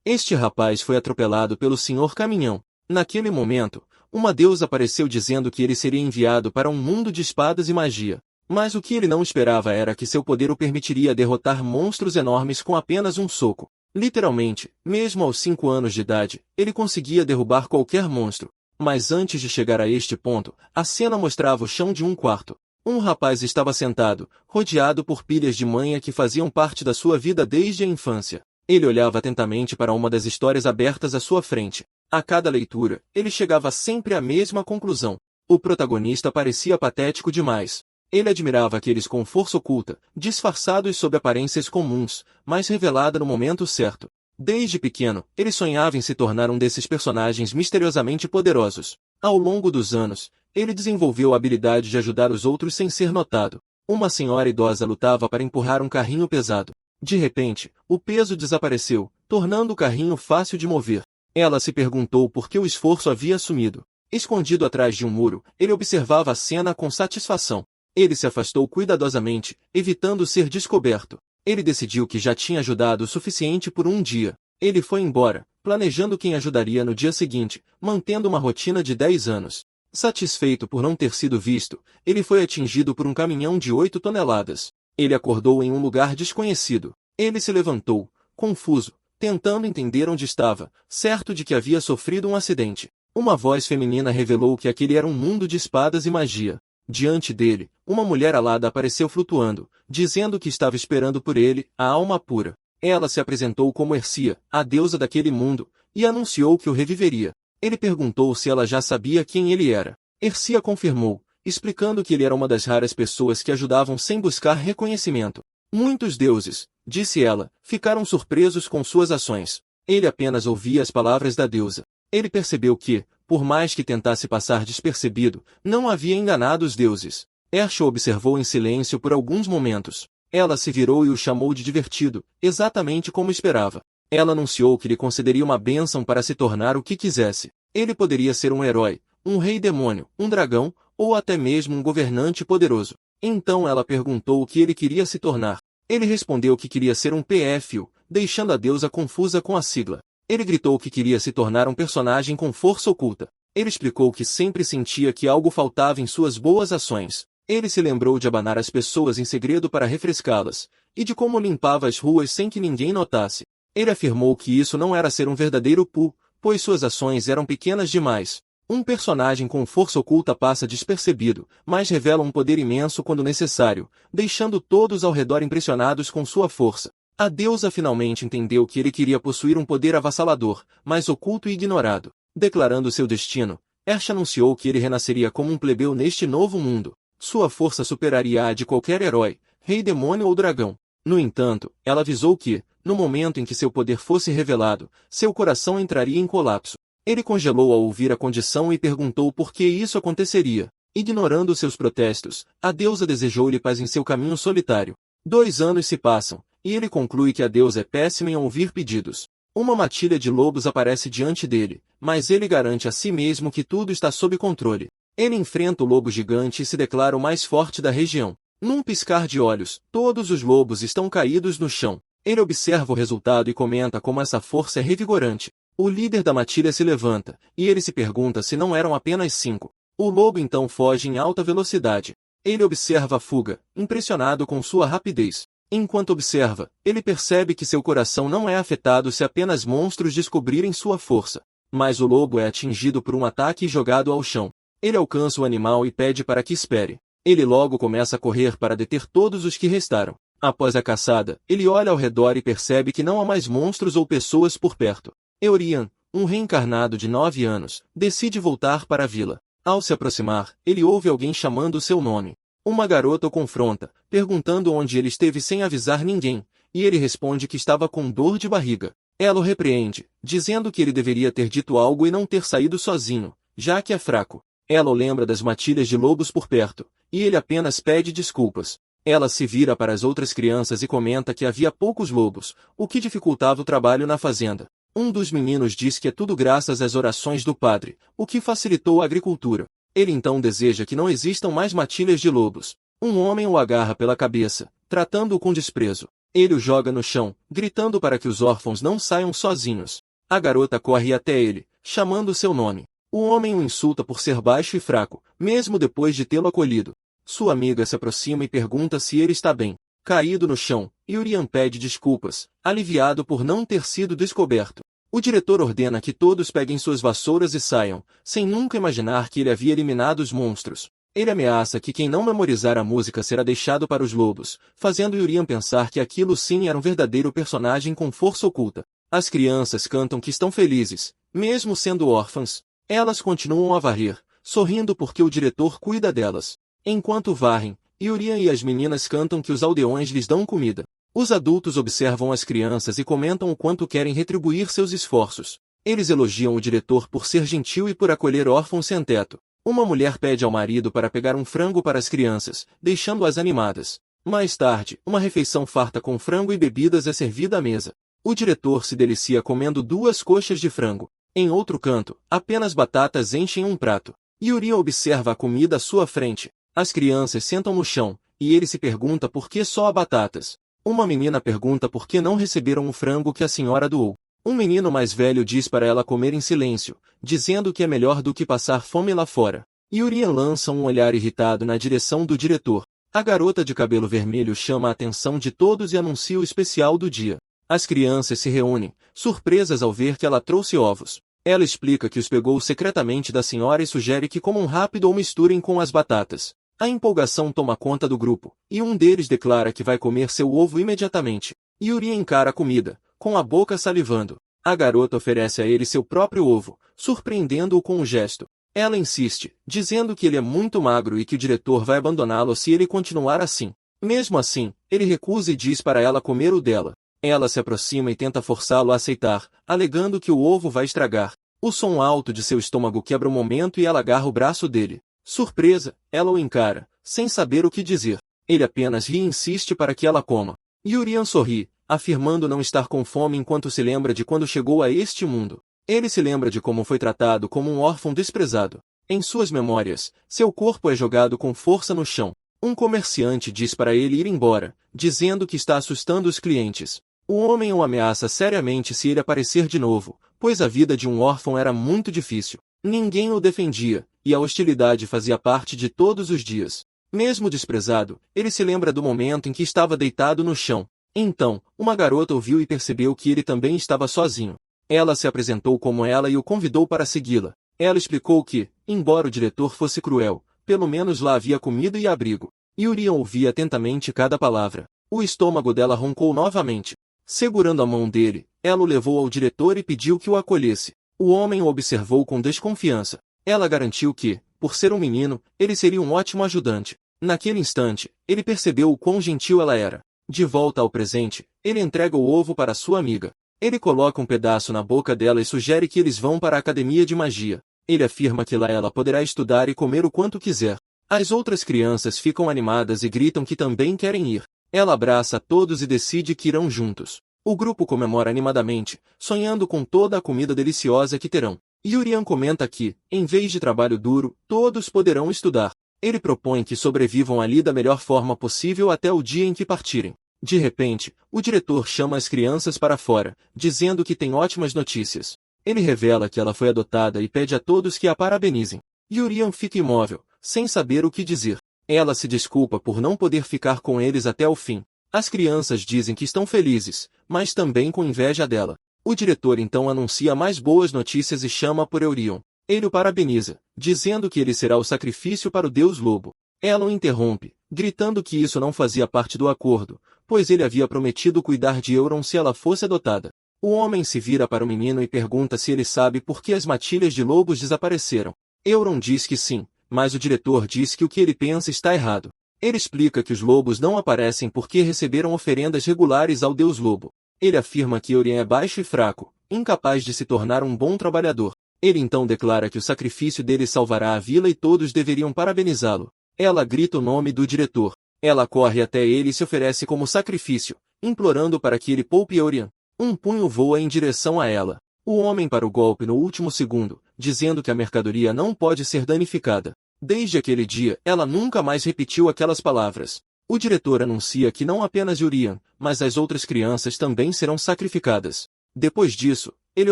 Este rapaz foi atropelado pelo Senhor Caminhão. Naquele momento, uma deusa apareceu dizendo que ele seria enviado para um mundo de espadas e magia. Mas o que ele não esperava era que seu poder o permitiria derrotar monstros enormes com apenas um soco. Literalmente, mesmo aos 5 anos de idade, ele conseguia derrubar qualquer monstro. Mas antes de chegar a este ponto, a cena mostrava o chão de um quarto. Um rapaz estava sentado, rodeado por pilhas de manha que faziam parte da sua vida desde a infância. Ele olhava atentamente para uma das histórias abertas à sua frente. A cada leitura, ele chegava sempre à mesma conclusão. O protagonista parecia patético demais. Ele admirava aqueles com força oculta, disfarçados sob aparências comuns, mas revelada no momento certo. Desde pequeno, ele sonhava em se tornar um desses personagens misteriosamente poderosos. Ao longo dos anos, ele desenvolveu a habilidade de ajudar os outros sem ser notado. Uma senhora idosa lutava para empurrar um carrinho pesado. De repente, o peso desapareceu, tornando o carrinho fácil de mover. Ela se perguntou por que o esforço havia sumido. Escondido atrás de um muro, ele observava a cena com satisfação. Ele se afastou cuidadosamente, evitando ser descoberto. Ele decidiu que já tinha ajudado o suficiente por um dia. Ele foi embora, planejando quem ajudaria no dia seguinte, mantendo uma rotina de 10 anos. Satisfeito por não ter sido visto, ele foi atingido por um caminhão de 8 toneladas. Ele acordou em um lugar desconhecido. Ele se levantou, confuso, tentando entender onde estava, certo de que havia sofrido um acidente. Uma voz feminina revelou que aquele era um mundo de espadas e magia. Diante dele, uma mulher alada apareceu flutuando, dizendo que estava esperando por ele, a alma pura. Ela se apresentou como Hercia, a deusa daquele mundo, e anunciou que o reviveria. Ele perguntou se ela já sabia quem ele era. Hercia confirmou, explicando que ele era uma das raras pessoas que ajudavam sem buscar reconhecimento. Muitos deuses, disse ela, ficaram surpresos com suas ações. Ele apenas ouvia as palavras da deusa. Ele percebeu que, por mais que tentasse passar despercebido, não havia enganado os deuses. Herschel observou em silêncio por alguns momentos. Ela se virou e o chamou de divertido, exatamente como esperava. Ela anunciou que lhe concederia uma bênção para se tornar o que quisesse. Ele poderia ser um herói, um rei demônio, um dragão, ou até mesmo um governante poderoso. Então ela perguntou o que ele queria se tornar. Ele respondeu que queria ser um PFU, deixando a deusa confusa com a sigla. Ele gritou que queria se tornar um personagem com força oculta. Ele explicou que sempre sentia que algo faltava em suas boas ações. Ele se lembrou de abanar as pessoas em segredo para refrescá-las, e de como limpava as ruas sem que ninguém notasse. Ele afirmou que isso não era ser um verdadeiro Pooh, pois suas ações eram pequenas demais. Um personagem com força oculta passa despercebido, mas revela um poder imenso quando necessário, deixando todos ao redor impressionados com sua força. A deusa finalmente entendeu que ele queria possuir um poder avassalador, mas oculto e ignorado. Declarando seu destino, Herschel anunciou que ele renasceria como um plebeu neste novo mundo. Sua força superaria a de qualquer herói, rei demônio ou dragão. No entanto, ela avisou que, no momento em que seu poder fosse revelado, seu coração entraria em colapso. Ele congelou ao ouvir a condição e perguntou por que isso aconteceria. Ignorando seus protestos, a deusa desejou-lhe paz em seu caminho solitário. 2 anos se passam, e ele conclui que a deusa é péssima em ouvir pedidos. Uma matilha de lobos aparece diante dele, mas ele garante a si mesmo que tudo está sob controle. Ele enfrenta o lobo gigante e se declara o mais forte da região. Num piscar de olhos, todos os lobos estão caídos no chão. Ele observa o resultado e comenta como essa força é revigorante. O líder da matilha se levanta, e ele se pergunta se não eram apenas 5. O lobo então foge em alta velocidade. Ele observa a fuga, impressionado com sua rapidez. Enquanto observa, ele percebe que seu coração não é afetado se apenas monstros descobrirem sua força. Mas o lobo é atingido por um ataque e jogado ao chão. Ele alcança o animal e pede para que espere. Ele logo começa a correr para deter todos os que restaram. Após a caçada, ele olha ao redor e percebe que não há mais monstros ou pessoas por perto. Eurian, um reencarnado de 9 anos, decide voltar para a vila. Ao se aproximar, ele ouve alguém chamando seu nome. Uma garota o confronta, perguntando onde ele esteve sem avisar ninguém, e ele responde que estava com dor de barriga. Ela o repreende, dizendo que ele deveria ter dito algo e não ter saído sozinho, já que é fraco. Ela o lembra das matilhas de lobos por perto, e ele apenas pede desculpas. Ela se vira para as outras crianças e comenta que havia poucos lobos, o que dificultava o trabalho na fazenda. Um dos meninos diz que é tudo graças às orações do padre, o que facilitou a agricultura. Ele então deseja que não existam mais matilhas de lobos. Um homem o agarra pela cabeça, tratando-o com desprezo. Ele o joga no chão, gritando para que os órfãos não saiam sozinhos. A garota corre até ele, chamando seu nome. O homem o insulta por ser baixo e fraco, mesmo depois de tê-lo acolhido. Sua amiga se aproxima e pergunta se ele está bem. Caído no chão, Yurian pede desculpas, aliviado por não ter sido descoberto. O diretor ordena que todos peguem suas vassouras e saiam, sem nunca imaginar que ele havia eliminado os monstros. Ele ameaça que quem não memorizar a música será deixado para os lobos, fazendo Yurian pensar que aquilo sim era um verdadeiro personagem com força oculta. As crianças cantam que estão felizes, mesmo sendo órfãs. Elas continuam a varrer, sorrindo porque o diretor cuida delas. Enquanto varrem, Yurian e as meninas cantam que os aldeões lhes dão comida. Os adultos observam as crianças e comentam o quanto querem retribuir seus esforços. Eles elogiam o diretor por ser gentil e por acolher órfãos sem teto. Uma mulher pede ao marido para pegar um frango para as crianças, deixando-as animadas. Mais tarde, uma refeição farta com frango e bebidas é servida à mesa. O diretor se delicia comendo 2 coxas de frango. Em outro canto, apenas batatas enchem um prato. Yurian observa a comida à sua frente. As crianças sentam no chão, e ele se pergunta por que só há batatas. Uma menina pergunta por que não receberam o frango que a senhora doou. Um menino mais velho diz para ela comer em silêncio, dizendo que é melhor do que passar fome lá fora. Yurian lança um olhar irritado na direção do diretor. A garota de cabelo vermelho chama a atenção de todos e anuncia o especial do dia. As crianças se reúnem, surpresas ao ver que ela trouxe ovos. Ela explica que os pegou secretamente da senhora e sugere que comam rápido ou misturem com as batatas. A empolgação toma conta do grupo, e um deles declara que vai comer seu ovo imediatamente. Yurian encara a comida, com a boca salivando. A garota oferece a ele seu próprio ovo, surpreendendo-o com um gesto. Ela insiste, dizendo que ele é muito magro e que o diretor vai abandoná-lo se ele continuar assim. Mesmo assim, ele recusa e diz para ela comer o dela. Ela se aproxima e tenta forçá-lo a aceitar, alegando que o ovo vai estragar. O som alto de seu estômago quebra o momento e ela agarra o braço dele. Surpresa, ela o encara, sem saber o que dizer. Ele apenas ri e insiste para que ela coma. Yurian sorri, afirmando não estar com fome enquanto se lembra de quando chegou a este mundo. Ele se lembra de como foi tratado como um órfão desprezado. Em suas memórias, seu corpo é jogado com força no chão. Um comerciante diz para ele ir embora, dizendo que está assustando os clientes. O homem o ameaça seriamente se ele aparecer de novo, pois a vida de um órfão era muito difícil. Ninguém o defendia, e a hostilidade fazia parte de todos os dias. Mesmo desprezado, ele se lembra do momento em que estava deitado no chão. Então, uma garota o viu e percebeu que ele também estava sozinho. Ela se apresentou como ela e o convidou para segui-la. Ela explicou que, embora o diretor fosse cruel, pelo menos lá havia comida e abrigo. Yurian ouvia atentamente cada palavra. O estômago dela roncou novamente. Segurando a mão dele, ela o levou ao diretor e pediu que o acolhesse. O homem o observou com desconfiança. Ela garantiu que, por ser um menino, ele seria um ótimo ajudante. Naquele instante, ele percebeu o quão gentil ela era. De volta ao presente, ele entrega o ovo para sua amiga. Ele coloca um pedaço na boca dela e sugere que eles vão para a academia de magia. Ele afirma que lá ela poderá estudar e comer o quanto quiser. As outras crianças ficam animadas e gritam que também querem ir. Ela abraça a todos e decide que irão juntos. O grupo comemora animadamente, sonhando com toda a comida deliciosa que terão. Yurian comenta que, em vez de trabalho duro, todos poderão estudar. Ele propõe que sobrevivam ali da melhor forma possível até o dia em que partirem. De repente, o diretor chama as crianças para fora, dizendo que tem ótimas notícias. Ele revela que ela foi adotada e pede a todos que a parabenizem. Yurian fica imóvel, sem saber o que dizer. Ela se desculpa por não poder ficar com eles até o fim. As crianças dizem que estão felizes, mas também com inveja dela. O diretor então anuncia mais boas notícias e chama por Eurion. Ele o parabeniza, dizendo que ele será o sacrifício para o deus lobo. Ela o interrompe, gritando que isso não fazia parte do acordo, pois ele havia prometido cuidar de Euron se ela fosse adotada. O homem se vira para o menino e pergunta se ele sabe por que as matilhas de lobos desapareceram. Euron diz que sim, mas o diretor diz que o que ele pensa está errado. Ele explica que os lobos não aparecem porque receberam oferendas regulares ao deus lobo. Ele afirma que Euron é baixo e fraco, incapaz de se tornar um bom trabalhador. Ele então declara que o sacrifício dele salvará a vila e todos deveriam parabenizá-lo. Ela grita o nome do diretor. Ela corre até ele e se oferece como sacrifício, implorando para que ele poupe Euron. Um punho voa em direção a ela. O homem para o golpe no último segundo, dizendo que a mercadoria não pode ser danificada. Desde aquele dia, ela nunca mais repetiu aquelas palavras. O diretor anuncia que não apenas Yurian, mas as outras crianças também serão sacrificadas. Depois disso, ele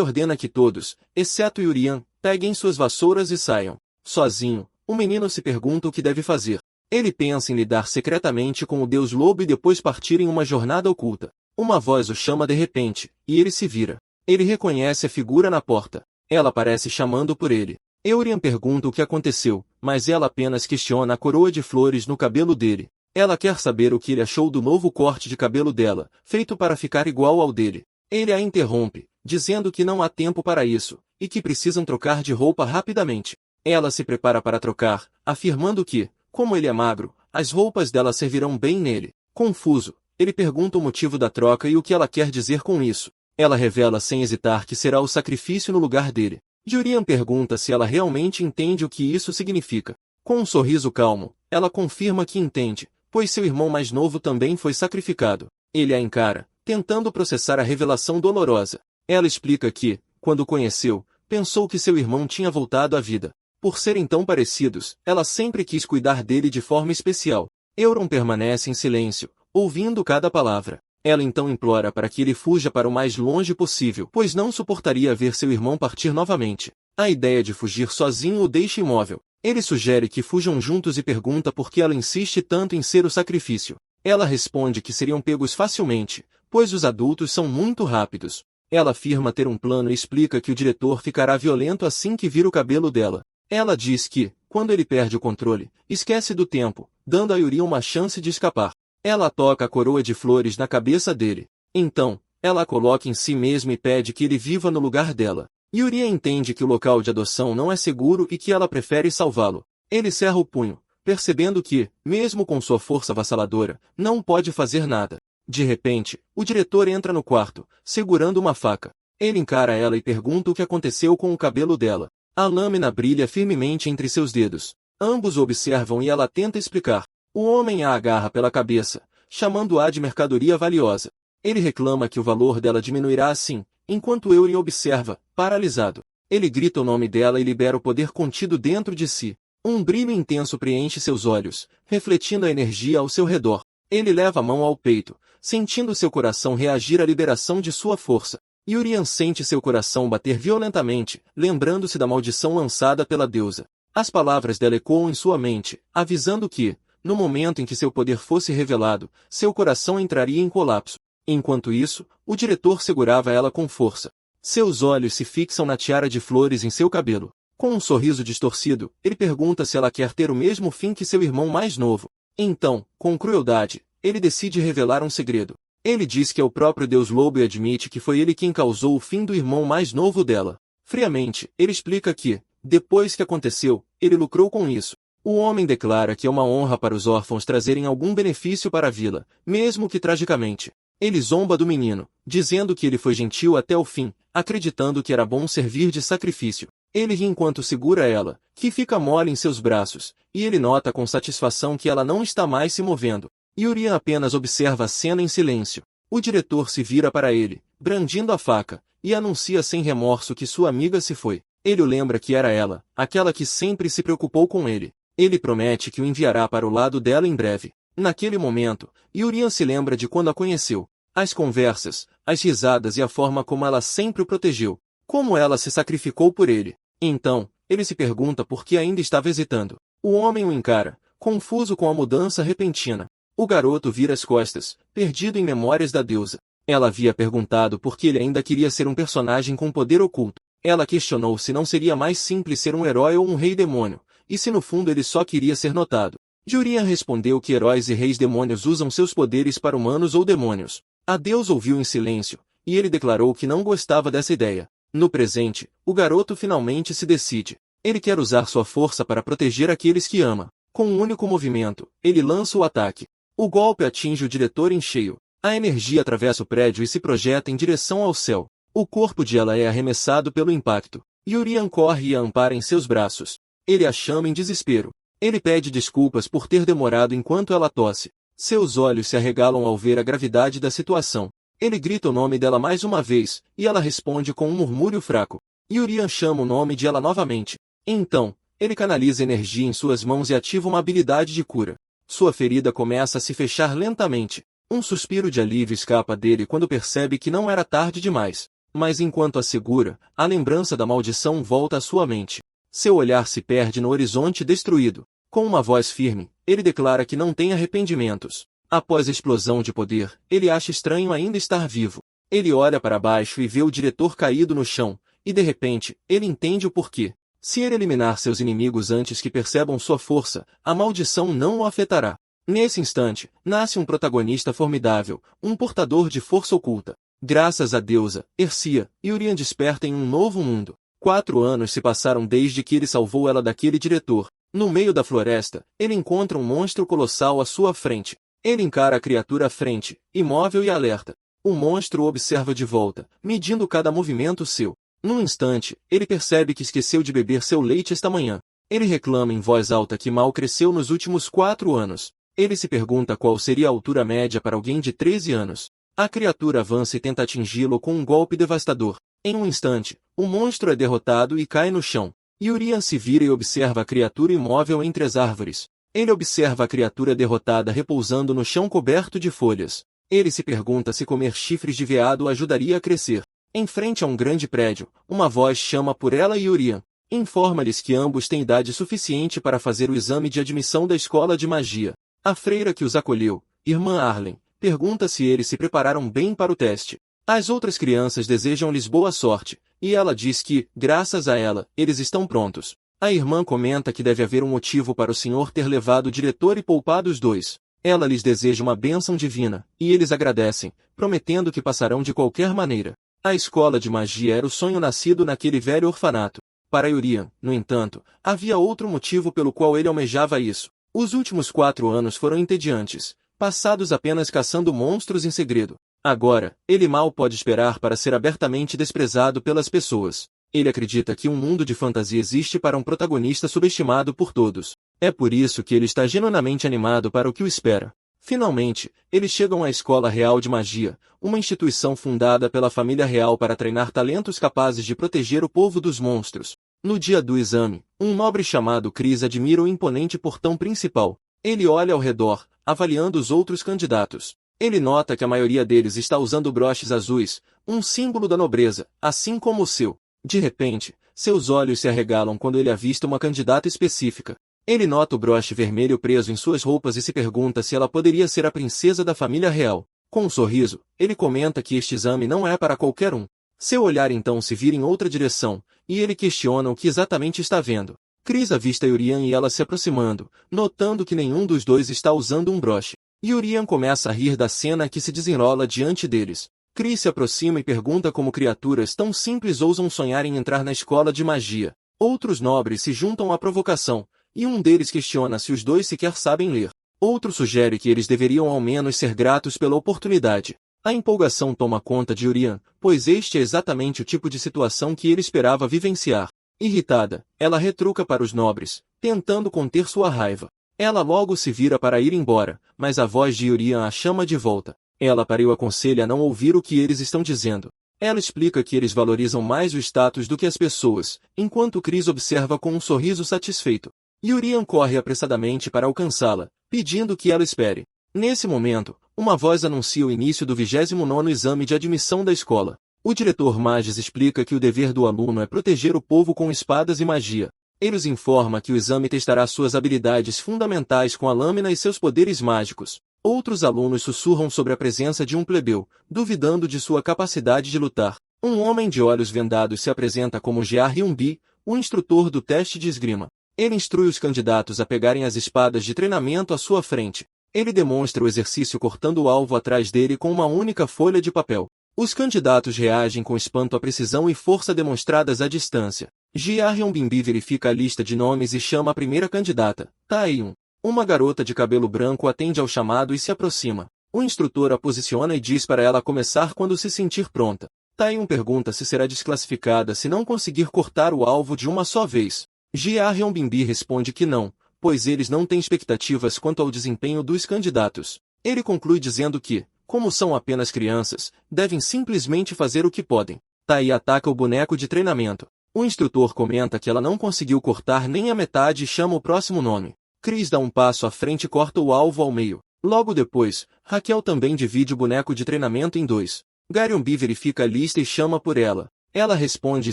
ordena que todos, exceto Yurian, peguem suas vassouras e saiam. Sozinho, o menino se pergunta o que deve fazer. Ele pensa em lidar secretamente com o Deus Lobo e depois partir em uma jornada oculta. Uma voz o chama de repente, e ele se vira. Ele reconhece a figura na porta. Ela parece chamando por ele. Yurian pergunta o que aconteceu, mas ela apenas questiona a coroa de flores no cabelo dele. Ela quer saber o que ele achou do novo corte de cabelo dela, feito para ficar igual ao dele. Ele a interrompe, dizendo que não há tempo para isso, e que precisam trocar de roupa rapidamente. Ela se prepara para trocar, afirmando que, como ele é magro, as roupas dela servirão bem nele. Confuso, ele pergunta o motivo da troca e o que ela quer dizer com isso. Ela revela sem hesitar que será o sacrifício no lugar dele. Yurian pergunta se ela realmente entende o que isso significa. Com um sorriso calmo, ela confirma que entende, pois seu irmão mais novo também foi sacrificado. Ele a encara, tentando processar a revelação dolorosa. Ela explica que, quando o conheceu, pensou que seu irmão tinha voltado à vida. Por serem tão parecidos, ela sempre quis cuidar dele de forma especial. Euron permanece em silêncio, ouvindo cada palavra. Ela então implora para que ele fuja para o mais longe possível, pois não suportaria ver seu irmão partir novamente. A ideia de fugir sozinho o deixa imóvel. Ele sugere que fujam juntos e pergunta por que ela insiste tanto em ser o sacrifício. Ela responde que seriam pegos facilmente, pois os adultos são muito rápidos. Ela afirma ter um plano e explica que o diretor ficará violento assim que vir o cabelo dela. Ela diz que, quando ele perde o controle, esquece do tempo, dando a Yuri uma chance de escapar. Ela toca a coroa de flores na cabeça dele. Então, ela a coloca em si mesma e pede que ele viva no lugar dela. Yuri entende que o local de adoção não é seguro e que ela prefere salvá-lo. Ele cerra o punho, percebendo que, mesmo com sua força avassaladora, não pode fazer nada. De repente, o diretor entra no quarto, segurando uma faca. Ele encara ela e pergunta o que aconteceu com o cabelo dela. A lâmina brilha firmemente entre seus dedos. Ambos o observam e ela tenta explicar. O homem a agarra pela cabeça, chamando-a de mercadoria valiosa. Ele reclama que o valor dela diminuirá assim, enquanto Eury observa, paralisado. Ele grita o nome dela e libera o poder contido dentro de si. Um brilho intenso preenche seus olhos, refletindo a energia ao seu redor. Ele leva a mão ao peito, sentindo seu coração reagir à liberação de sua força. Yurian sente seu coração bater violentamente, lembrando-se da maldição lançada pela deusa. As palavras dela ecoam em sua mente, avisando que, no momento em que seu poder fosse revelado, seu coração entraria em colapso. Enquanto isso, o diretor segurava ela com força. Seus olhos se fixam na tiara de flores em seu cabelo. Com um sorriso distorcido, ele pergunta se ela quer ter o mesmo fim que seu irmão mais novo. Então, com crueldade, ele decide revelar um segredo. Ele diz que é o próprio Deus Lobo e admite que foi ele quem causou o fim do irmão mais novo dela. Friamente, ele explica que, depois que aconteceu, ele lucrou com isso. O homem declara que é uma honra para os órfãos trazerem algum benefício para a vila, mesmo que tragicamente. Ele zomba do menino, dizendo que ele foi gentil até o fim, acreditando que era bom servir de sacrifício. Ele ri enquanto segura ela, que fica mole em seus braços, e ele nota com satisfação que ela não está mais se movendo. Yurian apenas observa a cena em silêncio. O diretor se vira para ele, brandindo a faca, e anuncia sem remorso que sua amiga se foi. Ele o lembra que era ela, aquela que sempre se preocupou com ele. Ele promete que o enviará para o lado dela em breve. Naquele momento, Yurian se lembra de quando a conheceu. As conversas, as risadas e a forma como ela sempre o protegeu. Como ela se sacrificou por ele. Então, ele se pergunta por que ainda estava hesitando. O homem o encara, confuso com a mudança repentina. O garoto vira as costas, perdido em memórias da deusa. Ela havia perguntado por que ele ainda queria ser um personagem com poder oculto. Ela questionou se não seria mais simples ser um herói ou um rei demônio, e se no fundo ele só queria ser notado. Yurian respondeu que heróis e reis demônios usam seus poderes para humanos ou demônios. A deusa ouviu em silêncio, e ele declarou que não gostava dessa ideia. No presente, o garoto finalmente se decide. Ele quer usar sua força para proteger aqueles que ama. Com um único movimento, ele lança o ataque. O golpe atinge o diretor em cheio. A energia atravessa o prédio e se projeta em direção ao céu. O corpo de ela é arremessado pelo impacto. Yurian corre e a ampara em seus braços. Ele a chama em desespero. Ele pede desculpas por ter demorado enquanto ela tosse. Seus olhos se arregalam ao ver a gravidade da situação. Ele grita o nome dela mais uma vez, e ela responde com um murmúrio fraco. Yurian chama o nome de ela novamente. Então, ele canaliza energia em suas mãos e ativa uma habilidade de cura. Sua ferida começa a se fechar lentamente. Um suspiro de alívio escapa dele quando percebe que não era tarde demais. Mas enquanto a segura, a lembrança da maldição volta à sua mente. Seu olhar se perde no horizonte destruído. Com uma voz firme, ele declara que não tem arrependimentos. Após a explosão de poder, ele acha estranho ainda estar vivo. Ele olha para baixo e vê o diretor caído no chão, e de repente, ele entende o porquê. Se ele eliminar seus inimigos antes que percebam sua força, a maldição não o afetará. Nesse instante, nasce um protagonista formidável, um portador de força oculta. Graças à deusa, Ercia, Yurian desperta em um novo mundo. 4 anos se passaram desde que ele salvou ela daquele diretor. No meio da floresta, ele encontra um monstro colossal à sua frente. Ele encara a criatura à frente, imóvel e alerta. O monstro o observa de volta, medindo cada movimento seu. Num instante, ele percebe que esqueceu de beber seu leite esta manhã. Ele reclama em voz alta que mal cresceu nos últimos 4 anos. Ele se pergunta qual seria a altura média para alguém de 13 anos. A criatura avança e tenta atingi-lo com um golpe devastador. Em um instante, o monstro é derrotado e cai no chão. Yurian se vira e observa a criatura imóvel entre as árvores. Ele observa a criatura derrotada repousando no chão coberto de folhas. Ele se pergunta se comer chifres de veado ajudaria a crescer. Em frente a um grande prédio, uma voz chama por ela e Yurian. Informa-lhes que ambos têm idade suficiente para fazer o exame de admissão da escola de magia. A freira que os acolheu, irmã Arlen, pergunta se eles se prepararam bem para o teste. As outras crianças desejam-lhes boa sorte, e ela diz que, graças a ela, eles estão prontos. A irmã comenta que deve haver um motivo para o senhor ter levado o diretor e poupado os dois. Ela lhes deseja uma bênção divina, e eles agradecem, prometendo que passarão de qualquer maneira. A escola de magia era o sonho nascido naquele velho orfanato. Para Yurian, no entanto, havia outro motivo pelo qual ele almejava isso. Os últimos 4 anos foram entediantes, passados apenas caçando monstros em segredo. Agora, ele mal pode esperar para ser abertamente desprezado pelas pessoas. Ele acredita que um mundo de fantasia existe para um protagonista subestimado por todos. É por isso que ele está genuinamente animado para o que o espera. Finalmente, eles chegam à Escola Real de Magia, uma instituição fundada pela família real para treinar talentos capazes de proteger o povo dos monstros. No dia do exame, um nobre chamado Chris admira o imponente portão principal. Ele olha ao redor, avaliando os outros candidatos. Ele nota que a maioria deles está usando broches azuis, um símbolo da nobreza, assim como o seu. De repente, seus olhos se arregalam quando ele avista uma candidata específica. Ele nota o broche vermelho preso em suas roupas e se pergunta se ela poderia ser a princesa da família real. Com um sorriso, ele comenta que este exame não é para qualquer um. Seu olhar então se vira em outra direção, e ele questiona o que exatamente está vendo. Chris avista Yurian e ela se aproximando, notando que nenhum dos dois está usando um broche. Yurian começa a rir da cena que se desenrola diante deles. Chris se aproxima e pergunta como criaturas tão simples ousam sonhar em entrar na escola de magia. Outros nobres se juntam à provocação, e um deles questiona se os dois sequer sabem ler. Outro sugere que eles deveriam ao menos ser gratos pela oportunidade. A empolgação toma conta de Yurian, pois este é exatamente o tipo de situação que ele esperava vivenciar. Irritada, ela retruca para os nobres, tentando conter sua raiva. Ela logo se vira para ir embora, mas a voz de Yurian a chama de volta. Ela para e o aconselha a não ouvir o que eles estão dizendo. Ela explica que eles valorizam mais o status do que as pessoas, enquanto Chris observa com um sorriso satisfeito. Yurian corre apressadamente para alcançá-la, pedindo que ela espere. Nesse momento, uma voz anuncia o início do 29º exame de admissão da escola. O diretor Magis explica que o dever do aluno é proteger o povo com espadas e magia. Ele os informa que o exame testará suas habilidades fundamentais com a lâmina e seus poderes mágicos. Outros alunos sussurram sobre a presença de um plebeu, duvidando de sua capacidade de lutar. Um homem de olhos vendados se apresenta como Jear Hyun-bi, o instrutor do teste de esgrima. Ele instrui os candidatos a pegarem as espadas de treinamento à sua frente. Ele demonstra o exercício cortando o alvo atrás dele com uma única folha de papel. Os candidatos reagem com espanto à precisão e força demonstradas à distância. Jear Hyun-bi verifica a lista de nomes e chama a primeira candidata, Taeyun. Uma garota de cabelo branco atende ao chamado e se aproxima. O instrutor a posiciona e diz para ela começar quando se sentir pronta. Taeyun pergunta se será desclassificada se não conseguir cortar o alvo de uma só vez. Jear Hyun-bi responde que não, pois eles não têm expectativas quanto ao desempenho dos candidatos. Ele conclui dizendo que, como são apenas crianças, devem simplesmente fazer o que podem. Tae ataca o boneco de treinamento. O instrutor comenta que ela não conseguiu cortar nem a metade e chama o próximo nome. Chris dá um passo à frente e corta o alvo ao meio. Logo depois, Raquel também divide o boneco de treinamento em dois. Garyon B verifica a lista e chama por ela. Ela responde e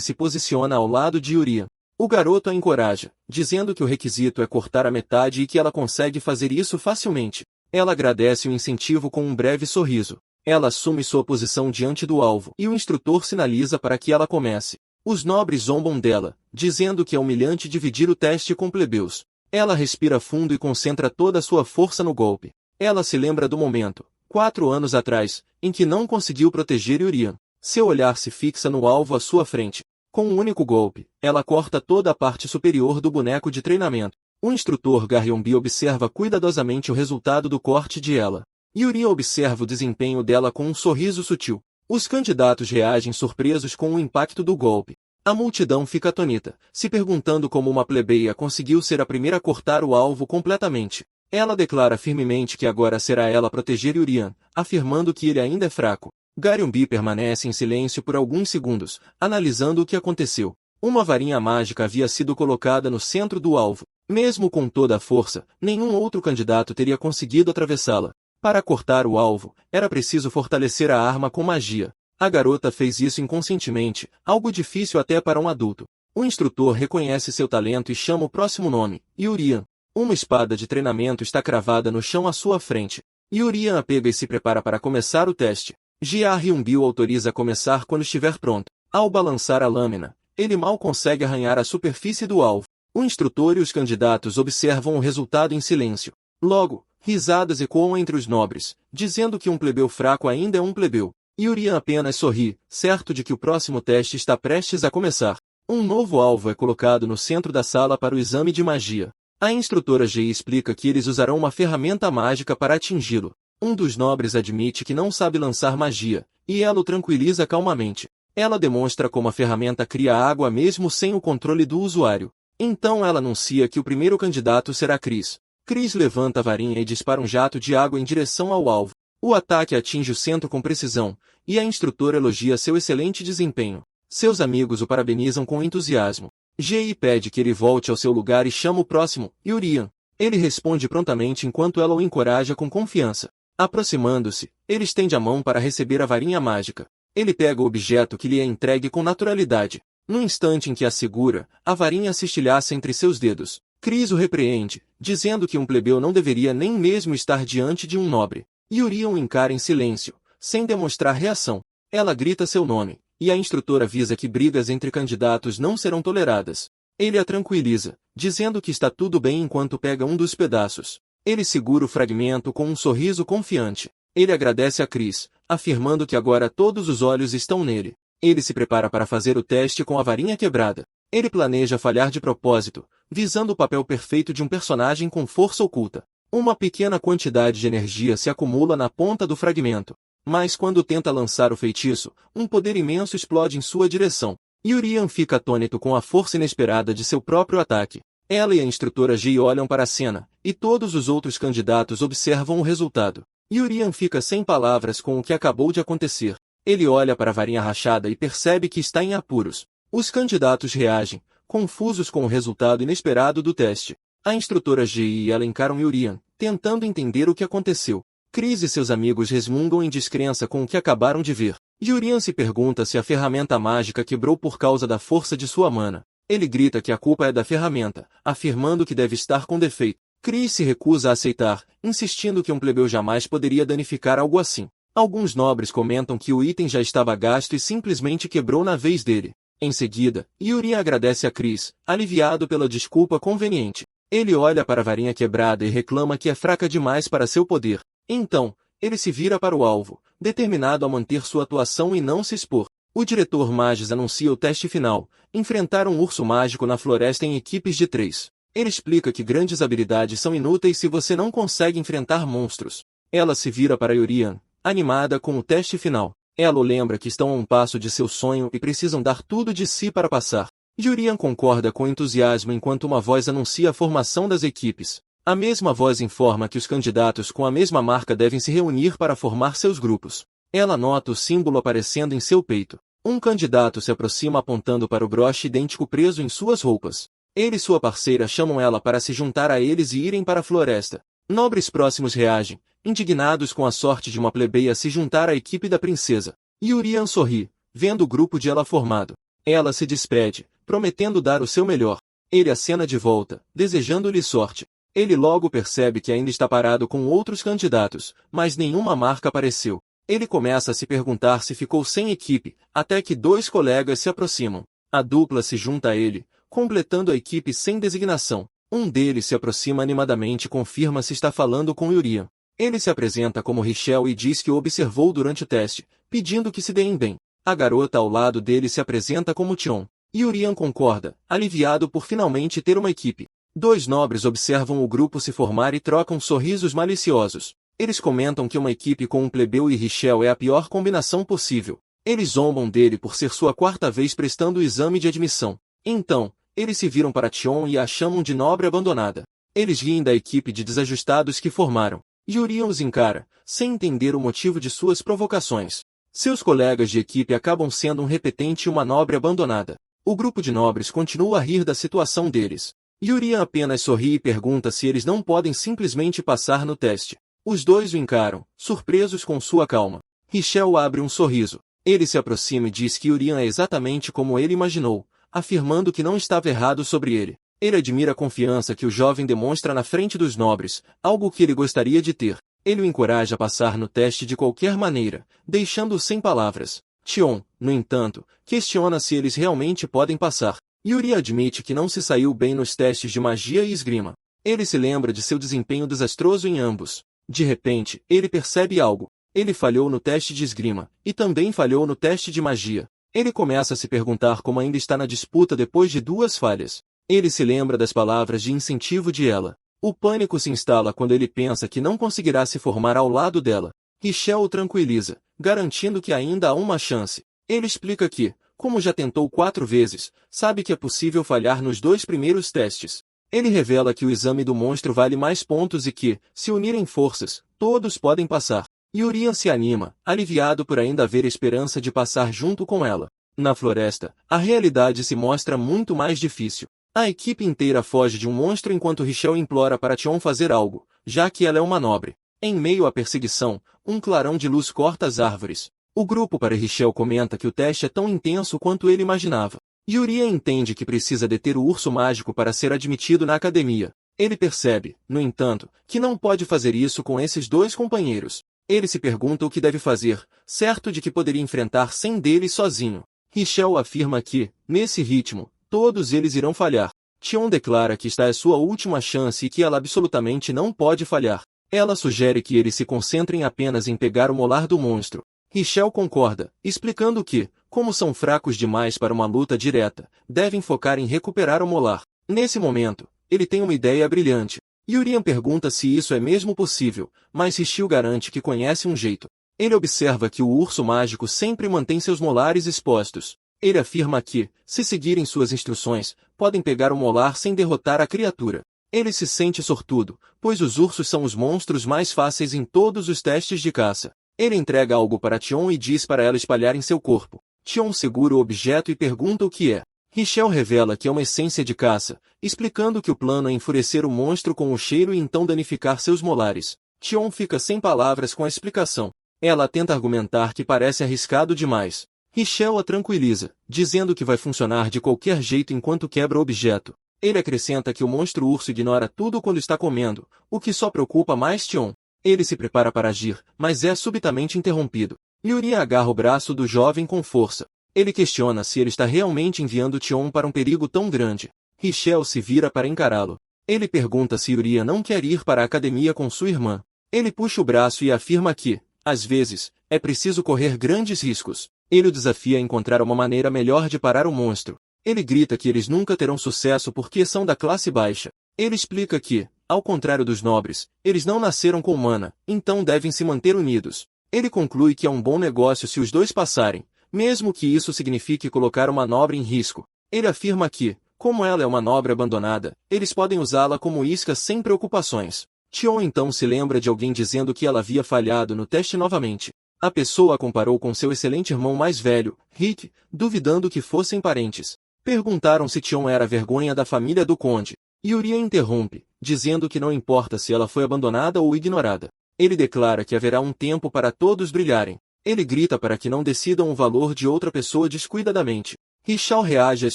se posiciona ao lado de Urian. O garoto a encoraja, dizendo que o requisito é cortar a metade e que ela consegue fazer isso facilmente. Ela agradece o incentivo com um breve sorriso. Ela assume sua posição diante do alvo e o instrutor sinaliza para que ela comece. Os nobres zombam dela, dizendo que é humilhante dividir o teste com plebeus. Ela respira fundo e concentra toda a sua força no golpe. Ela se lembra do momento, 4 anos atrás, em que não conseguiu proteger Urian. Seu olhar se fixa no alvo à sua frente. Com um único golpe, ela corta toda a parte superior do boneco de treinamento. O instrutor Garyon B observa cuidadosamente o resultado do corte de ela. Urian observa o desempenho dela com um sorriso sutil. Os candidatos reagem surpresos com o impacto do golpe. A multidão fica atônita, se perguntando como uma plebeia conseguiu ser a primeira a cortar o alvo completamente. Ela declara firmemente que agora será ela a proteger Urian, afirmando que ele ainda é fraco. Garyon B permanece em silêncio por alguns segundos, analisando o que aconteceu. Uma varinha mágica havia sido colocada no centro do alvo. Mesmo com toda a força, nenhum outro candidato teria conseguido atravessá-la. Para cortar o alvo, era preciso fortalecer a arma com magia. A garota fez isso inconscientemente, algo difícil até para um adulto. O instrutor reconhece seu talento e chama o próximo nome, Urian. Uma espada de treinamento está cravada no chão à sua frente. Urian a pega e se prepara para começar o teste. Garyon B o autoriza a começar quando estiver pronto. Ao balançar a lâmina, ele mal consegue arranhar a superfície do alvo. O instrutor e os candidatos observam o resultado em silêncio. Logo, risadas ecoam entre os nobres, dizendo que um plebeu fraco ainda é um plebeu. Urian apenas sorri, certo de que o próximo teste está prestes a começar. Um novo alvo é colocado no centro da sala para o exame de magia. A instrutora G explica que eles usarão uma ferramenta mágica para atingi-lo. Um dos nobres admite que não sabe lançar magia, e ela o tranquiliza calmamente. Ela demonstra como a ferramenta cria água mesmo sem o controle do usuário. Então ela anuncia que o primeiro candidato será Chris. Chris levanta a varinha e dispara um jato de água em direção ao alvo. O ataque atinge o centro com precisão, e a instrutora elogia seu excelente desempenho. Seus amigos o parabenizam com entusiasmo. G pede que ele volte ao seu lugar e chama o próximo, Urian. Ele responde prontamente enquanto ela o encoraja com confiança. Aproximando-se, ele estende a mão para receber a varinha mágica. Ele pega o objeto que lhe é entregue com naturalidade. No instante em que a segura, a varinha se estilhaça entre seus dedos. Chris o repreende, dizendo que um plebeu não deveria nem mesmo estar diante de um nobre. Urian o encara em silêncio, sem demonstrar reação. Ela grita seu nome, e a instrutora avisa que brigas entre candidatos não serão toleradas. Ele a tranquiliza, dizendo que está tudo bem enquanto pega um dos pedaços. Ele segura o fragmento com um sorriso confiante. Ele agradece a Chris, afirmando que agora todos os olhos estão nele. Ele se prepara para fazer o teste com a varinha quebrada. Ele planeja falhar de propósito, visando o papel perfeito de um personagem com força oculta. Uma pequena quantidade de energia se acumula na ponta do fragmento. Mas quando tenta lançar o feitiço, um poder imenso explode em sua direção. Urian fica atônito com a força inesperada de seu próprio ataque. Ela e a instrutora G olham para a cena, e todos os outros candidatos observam o resultado. Urian fica sem palavras com o que acabou de acontecer. Ele olha para a varinha rachada e percebe que está em apuros. Os candidatos reagem, confusos com o resultado inesperado do teste. A instrutora G e ela encaram Urian, tentando entender o que aconteceu. Chris e seus amigos resmungam em descrença com o que acabaram de ver. Urian se pergunta se a ferramenta mágica quebrou por causa da força de sua mana. Ele grita que a culpa é da ferramenta, afirmando que deve estar com defeito. Chris se recusa a aceitar, insistindo que um plebeu jamais poderia danificar algo assim. Alguns nobres comentam que o item já estava gasto e simplesmente quebrou na vez dele. Em seguida, Urian agradece a Chris, aliviado pela desculpa conveniente. Ele olha para a varinha quebrada e reclama que é fraca demais para seu poder. Então, ele se vira para o alvo, determinado a manter sua atuação e não se expor. O diretor Magis anuncia o teste final: enfrentar um urso mágico na floresta em equipes de 3. Ele explica que grandes habilidades são inúteis se você não consegue enfrentar monstros. Ela se vira para Urian, animada com o teste final. Ela o lembra que estão a um passo de seu sonho e precisam dar tudo de si para passar. Urian concorda com entusiasmo enquanto uma voz anuncia a formação das equipes. A mesma voz informa que os candidatos com a mesma marca devem se reunir para formar seus grupos. Ela nota o símbolo aparecendo em seu peito. Um candidato se aproxima apontando para o broche idêntico preso em suas roupas. Ele e sua parceira chamam ela para se juntar a eles e irem para a floresta. Nobres próximos reagem, indignados com a sorte de uma plebeia se juntar à equipe da princesa. Yurian sorri, vendo o grupo de ela formado. Ela se despede, prometendo dar o seu melhor. Ele acena de volta, desejando-lhe sorte. Ele logo percebe que ainda está parado com outros candidatos, mas nenhuma marca apareceu. Ele começa a se perguntar se ficou sem equipe, até que dois colegas se aproximam. A dupla se junta a ele, completando a equipe sem designação. Um deles se aproxima animadamente e confirma se está falando com Yurian. Ele se apresenta como Richelle e diz que o observou durante o teste, pedindo que se deem bem. A garota ao lado dele se apresenta como Tion. Yurian concorda, aliviado por finalmente ter uma equipe. Dois nobres observam o grupo se formar e trocam sorrisos maliciosos. Eles comentam que uma equipe com um plebeu e Richelle é a pior combinação possível. Eles zombam dele por ser sua quarta vez prestando o exame de admissão. Então, eles se viram para Tion e a chamam de nobre abandonada. Eles riem da equipe de desajustados que formaram. Yurian os encara, sem entender o motivo de suas provocações. Seus colegas de equipe acabam sendo um repetente e uma nobre abandonada. O grupo de nobres continua a rir da situação deles. Yurian apenas sorri e pergunta se eles não podem simplesmente passar no teste. Os dois o encaram, surpresos com sua calma. Richelle abre um sorriso. Ele se aproxima e diz que Yurian é exatamente como ele imaginou, afirmando que não estava errado sobre ele. Ele admira a confiança que o jovem demonstra na frente dos nobres, algo que ele gostaria de ter. Ele o encoraja a passar no teste de qualquer maneira, deixando-o sem palavras. Tion, no entanto, questiona se eles realmente podem passar. Yuri admite que não se saiu bem nos testes de magia e esgrima. Ele se lembra de seu desempenho desastroso em ambos. De repente, ele percebe algo. Ele falhou no teste de esgrima, e também falhou no teste de magia. Ele começa a se perguntar como ainda está na disputa depois de duas falhas. Ele se lembra das palavras de incentivo de ela. O pânico se instala quando ele pensa que não conseguirá se formar ao lado dela. Richelle o tranquiliza, garantindo que ainda há uma chance. Ele explica que, como já tentou 4 vezes, sabe que é possível falhar nos 2 primeiros testes. Ele revela que o exame do monstro vale mais pontos e que, se unirem forças, todos podem passar. Yurian se anima, aliviado por ainda haver esperança de passar junto com ela. Na floresta, a realidade se mostra muito mais difícil. A equipe inteira foge de um monstro enquanto Richelle implora para Tion fazer algo, já que ela é uma nobre. Em meio à perseguição, um clarão de luz corta as árvores. O grupo para Richelle comenta que o teste é tão intenso quanto ele imaginava. Yurian entende que precisa deter o urso mágico para ser admitido na academia. Ele percebe, no entanto, que não pode fazer isso com esses dois companheiros. Ele se pergunta o que deve fazer, certo de que poderia enfrentar 100 deles sozinho. Richelle afirma que, nesse ritmo, todos eles irão falhar. Tion declara que esta é sua última chance e que ela absolutamente não pode falhar. Ela sugere que eles se concentrem apenas em pegar o molar do monstro. Richelle concorda, explicando que, como são fracos demais para uma luta direta, devem focar em recuperar o molar. Nesse momento, ele tem uma ideia brilhante. Yurian pergunta se isso é mesmo possível, mas Richelle garante que conhece um jeito. Ele observa que o urso mágico sempre mantém seus molares expostos. Ele afirma que, se seguirem suas instruções, podem pegar o molar sem derrotar a criatura. Ele se sente sortudo, pois os ursos são os monstros mais fáceis em todos os testes de caça. Ele entrega algo para Tion e diz para ela espalhar em seu corpo. Tion segura o objeto e pergunta o que é. Richelle revela que é uma essência de caça, explicando que o plano é enfurecer o monstro com o cheiro e então danificar seus molares. Tion fica sem palavras com a explicação. Ela tenta argumentar que parece arriscado demais. Richelle a tranquiliza, dizendo que vai funcionar de qualquer jeito enquanto quebra o objeto. Ele acrescenta que o monstro urso ignora tudo quando está comendo, o que só preocupa mais Tion. Ele se prepara para agir, mas é subitamente interrompido. Yurian agarra o braço do jovem com força. Ele questiona se ele está realmente enviando Tion para um perigo tão grande. Richelle se vira para encará-lo. Ele pergunta se Yurian não quer ir para a academia com sua irmã. Ele puxa o braço e afirma que, às vezes, é preciso correr grandes riscos. Ele o desafia a encontrar uma maneira melhor de parar o monstro. Ele grita que eles nunca terão sucesso porque são da classe baixa. Ele explica que, ao contrário dos nobres, eles não nasceram com mana, então devem se manter unidos. Ele conclui que é um bom negócio se os dois passarem, mesmo que isso signifique colocar uma nobre em risco. Ele afirma que, como ela é uma nobre abandonada, eles podem usá-la como isca sem preocupações. Tion então se lembra de alguém dizendo que ela havia falhado no teste novamente. A pessoa a comparou com seu excelente irmão mais velho, Rick, duvidando que fossem parentes. Perguntaram se Tion era a vergonha da família do conde. Yuri a interrompe, dizendo que não importa se ela foi abandonada ou ignorada. Ele declara que haverá um tempo para todos brilharem. Ele grita para que não decidam o valor de outra pessoa descuidadamente. Richao reage às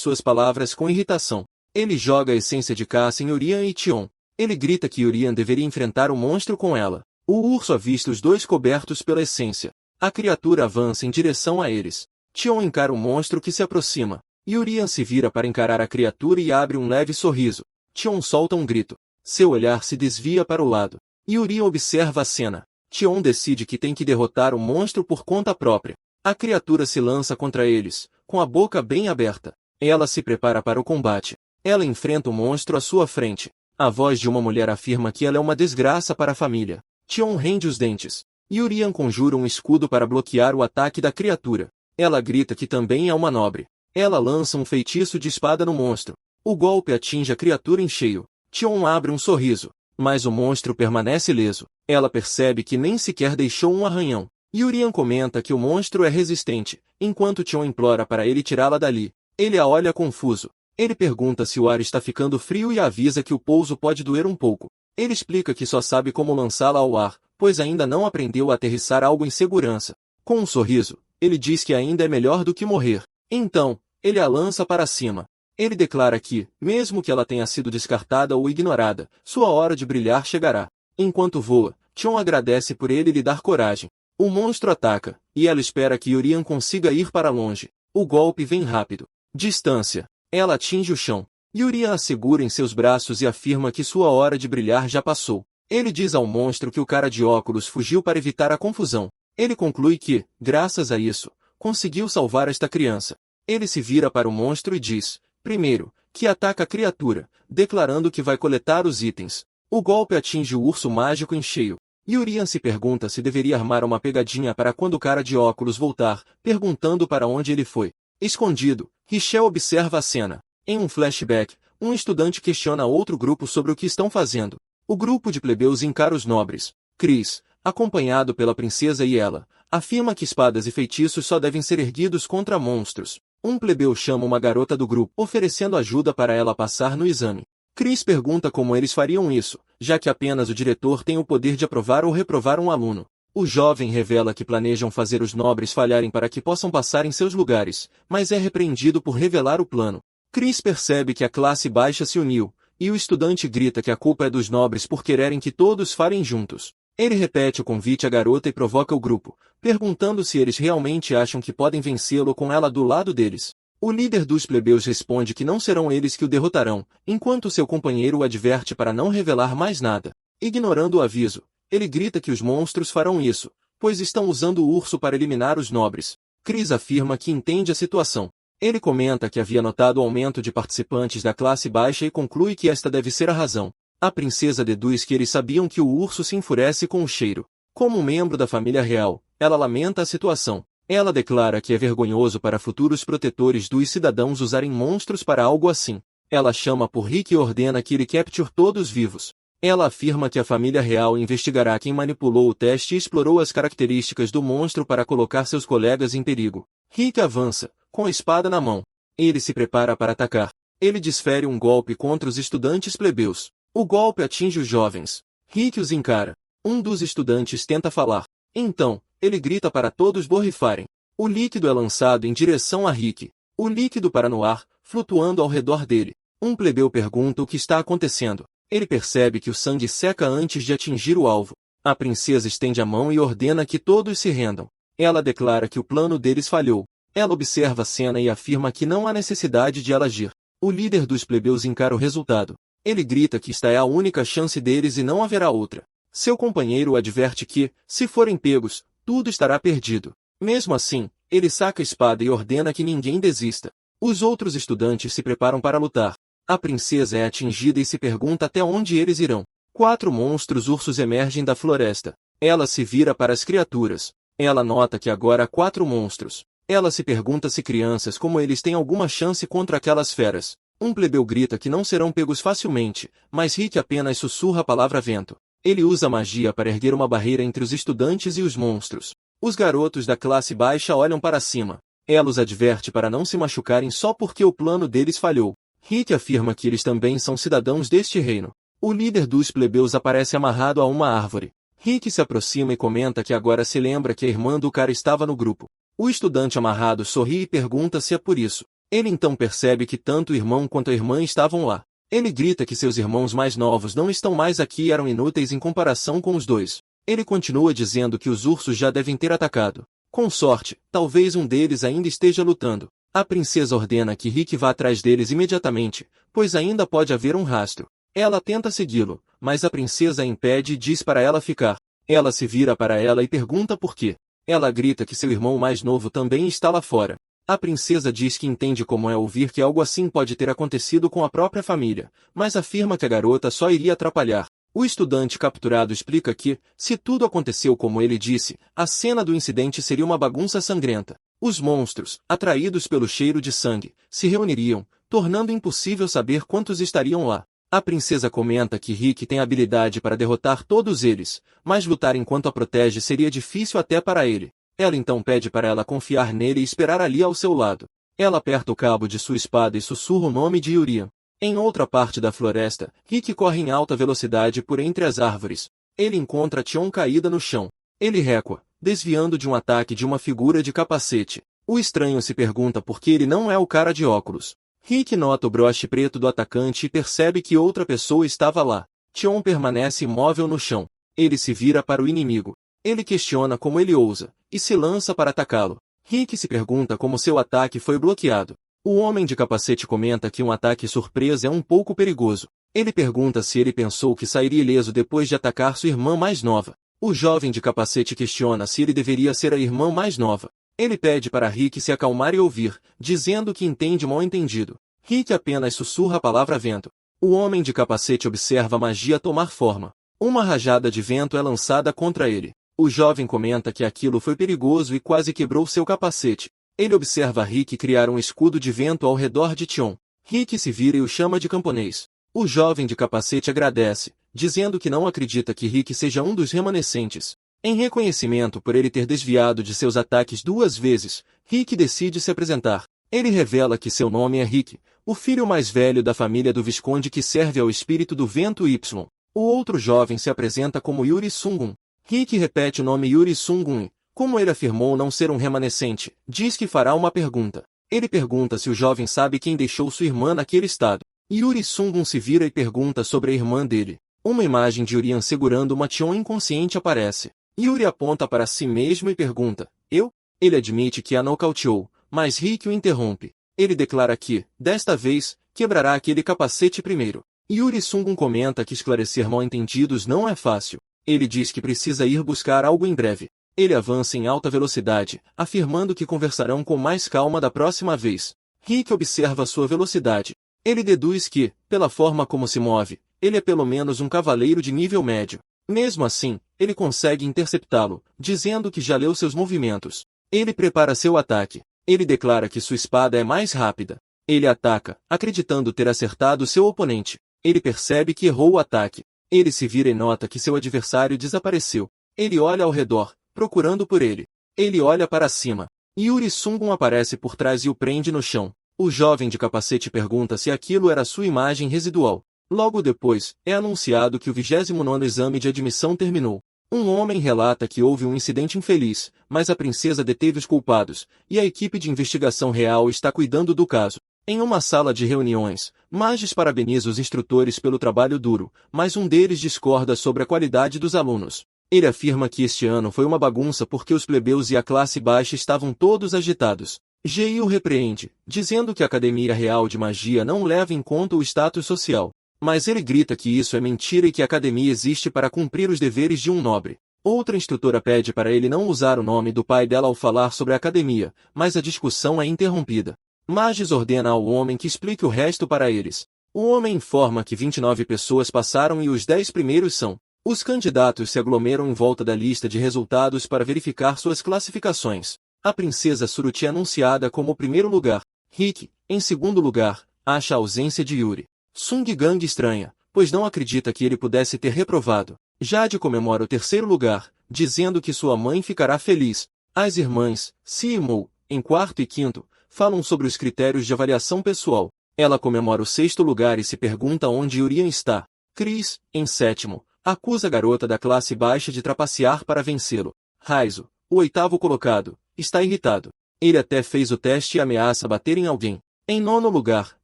suas palavras com irritação. Ele joga a essência de caça em Yurian e Tion. Ele grita que Yurian deveria enfrentar o monstro com ela. O urso avista os dois cobertos pela essência. A criatura avança em direção a eles. Tion encara o monstro que se aproxima. Yurian se vira para encarar a criatura e abre um leve sorriso. Tion solta um grito. Seu olhar se desvia para o lado. Yurian observa a cena. Tion decide que tem que derrotar o monstro por conta própria. A criatura se lança contra eles, com a boca bem aberta. Ela se prepara para o combate. Ela enfrenta o monstro à sua frente. A voz de uma mulher afirma que ela é uma desgraça para a família. Tion rende os dentes. Yurian conjura um escudo para bloquear o ataque da criatura. Ela grita que também é uma nobre. Ela lança um feitiço de espada no monstro. O golpe atinge a criatura em cheio. Tion abre um sorriso, mas o monstro permanece ileso. Ela percebe que nem sequer deixou um arranhão. Yurian comenta que o monstro é resistente, enquanto Tion implora para ele tirá-la dali. Ele a olha confuso. Ele pergunta se o ar está ficando frio e avisa que o pouso pode doer um pouco. Ele explica que só sabe como lançá-la ao ar, pois ainda não aprendeu a aterrissar algo em segurança. Com um sorriso, ele diz que ainda é melhor do que morrer. Então, ele a lança para cima. Ele declara que, mesmo que ela tenha sido descartada ou ignorada, sua hora de brilhar chegará. Enquanto voa, Tion agradece por ele lhe dar coragem. O monstro ataca, e ela espera que Yurian consiga ir para longe. O golpe vem rápido. Distância. Ela atinge o chão. Yurian a segura em seus braços e afirma que sua hora de brilhar já passou. Ele diz ao monstro que o cara de óculos fugiu para evitar a confusão. Ele conclui que, graças a isso, conseguiu salvar esta criança. Ele se vira para o monstro e diz, primeiro, que ataca a criatura, declarando que vai coletar os itens. O golpe atinge o urso mágico em cheio. Yurian se pergunta se deveria armar uma pegadinha para quando o cara de óculos voltar, perguntando para onde ele foi. Escondido, Richel observa a cena. Em um flashback, um estudante questiona outro grupo sobre o que estão fazendo. O grupo de plebeus encara os nobres. Chris, acompanhado pela princesa e ela, afirma que espadas e feitiços só devem ser erguidos contra monstros. Um plebeu chama uma garota do grupo, oferecendo ajuda para ela passar no exame. Chris pergunta como eles fariam isso, já que apenas o diretor tem o poder de aprovar ou reprovar um aluno. O jovem revela que planejam fazer os nobres falharem para que possam passar em seus lugares, mas é repreendido por revelar o plano. Chris percebe que a classe baixa se uniu, e o estudante grita que a culpa é dos nobres por quererem que todos falhem juntos. Ele repete o convite à garota e provoca o grupo, perguntando se eles realmente acham que podem vencê-lo com ela do lado deles. O líder dos plebeus responde que não serão eles que o derrotarão, enquanto seu companheiro o adverte para não revelar mais nada. Ignorando o aviso, ele grita que os monstros farão isso, pois estão usando o urso para eliminar os nobres. Chris afirma que entende a situação. Ele comenta que havia notado o aumento de participantes da classe baixa e conclui que esta deve ser a razão. A princesa deduz que eles sabiam que o urso se enfurece com o cheiro. Como um membro da família real, ela lamenta a situação. Ela declara que é vergonhoso para futuros protetores dos cidadãos usarem monstros para algo assim. Ela chama por Rick e ordena que ele capture todos vivos. Ela afirma que a família real investigará quem manipulou o teste e explorou as características do monstro para colocar seus colegas em perigo. Rick avança, com a espada na mão. Ele se prepara para atacar. Ele desfere um golpe contra os estudantes plebeus. O golpe atinge os jovens. Rick os encara. Um dos estudantes tenta falar. Então, ele grita para todos borrifarem. O líquido é lançado em direção a Rick. O líquido para no ar, flutuando ao redor dele. Um plebeu pergunta o que está acontecendo. Ele percebe que o sangue seca antes de atingir o alvo. A princesa estende a mão e ordena que todos se rendam. Ela declara que o plano deles falhou. Ela observa a cena e afirma que não há necessidade de ela agir. O líder dos plebeus encara o resultado. Ele grita que esta é a única chance deles e não haverá outra. Seu companheiro o adverte que, se forem pegos, tudo estará perdido. Mesmo assim, ele saca a espada e ordena que ninguém desista. Os outros estudantes se preparam para lutar. A princesa é atingida e se pergunta até onde eles irão. 4 monstros ursos emergem da floresta. Ela se vira para as criaturas. Ela nota que agora há 4 monstros. Ela se pergunta se crianças como eles têm alguma chance contra aquelas feras. Um plebeu grita que não serão pegos facilmente, mas Rick apenas sussurra a palavra vento. Ele usa magia para erguer uma barreira entre os estudantes e os monstros. Os garotos da classe baixa olham para cima. Ela os adverte para não se machucarem só porque o plano deles falhou. Rick afirma que eles também são cidadãos deste reino. O líder dos plebeus aparece amarrado a uma árvore. Rick se aproxima e comenta que agora se lembra que a irmã do cara estava no grupo. O estudante amarrado sorri e pergunta se é por isso. Ele então percebe que tanto o irmão quanto a irmã estavam lá. Ele grita que seus irmãos mais novos não estão mais aqui e eram inúteis em comparação com os dois. Ele continua dizendo que os ursos já devem ter atacado. Com sorte, talvez um deles ainda esteja lutando. A princesa ordena que Rick vá atrás deles imediatamente, pois ainda pode haver um rastro. Ela tenta segui-lo, mas a princesa a impede e diz para ela ficar. Ela se vira para ela e pergunta por quê. Ela grita que seu irmão mais novo também está lá fora. A princesa diz que entende como é ouvir que algo assim pode ter acontecido com a própria família, mas afirma que a garota só iria atrapalhar. O estudante capturado explica que, se tudo aconteceu como ele disse, a cena do incidente seria uma bagunça sangrenta. Os monstros, atraídos pelo cheiro de sangue, se reuniriam, tornando impossível saber quantos estariam lá. A princesa comenta que Rick tem habilidade para derrotar todos eles, mas lutar enquanto a protege seria difícil até para ele. Ela então pede para ela confiar nele e esperar ali ao seu lado. Ela aperta o cabo de sua espada e sussurra o nome de Yurian. Em outra parte da floresta, Rick corre em alta velocidade por entre as árvores. Ele encontra Tion caída no chão. Ele recua, desviando de um ataque de uma figura de capacete. O estranho se pergunta por que ele não é o cara de óculos. Rick nota o broche preto do atacante e percebe que outra pessoa estava lá. Tion permanece imóvel no chão. Ele se vira para o inimigo. Ele questiona como ele ousa, e se lança para atacá-lo. Rick se pergunta como seu ataque foi bloqueado. O homem de capacete comenta que um ataque surpresa é um pouco perigoso. Ele pergunta se ele pensou que sairia ileso depois de atacar sua irmã mais nova. O jovem de capacete questiona se ele deveria ser a irmã mais nova. Ele pede para Rick se acalmar e ouvir, dizendo que entende mal entendido. Rick apenas sussurra a palavra vento. O homem de capacete observa a magia tomar forma. Uma rajada de vento é lançada contra ele. O jovem comenta que aquilo foi perigoso e quase quebrou seu capacete. Ele observa Rick criar um escudo de vento ao redor de Tion. Rick se vira e o chama de camponês. O jovem de capacete agradece, dizendo que não acredita que Rick seja um dos remanescentes. Em reconhecimento por ele ter desviado de seus ataques 2 vezes, Rick decide se apresentar. Ele revela que seu nome é Rick, o filho mais velho da família do Visconde que serve ao espírito do vento Y. O outro jovem se apresenta como Yuri Sungun. Rick repete o nome Yuri Sungun. Como ele afirmou não ser um remanescente, diz que fará uma pergunta. Ele pergunta se o jovem sabe quem deixou sua irmã naquele estado. Yuri Sungun se vira e pergunta sobre a irmã dele. Uma imagem de Yurian segurando uma Tion inconsciente aparece. Yuri aponta para si mesmo e pergunta, eu? Ele admite que a nocauteou, mas Rick o interrompe. Ele declara que, desta vez, quebrará aquele capacete primeiro. Yuri Sungun comenta que esclarecer mal-entendidos não é fácil. Ele diz que precisa ir buscar algo em breve. Ele avança em alta velocidade, afirmando que conversarão com mais calma da próxima vez. Rick observa sua velocidade. Ele deduz que, pela forma como se move, ele é pelo menos um cavaleiro de nível médio. Mesmo assim, ele consegue interceptá-lo, dizendo que já leu seus movimentos. Ele prepara seu ataque. Ele declara que sua espada é mais rápida. Ele ataca, acreditando ter acertado seu oponente. Ele percebe que errou o ataque. Ele se vira e nota que seu adversário desapareceu. Ele olha ao redor, procurando por ele. Ele olha para cima. Yuri Sungun aparece por trás e o prende no chão. O jovem de capacete pergunta se aquilo era sua imagem residual. Logo depois, é anunciado que o 29º exame de admissão terminou. Um homem relata que houve um incidente infeliz, mas a princesa deteve os culpados, e a equipe de investigação real está cuidando do caso. Em uma sala de reuniões, Magis parabeniza os instrutores pelo trabalho duro, mas um deles discorda sobre a qualidade dos alunos. Ele afirma que este ano foi uma bagunça porque os plebeus e a classe baixa estavam todos agitados. Gei o repreende, dizendo que a Academia Real de Magia não leva em conta o status social. Mas ele grita que isso é mentira e que a academia existe para cumprir os deveres de um nobre. Outra instrutora pede para ele não usar o nome do pai dela ao falar sobre a academia, mas a discussão é interrompida. Magis ordena ao homem que explique o resto para eles. O homem informa que 29 pessoas passaram e os 10 primeiros são. Os candidatos se aglomeram em volta da lista de resultados para verificar suas classificações. A princesa Suruti é anunciada como o primeiro lugar. Rick, em segundo lugar, acha a ausência de Yuri. Sung Gang estranha, pois não acredita que ele pudesse ter reprovado. Jade comemora o terceiro lugar, dizendo que sua mãe ficará feliz. As irmãs, Si e Mo, em quarto e quinto, falam sobre os critérios de avaliação pessoal. Ela comemora o sexto lugar e se pergunta onde Yurian está. Chris, em sétimo, acusa a garota da classe baixa de trapacear para vencê-lo. Raizo, o oitavo colocado, está irritado. Ele até fez o teste e ameaça bater em alguém. Em nono lugar,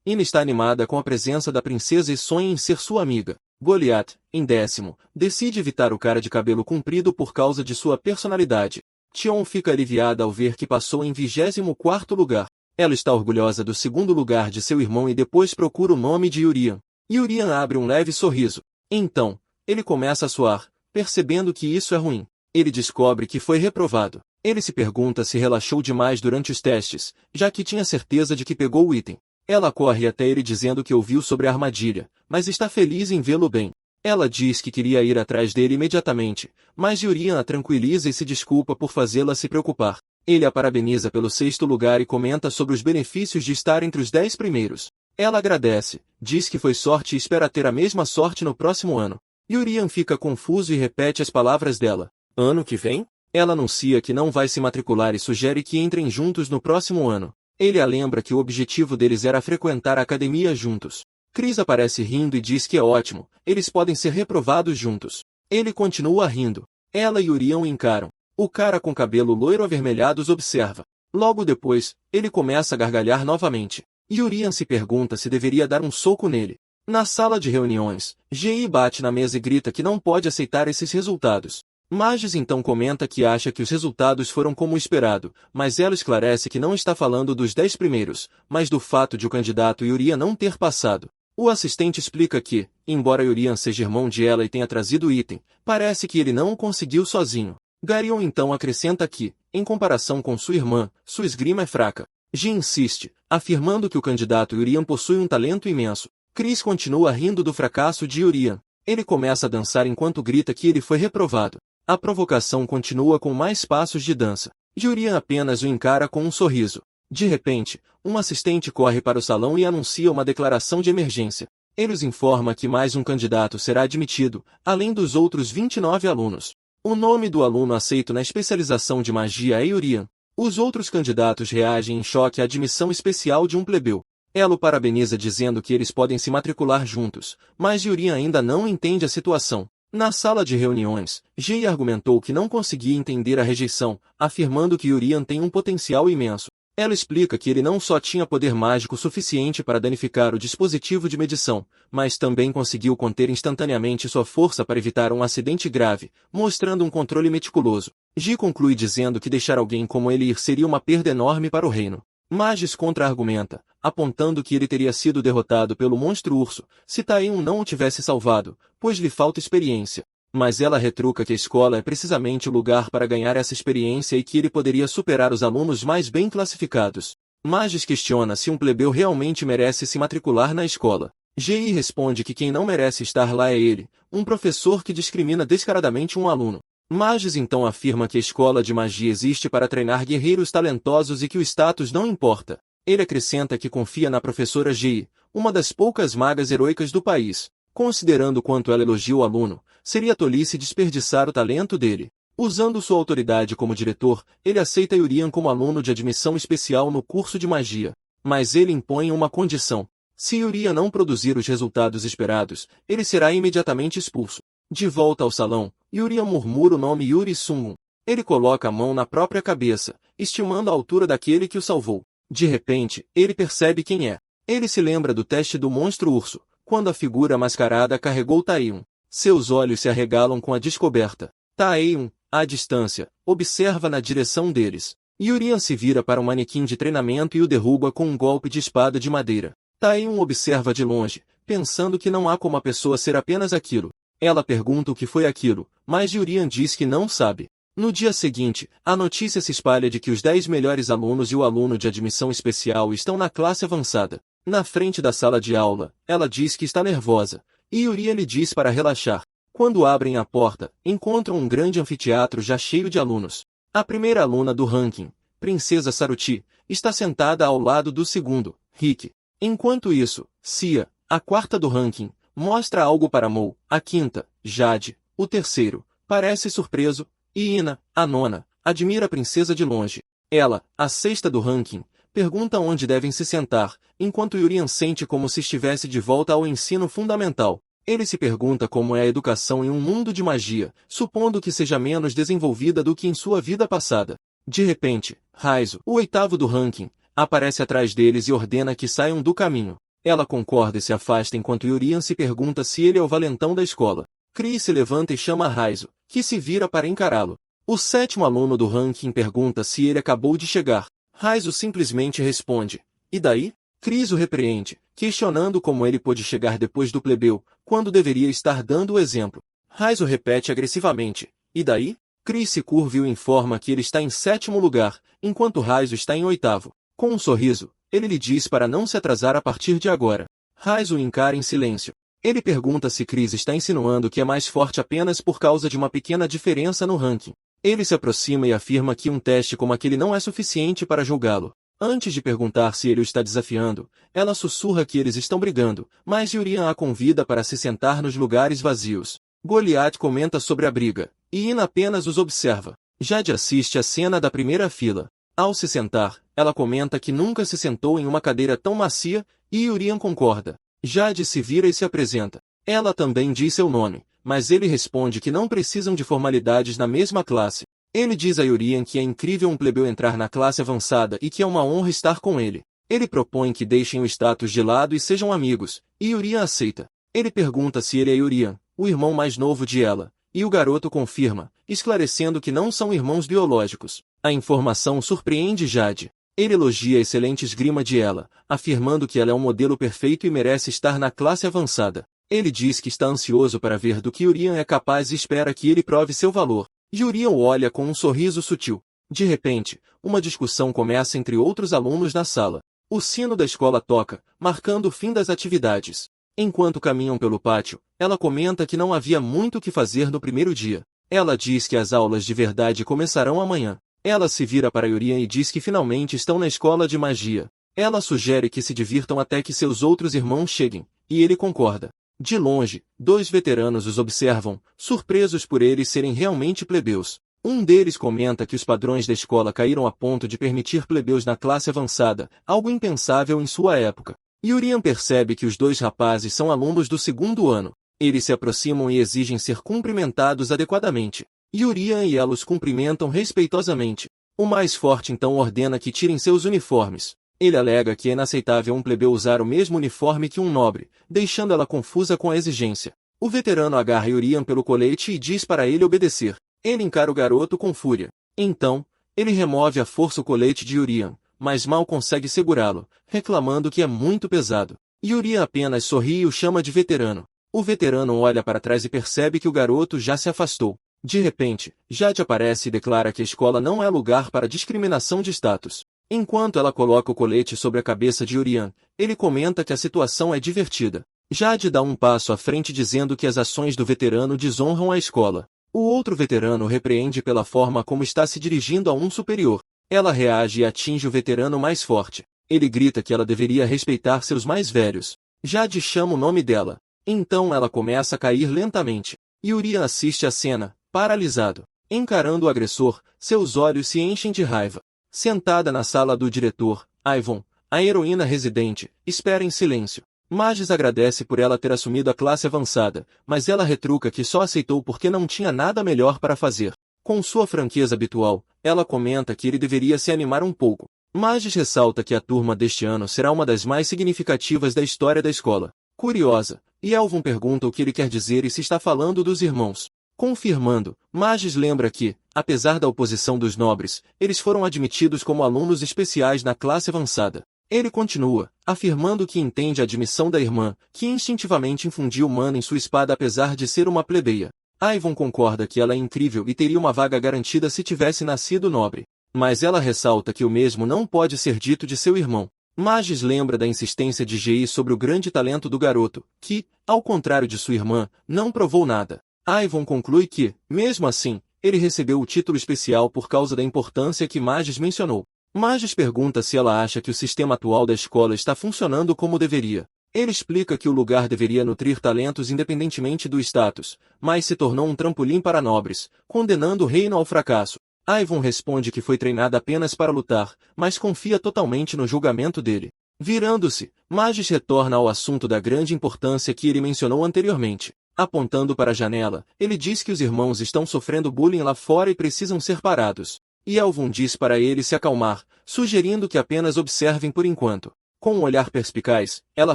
Ina está animada com a presença da princesa e sonha em ser sua amiga. Goliath, em décimo, decide evitar o cara de cabelo comprido por causa de sua personalidade. Tion fica aliviada ao ver que passou em 24º lugar. Ela está orgulhosa do segundo lugar de seu irmão e depois procura o nome de Yurian. Yurian abre um leve sorriso. Então, ele começa a suar, percebendo que isso é ruim. Ele descobre que foi reprovado. Ele se pergunta se relaxou demais durante os testes, já que tinha certeza de que pegou o item. Ela corre até ele dizendo que ouviu sobre a armadilha, mas está feliz em vê-lo bem. Ela diz que queria ir atrás dele imediatamente, mas Yurian a tranquiliza e se desculpa por fazê-la se preocupar. Ele a parabeniza pelo sexto lugar e comenta sobre os benefícios de estar entre os 10 primeiros. Ela agradece, diz que foi sorte e espera ter a mesma sorte no próximo ano. Yurian fica confuso e repete as palavras dela. Ano que vem? Ela anuncia que não vai se matricular e sugere que entrem juntos no próximo ano. Ele a lembra que o objetivo deles era frequentar a academia juntos. Chris aparece rindo e diz que é ótimo, eles podem ser reprovados juntos. Ele continua rindo. Ela e Yurian o encaram. O cara com cabelo loiro avermelhado os observa. Logo depois, ele começa a gargalhar novamente. Yurian se pergunta se deveria dar um soco nele. Na sala de reuniões, Ji bate na mesa e grita que não pode aceitar esses resultados. Magis então comenta que acha que os resultados foram como esperado, mas ela esclarece que não está falando dos 10 primeiros, mas do fato de o candidato Yurian não ter passado. O assistente explica que, embora Yurian seja irmão de ela e tenha trazido o item, parece que ele não o conseguiu sozinho. Garion então acrescenta que, em comparação com sua irmã, sua esgrima é fraca. Ji insiste, afirmando que o candidato Yurian possui um talento imenso. Chris continua rindo do fracasso de Yurian. Ele começa a dançar enquanto grita que ele foi reprovado. A provocação continua com mais passos de dança. Yurian apenas o encara com um sorriso. De repente, um assistente corre para o salão e anuncia uma declaração de emergência. Ele os informa que mais um candidato será admitido, além dos outros 29 alunos. O nome do aluno aceito na especialização de magia é Yurian. Os outros candidatos reagem em choque à admissão especial de um plebeu. Ela o parabeniza dizendo que eles podem se matricular juntos, mas Yurian ainda não entende a situação. Na sala de reuniões, Ji argumentou que não conseguia entender a rejeição, afirmando que Yurian tem um potencial imenso. Ela explica que ele não só tinha poder mágico suficiente para danificar o dispositivo de medição, mas também conseguiu conter instantaneamente sua força para evitar um acidente grave, mostrando um controle meticuloso. Ji conclui dizendo que deixar alguém como ele ir seria uma perda enorme para o reino. Magis contra-argumenta, apontando que ele teria sido derrotado pelo monstro-urso, se Taeyeon não o tivesse salvado, pois lhe falta experiência. Mas ela retruca que a escola é precisamente o lugar para ganhar essa experiência e que ele poderia superar os alunos mais bem classificados. Magis questiona se um plebeu realmente merece se matricular na escola. Ji responde que quem não merece estar lá é ele, um professor que discrimina descaradamente um aluno. Magis então afirma que a escola de magia existe para treinar guerreiros talentosos e que o status não importa. Ele acrescenta que confia na professora Ji, uma das poucas magas heroicas do país. Considerando quanto ela elogia o aluno, seria tolice desperdiçar o talento dele. Usando sua autoridade como diretor, ele aceita Yurian como aluno de admissão especial no curso de magia. Mas ele impõe uma condição. Se Yurian não produzir os resultados esperados, ele será imediatamente expulso. De volta ao salão, Yurian murmura o nome Yuri Sungun. Ele coloca a mão na própria cabeça, estimando a altura daquele que o salvou. De repente, ele percebe quem é. Ele se lembra do teste do monstro-urso, quando a figura mascarada carregou Taeyeon. Seus olhos se arregalam com a descoberta. Taeyeon, à distância, observa na direção deles. Yurian se vira para um manequim de treinamento e o derruba com um golpe de espada de madeira. Taeyeon observa de longe, pensando que não há como a pessoa ser apenas aquilo. Ela pergunta o que foi aquilo, mas Yurian diz que não sabe. No dia seguinte, a notícia se espalha de que os 10 melhores alunos e o aluno de admissão especial estão na classe avançada. Na frente da sala de aula, ela diz que está nervosa, e Yurian lhe diz para relaxar. Quando abrem a porta, encontram um grande anfiteatro já cheio de alunos. A primeira aluna do ranking, Princesa Saruti, está sentada ao lado do segundo, Rick. Enquanto isso, Cia, a quarta do ranking, mostra algo para Mo, a quinta, Jade, o terceiro, parece surpreso, e Ina, a nona, admira a princesa de longe. Ela, a sexta do ranking, pergunta onde devem se sentar, enquanto Yurian sente como se estivesse de volta ao ensino fundamental. Ele se pergunta como é a educação em um mundo de magia, supondo que seja menos desenvolvida do que em sua vida passada. De repente, Raizo, o oitavo do ranking, aparece atrás deles e ordena que saiam do caminho. Ela concorda e se afasta enquanto Yurian se pergunta se ele é o valentão da escola. Chris se levanta e chama Raizo, que se vira para encará-lo. O sétimo aluno do ranking pergunta se ele acabou de chegar. Raizo simplesmente responde, e daí? Chris o repreende, questionando como ele pôde chegar depois do plebeu, quando deveria estar dando o exemplo. Raizo repete agressivamente, e daí? Chris se curva e o informa que ele está em sétimo lugar, enquanto Raizo está em oitavo. Com um sorriso, ele lhe diz para não se atrasar a partir de agora. Raizo o encara em silêncio. Ele pergunta se Chris está insinuando que é mais forte apenas por causa de uma pequena diferença no ranking. Ele se aproxima e afirma que um teste como aquele não é suficiente para julgá-lo. Antes de perguntar se ele o está desafiando, ela sussurra que eles estão brigando, mas Yurian a convida para se sentar nos lugares vazios. Goliath comenta sobre a briga, e Ina apenas os observa. Jade assiste a cena da primeira fila. Ao se sentar, ela comenta que nunca se sentou em uma cadeira tão macia, e Yurian concorda. Jade se vira e se apresenta. Ela também diz seu nome, mas ele responde que não precisam de formalidades na mesma classe. Ele diz a Yurian que é incrível um plebeu entrar na classe avançada e que é uma honra estar com ele. Ele propõe que deixem o status de lado e sejam amigos, e Yurian aceita. Ele pergunta se ele é Yurian, o irmão mais novo de ela, e o garoto confirma, esclarecendo que não são irmãos biológicos. A informação surpreende Jade. Ele elogia a excelente esgrima de ela, afirmando que ela é um modelo perfeito e merece estar na classe avançada. Ele diz que está ansioso para ver do que Yurian é capaz e espera que ele prove seu valor. Yurian o olha com um sorriso sutil. De repente, uma discussão começa entre outros alunos na sala. O sino da escola toca, marcando o fim das atividades. Enquanto caminham pelo pátio, ela comenta que não havia muito o que fazer no primeiro dia. Ela diz que as aulas de verdade começarão amanhã. Ela se vira para Yurian e diz que finalmente estão na escola de magia. Ela sugere que se divirtam até que seus outros irmãos cheguem, e ele concorda. De longe, dois veteranos os observam, surpresos por eles serem realmente plebeus. Um deles comenta que os padrões da escola caíram a ponto de permitir plebeus na classe avançada, algo impensável em sua época. Yurian percebe que os dois rapazes são alunos do segundo ano. Eles se aproximam e exigem ser cumprimentados adequadamente. Yurian e ela os cumprimentam respeitosamente. O mais forte então ordena que tirem seus uniformes. Ele alega que é inaceitável um plebeu usar o mesmo uniforme que um nobre, deixando ela confusa com a exigência. O veterano agarra Yurian pelo colete e diz para ele obedecer. Ele encara o garoto com fúria. Então, ele remove à força o colete de Yurian, mas mal consegue segurá-lo, reclamando que é muito pesado. Yurian apenas sorri e o chama de veterano. O veterano olha para trás e percebe que o garoto já se afastou. De repente, Jade aparece e declara que a escola não é lugar para discriminação de status. Enquanto ela coloca o colete sobre a cabeça de Yurian, ele comenta que a situação é divertida. Jade dá um passo à frente dizendo que as ações do veterano desonram a escola. O outro veterano repreende pela forma como está se dirigindo a um superior. Ela reage e atinge o veterano mais forte. Ele grita que ela deveria respeitar seus mais velhos. Jade chama o nome dela. Então ela começa a cair lentamente. Yurian assiste a cena, paralisado. Encarando o agressor, seus olhos se enchem de raiva. Sentada na sala do diretor, Ivon, a heroína residente, espera em silêncio. Magis agradece por ela ter assumido a classe avançada, mas ela retruca que só aceitou porque não tinha nada melhor para fazer. Com sua franqueza habitual, ela comenta que ele deveria se animar um pouco. Magis ressalta que a turma deste ano será uma das mais significativas da história da escola. Curiosa, Ivon pergunta o que ele quer dizer e se está falando dos irmãos. Confirmando, Magis lembra que, apesar da oposição dos nobres, eles foram admitidos como alunos especiais na classe avançada. Ele continua, afirmando que entende a admissão da irmã, que instintivamente infundiu mana em sua espada apesar de ser uma plebeia. Ivon concorda que ela é incrível e teria uma vaga garantida se tivesse nascido nobre. Mas ela ressalta que o mesmo não pode ser dito de seu irmão. Magis lembra da insistência de Gei sobre o grande talento do garoto, que, ao contrário de sua irmã, não provou nada. Ivon conclui que, mesmo assim, ele recebeu o título especial por causa da importância que Magis mencionou. Magis pergunta se ela acha que o sistema atual da escola está funcionando como deveria. Ele explica que o lugar deveria nutrir talentos independentemente do status, mas se tornou um trampolim para nobres, condenando o reino ao fracasso. Ivan responde que foi treinada apenas para lutar, mas confia totalmente no julgamento dele. Virando-se, Magis retorna ao assunto da grande importância que ele mencionou anteriormente. Apontando para a janela, ele diz que os irmãos estão sofrendo bullying lá fora e precisam ser parados. E Elvon diz para ele se acalmar, sugerindo que apenas observem por enquanto. Com um olhar perspicaz, ela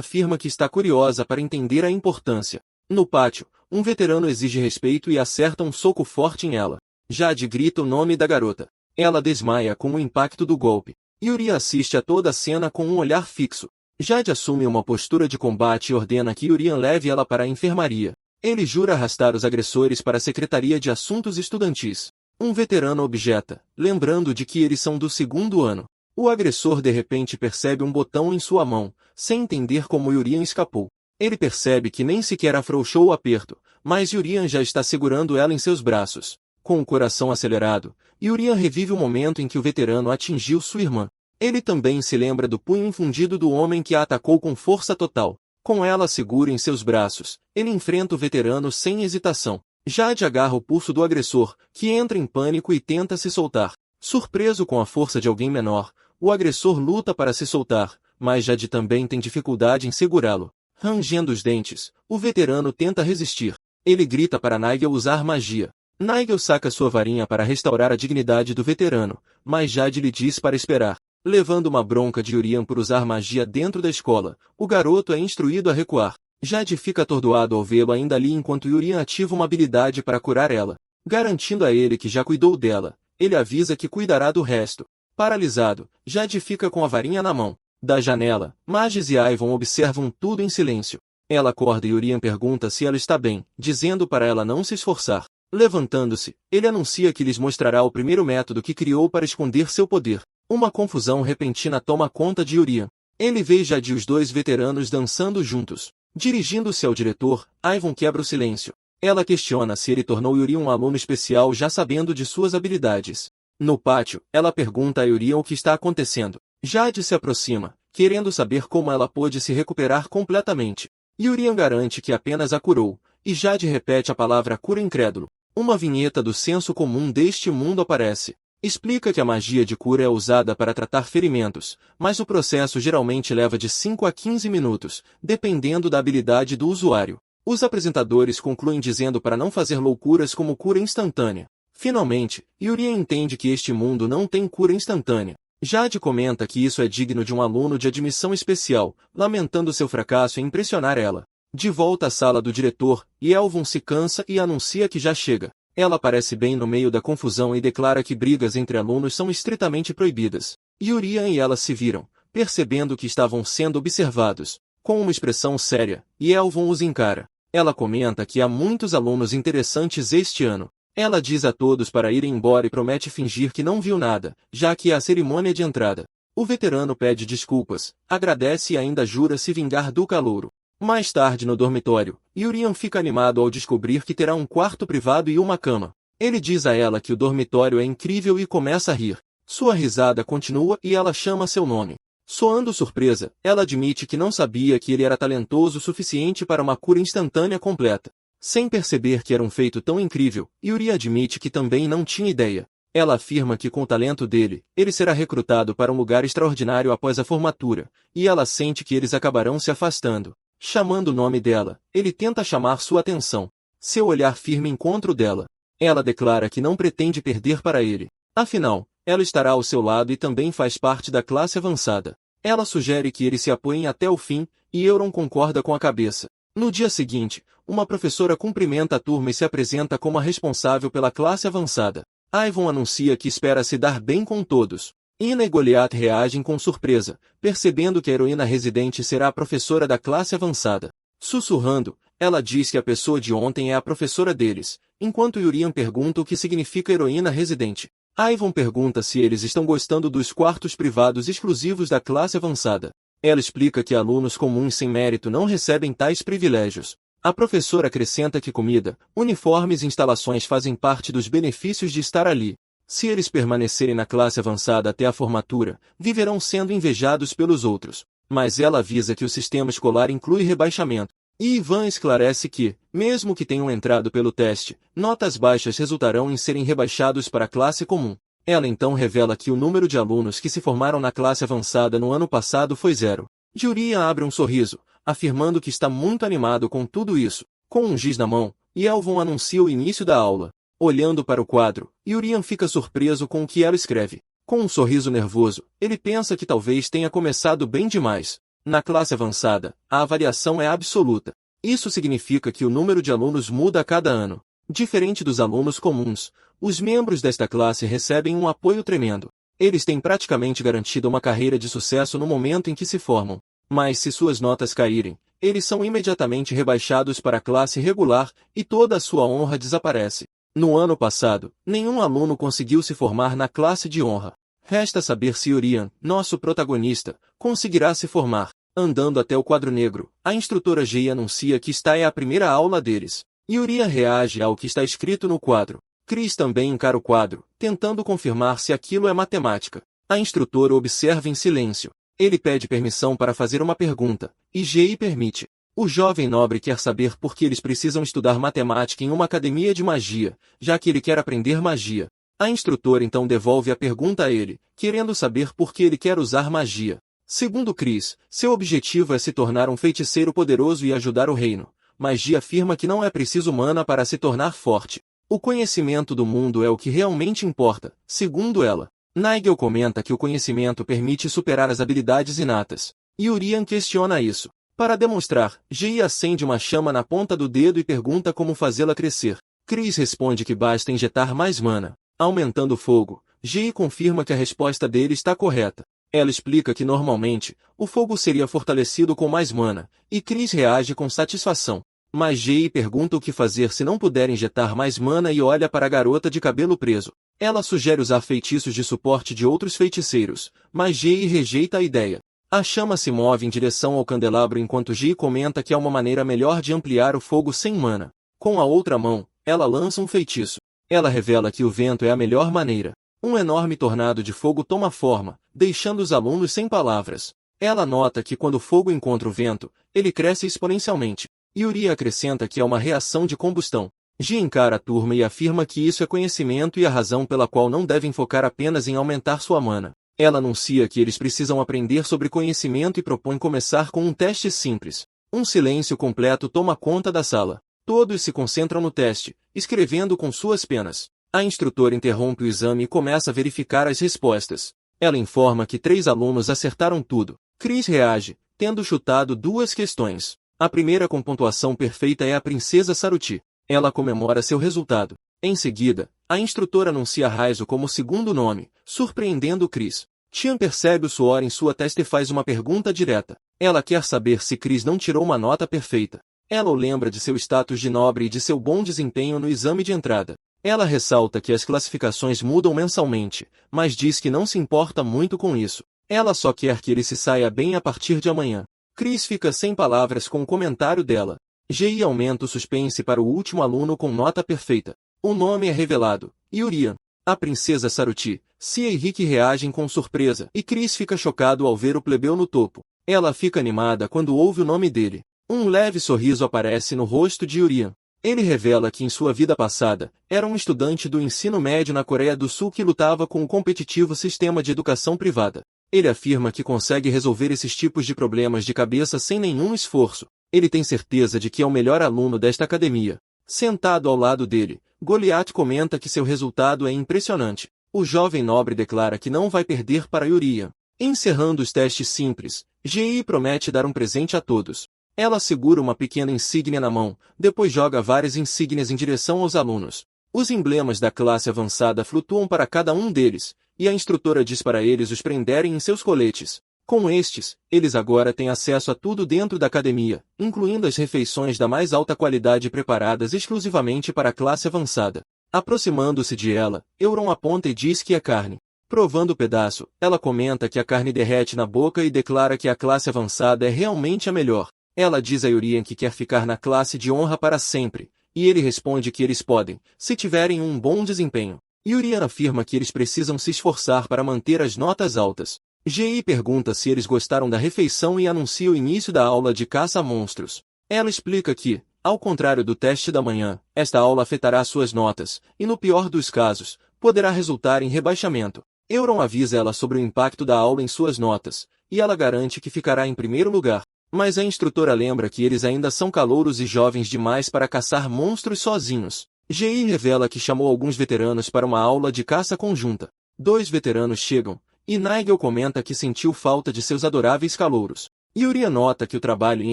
afirma que está curiosa para entender a importância. No pátio, um veterano exige respeito e acerta um soco forte em ela. Jade grita o nome da garota. Ela desmaia com o impacto do golpe. Yuri assiste a toda a cena com um olhar fixo. Jade assume uma postura de combate e ordena que Yurian leve ela para a enfermaria. Ele jura arrastar os agressores para a Secretaria de Assuntos Estudantis. Um veterano objeta, lembrando de que eles são do 2º ano. O agressor de repente percebe um botão em sua mão, sem entender como Yurian escapou. Ele percebe que nem sequer afrouxou o aperto, mas Yurian já está segurando ela em seus braços. Com o coração acelerado, Yurian revive o momento em que o veterano atingiu sua irmã. Ele também se lembra do punho infundido do homem que a atacou com força total. Com ela segura em seus braços, ele enfrenta o veterano sem hesitação. Jade agarra o pulso do agressor, que entra em pânico e tenta se soltar. Surpreso com a força de alguém menor, o agressor luta para se soltar, mas Jade também tem dificuldade em segurá-lo. Rangendo os dentes, o veterano tenta resistir. Ele grita para Nigel usar magia. Nigel saca sua varinha para restaurar a dignidade do veterano, mas Jade lhe diz para esperar. Levando uma bronca de Yurian por usar magia dentro da escola, o garoto é instruído a recuar. Jade fica atordoado ao vê-lo ainda ali enquanto Yurian ativa uma habilidade para curar ela. Garantindo a ele que já cuidou dela, ele avisa que cuidará do resto. Paralisado, Jade fica com a varinha na mão. Da janela, Magis e Ivan observam tudo em silêncio. Ela acorda e Yurian pergunta se ela está bem, dizendo para ela não se esforçar. Levantando-se, ele anuncia que lhes mostrará o primeiro método que criou para esconder seu poder. Uma confusão repentina toma conta de Yurian. Ele vê Jade e os dois veteranos dançando juntos. Dirigindo-se ao diretor, Ivan quebra o silêncio. Ela questiona se ele tornou Yurian um aluno especial já sabendo de suas habilidades. No pátio, ela pergunta a Yurian o que está acontecendo. Jade se aproxima, querendo saber como ela pôde se recuperar completamente. Yurian garante que apenas a curou, e Jade repete a palavra cura incrédulo. Uma vinheta do senso comum deste mundo aparece. Explica que a magia de cura é usada para tratar ferimentos, mas o processo geralmente leva de 5 a 15 minutos, dependendo da habilidade do usuário. Os apresentadores concluem dizendo para não fazer loucuras como cura instantânea. Finalmente, Yurian entende que este mundo não tem cura instantânea. Jade comenta que isso é digno de um aluno de admissão especial, lamentando seu fracasso em impressionar ela. De volta à sala do diretor, Elvon se cansa e anuncia que já chega. Ela aparece bem no meio da confusão e declara que brigas entre alunos são estritamente proibidas. Yurian e ela se viram, percebendo que estavam sendo observados. Com uma expressão séria, Elvon os encara. Ela comenta que há muitos alunos interessantes este ano. Ela diz a todos para irem embora e promete fingir que não viu nada, já que é a cerimônia de entrada. O veterano pede desculpas, agradece e ainda jura se vingar do calouro. Mais tarde no dormitório, Yurian fica animado ao descobrir que terá um quarto privado e uma cama. Ele diz a ela que o dormitório é incrível e começa a rir. Sua risada continua e ela chama seu nome. Soando surpresa, ela admite que não sabia que ele era talentoso o suficiente para uma cura instantânea completa. Sem perceber que era um feito tão incrível, Yuri admite que também não tinha ideia. Ela afirma que com o talento dele, ele será recrutado para um lugar extraordinário após a formatura, e ela sente que eles acabarão se afastando. Chamando o nome dela, ele tenta chamar sua atenção. Seu olhar firme encontra o dela. Ela declara que não pretende perder para ele. Afinal, ela estará ao seu lado e também faz parte da classe avançada. Ela sugere que eles se apoiem até o fim, e Euron concorda com a cabeça. No dia seguinte, uma professora cumprimenta a turma e se apresenta como a responsável pela classe avançada. Ivan anuncia que espera se dar bem com todos. Ina e Goliath reagem com surpresa, percebendo que a heroína residente será a professora da classe avançada. Sussurrando, ela diz que a pessoa de ontem é a professora deles, enquanto Yurian pergunta o que significa heroína residente. Ivan pergunta se eles estão gostando dos quartos privados exclusivos da classe avançada. Ela explica que alunos comuns sem mérito não recebem tais privilégios. A professora acrescenta que comida, uniformes e instalações fazem parte dos benefícios de estar ali. Se eles permanecerem na classe avançada até a formatura, viverão sendo invejados pelos outros. Mas ela avisa que o sistema escolar inclui rebaixamento. E Ivan esclarece que, mesmo que tenham entrado pelo teste, notas baixas resultarão em serem rebaixados para a classe comum. Ela então revela que o número de alunos que se formaram na classe avançada no ano passado foi 0. Yurian abre um sorriso, afirmando que está muito animado com tudo isso. Com um giz na mão, Elvon anuncia o início da aula. Olhando para o quadro, Yurian fica surpreso com o que ela escreve. Com um sorriso nervoso, ele pensa que talvez tenha começado bem demais. Na classe avançada, a avaliação é absoluta. Isso significa que o número de alunos muda a cada ano. Diferente dos alunos comuns, os membros desta classe recebem um apoio tremendo. Eles têm praticamente garantido uma carreira de sucesso no momento em que se formam. Mas se suas notas caírem, eles são imediatamente rebaixados para a classe regular e toda a sua honra desaparece. No ano passado, nenhum aluno conseguiu se formar na classe de honra. Resta saber se Yurian, nosso protagonista, conseguirá se formar. Andando até o quadro negro, a instrutora Jei anuncia que esta é a primeira aula deles. Yurian reage ao que está escrito no quadro. Chris também encara o quadro, tentando confirmar se aquilo é matemática. A instrutora observa em silêncio. Ele pede permissão para fazer uma pergunta, e Jei permite. O jovem nobre quer saber por que eles precisam estudar matemática em uma academia de magia, já que ele quer aprender magia. A instrutora então devolve a pergunta a ele, querendo saber por que ele quer usar magia. Segundo Chris, seu objetivo é se tornar um feiticeiro poderoso e ajudar o reino. Mas Jei afirma que não é preciso mana para se tornar forte. O conhecimento do mundo é o que realmente importa, segundo ela. Nigel comenta que o conhecimento permite superar as habilidades inatas. Yurian questiona isso. Para demonstrar, Jei acende uma chama na ponta do dedo e pergunta como fazê-la crescer. Chris responde que basta injetar mais mana. Aumentando o fogo, Jei confirma que a resposta dele está correta. Ela explica que normalmente, o fogo seria fortalecido com mais mana, e Chris reage com satisfação. Mas Jei pergunta o que fazer se não puder injetar mais mana e olha para a garota de cabelo preso. Ela sugere usar feitiços de suporte de outros feiticeiros, mas Jei rejeita a ideia. A chama se move em direção ao candelabro enquanto Jei comenta que há uma maneira melhor de ampliar o fogo sem mana. Com a outra mão, ela lança um feitiço. Ela revela que o vento é a melhor maneira. Um enorme tornado de fogo toma forma, deixando os alunos sem palavras. Ela nota que quando o fogo encontra o vento, ele cresce exponencialmente. Yuri acrescenta que é uma reação de combustão. Jei encara a turma e afirma que isso é conhecimento e a razão pela qual não devem focar apenas em aumentar sua mana. Ela anuncia que eles precisam aprender sobre conhecimento e propõe começar com um teste simples. Um silêncio completo toma conta da sala. Todos se concentram no teste, escrevendo com suas penas. A instrutora interrompe o exame e começa a verificar as respostas. Ela informa que 3 alunos acertaram tudo. Chris reage, tendo chutado 2 questões. A primeira com pontuação perfeita é a princesa Saruti. Ela comemora seu resultado. Em seguida, a instrutora anuncia Raizo como segundo nome, surpreendendo Chris. Tian percebe o suor em sua testa e faz uma pergunta direta. Ela quer saber se Chris não tirou uma nota perfeita. Ela o lembra de seu status de nobre e de seu bom desempenho no exame de entrada. Ela ressalta que as classificações mudam mensalmente, mas diz que não se importa muito com isso. Ela só quer que ele se saia bem a partir de amanhã. Chris fica sem palavras com o comentário dela. Jei aumenta o suspense para o último aluno com nota perfeita. O nome é revelado, Yurian. A princesa Saruti, Cia e Rick reagem com surpresa, e Chris fica chocado ao ver o plebeu no topo. Ela fica animada quando ouve o nome dele. Um leve sorriso aparece no rosto de Yurian. Ele revela que em sua vida passada, era um estudante do ensino médio na Coreia do Sul que lutava com o competitivo sistema de educação privada. Ele afirma que consegue resolver esses tipos de problemas de cabeça sem nenhum esforço. Ele tem certeza de que é o melhor aluno desta academia. Sentado ao lado dele, Goliath comenta que seu resultado é impressionante. O jovem nobre declara que não vai perder para Yurian. Encerrando os testes simples, Jei promete dar um presente a todos. Ela segura uma pequena insígnia na mão, depois joga várias insígnias em direção aos alunos. Os emblemas da classe avançada flutuam para cada um deles, e a instrutora diz para eles os prenderem em seus coletes. Com estes, eles agora têm acesso a tudo dentro da academia, incluindo as refeições da mais alta qualidade preparadas exclusivamente para a classe avançada. Aproximando-se de ela, Euron aponta e diz que é carne. Provando o pedaço, ela comenta que a carne derrete na boca e declara que a classe avançada é realmente a melhor. Ela diz a Yurian que quer ficar na classe de honra para sempre, e ele responde que eles podem, se tiverem um bom desempenho. Yurian afirma que eles precisam se esforçar para manter as notas altas. Jei pergunta se eles gostaram da refeição e anuncia o início da aula de caça a monstros. Ela explica que, ao contrário do teste da manhã, esta aula afetará suas notas, e no pior dos casos, poderá resultar em rebaixamento. Euron avisa ela sobre o impacto da aula em suas notas, e ela garante que ficará em primeiro lugar. Mas a instrutora lembra que eles ainda são calouros e jovens demais para caçar monstros sozinhos. G.I. revela que chamou alguns veteranos para uma aula de caça conjunta. 2 veteranos chegam, e Nigel comenta que sentiu falta de seus adoráveis calouros. Yuri nota que o trabalho em